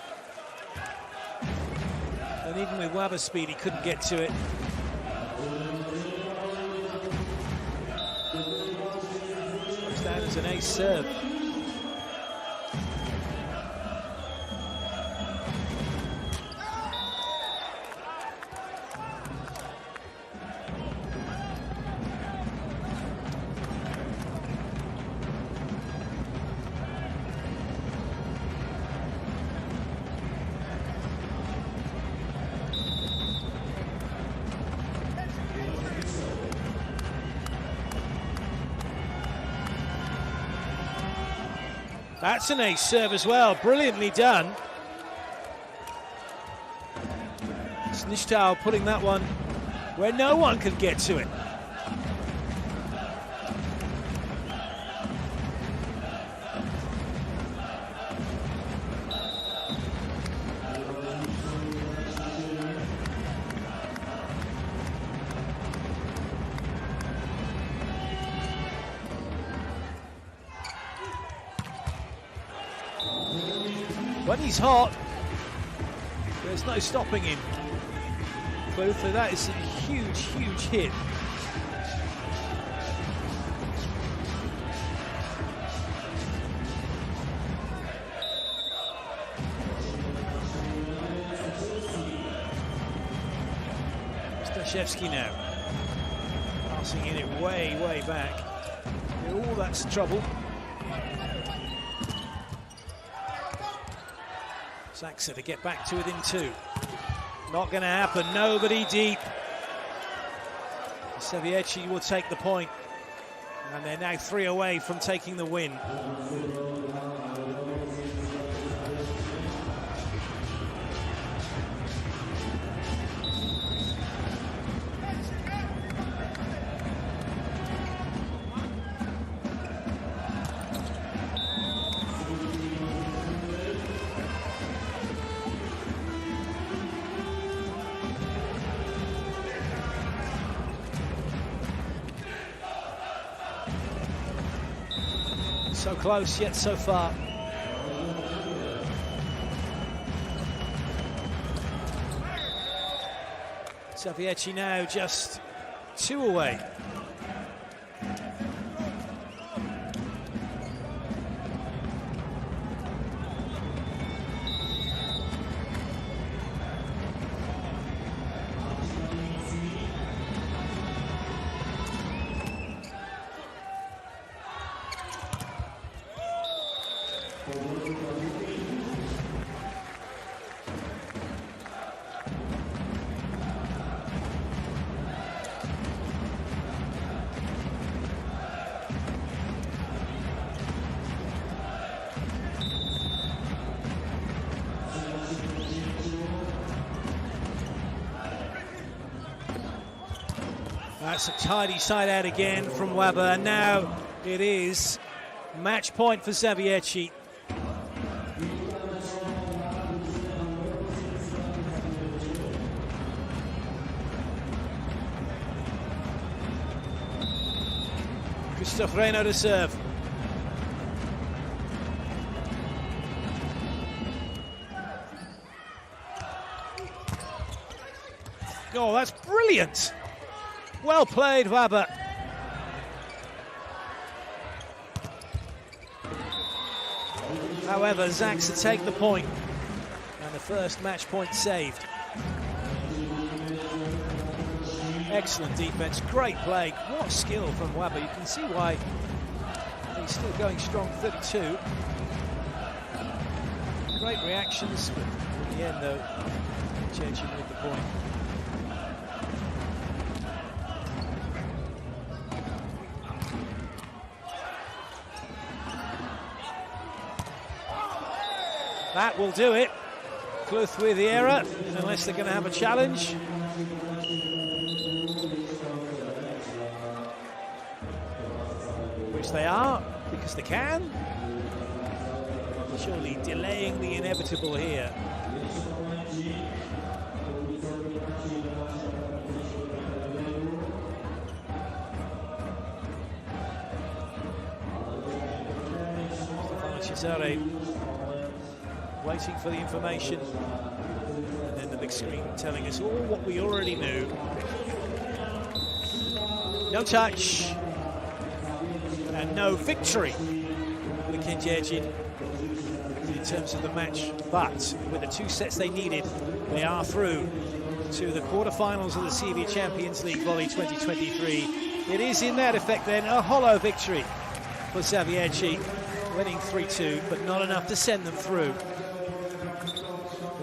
S1: And even with Wabber's speed, he couldn't get to it. Goes down as an ace serve. That's an ace serve as well, brilliantly done. Snishtal putting that one where no one could get to it. When he's hot, there's no stopping him. So that is a huge, huge hit. Krzyzewski now. Passing in it way, way back. Oh, that's trouble. Zaksa to get back to within 2. Not going to happen, nobody deep. CEV will take the point. And they're now 3 away from taking the win. So close, yet so far. Zawiercie now just 2 away. That's a tidy side out again from Weber, and now it is match point for Zawiercie. Christoph Reynaud to serve. Oh, that's brilliant. Well played, Weber. However, Zaksa take the point, and the first match point saved. Excellent defense, great play. What skill from Weber. You can see why he's still going strong, 32. Great reactions, but in the end, though, changing with the point. That will do it. Kluth with the error, unless they're going to have a challenge. Which they are, because they can. Surely delaying the inevitable here. Cesare waiting for the information, and then the big screen telling us all what we already knew. No touch, and no victory for the KŁDZIERZYN in terms of the match, but with the 2 sets they needed, they are through to the quarterfinals of the CEV Champions League Volley 2023. It is in that effect then a hollow victory for Zawiercie, winning 3-2, but not enough to send them through.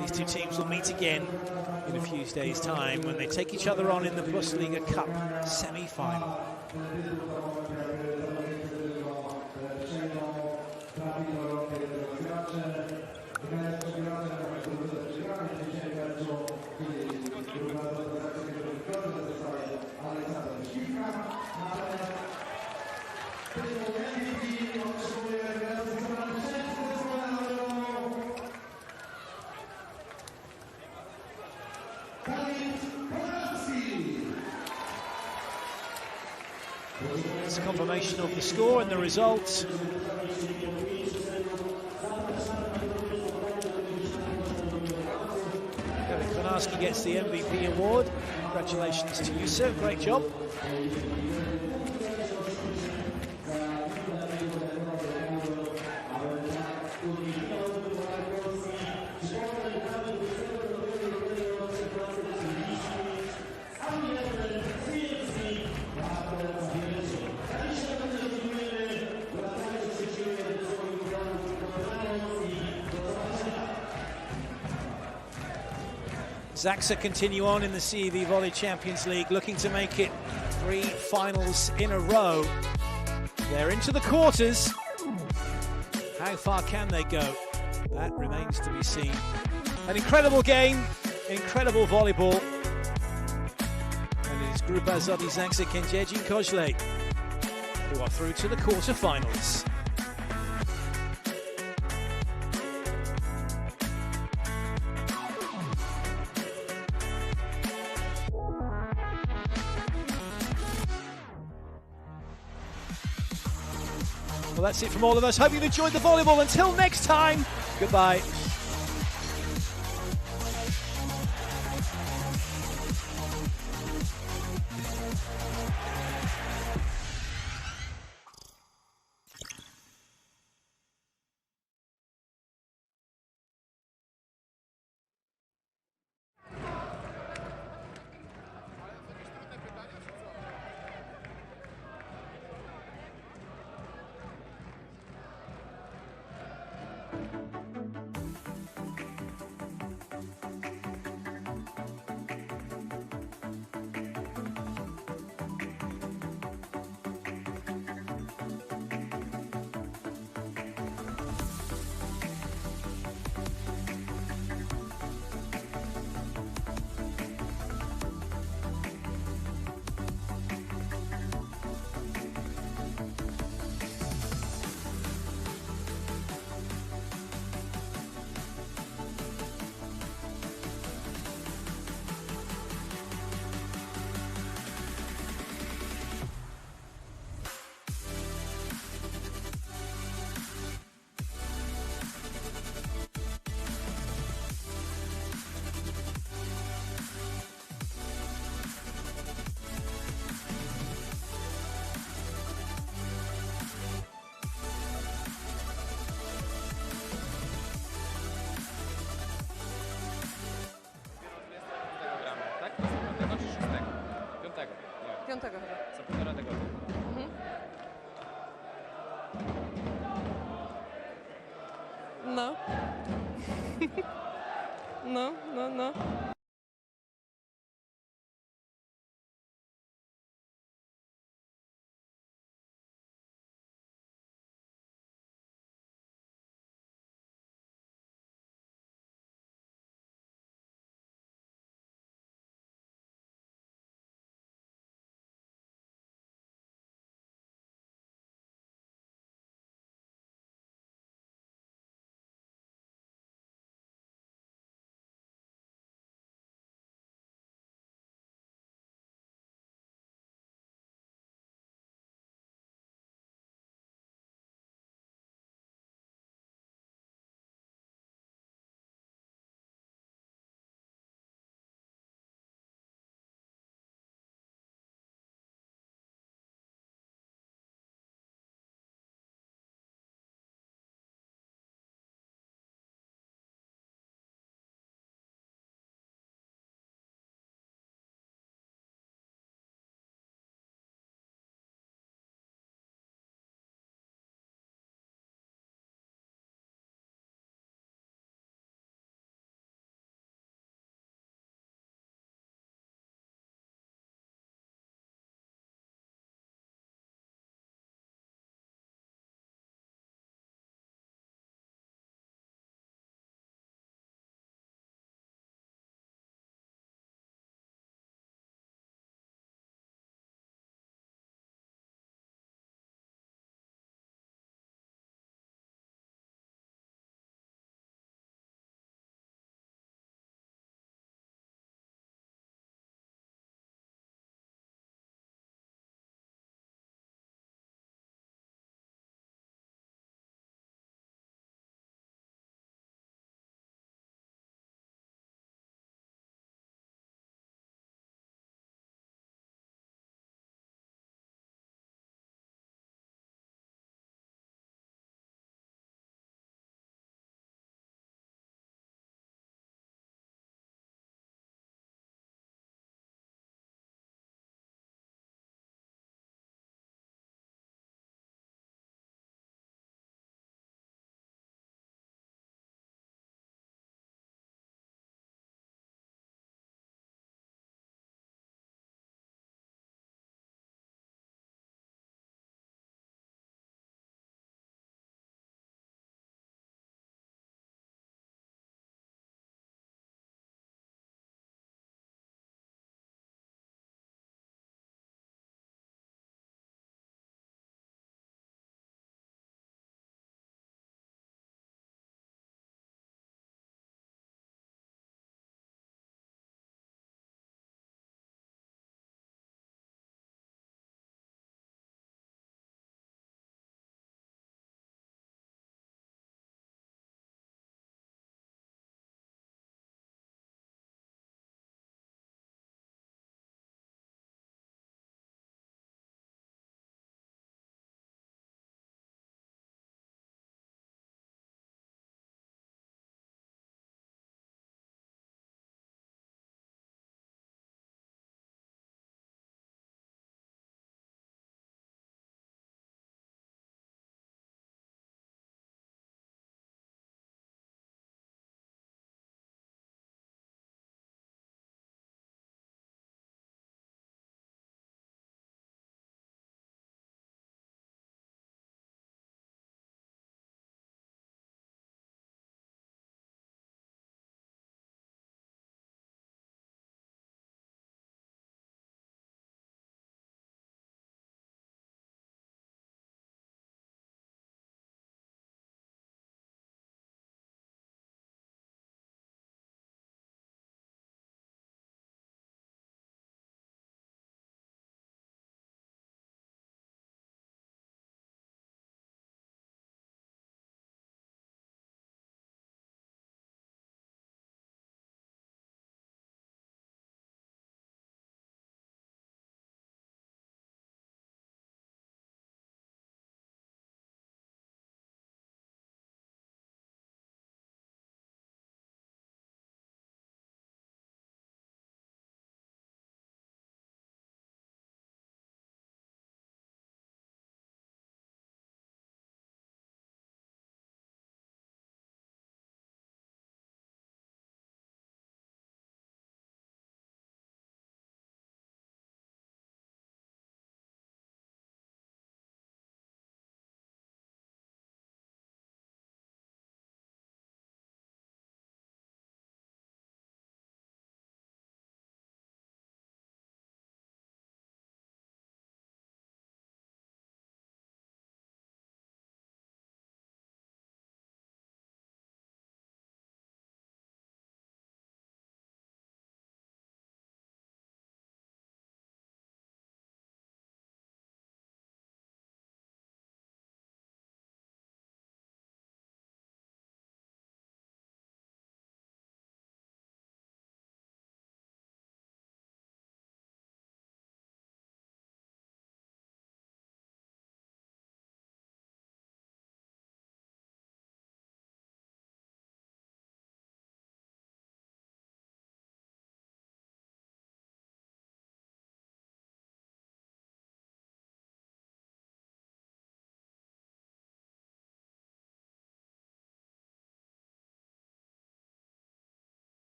S1: These 2 teams will meet again in a few days' time when they take each other on in the Bundesliga Cup semi-final. It's a confirmation of the score and the result. Eric Konarski gets the MVP award. Congratulations to you, sir. Great job. Zaksa continue on in the CEV Volley Champions League, looking to make it 3 finals in a row. They're into the quarters. How far can they go? That remains to be seen. An incredible game, incredible volleyball. And it is Grupa Azoty KŁDZIERZYN-KOďLE who are through to the quarterfinals. Well, that's it from all of us. Hope you've enjoyed the volleyball. Until next time, goodbye.
S8: Piątego chyba.
S4: Za półtora tygodnia.
S8: No. No.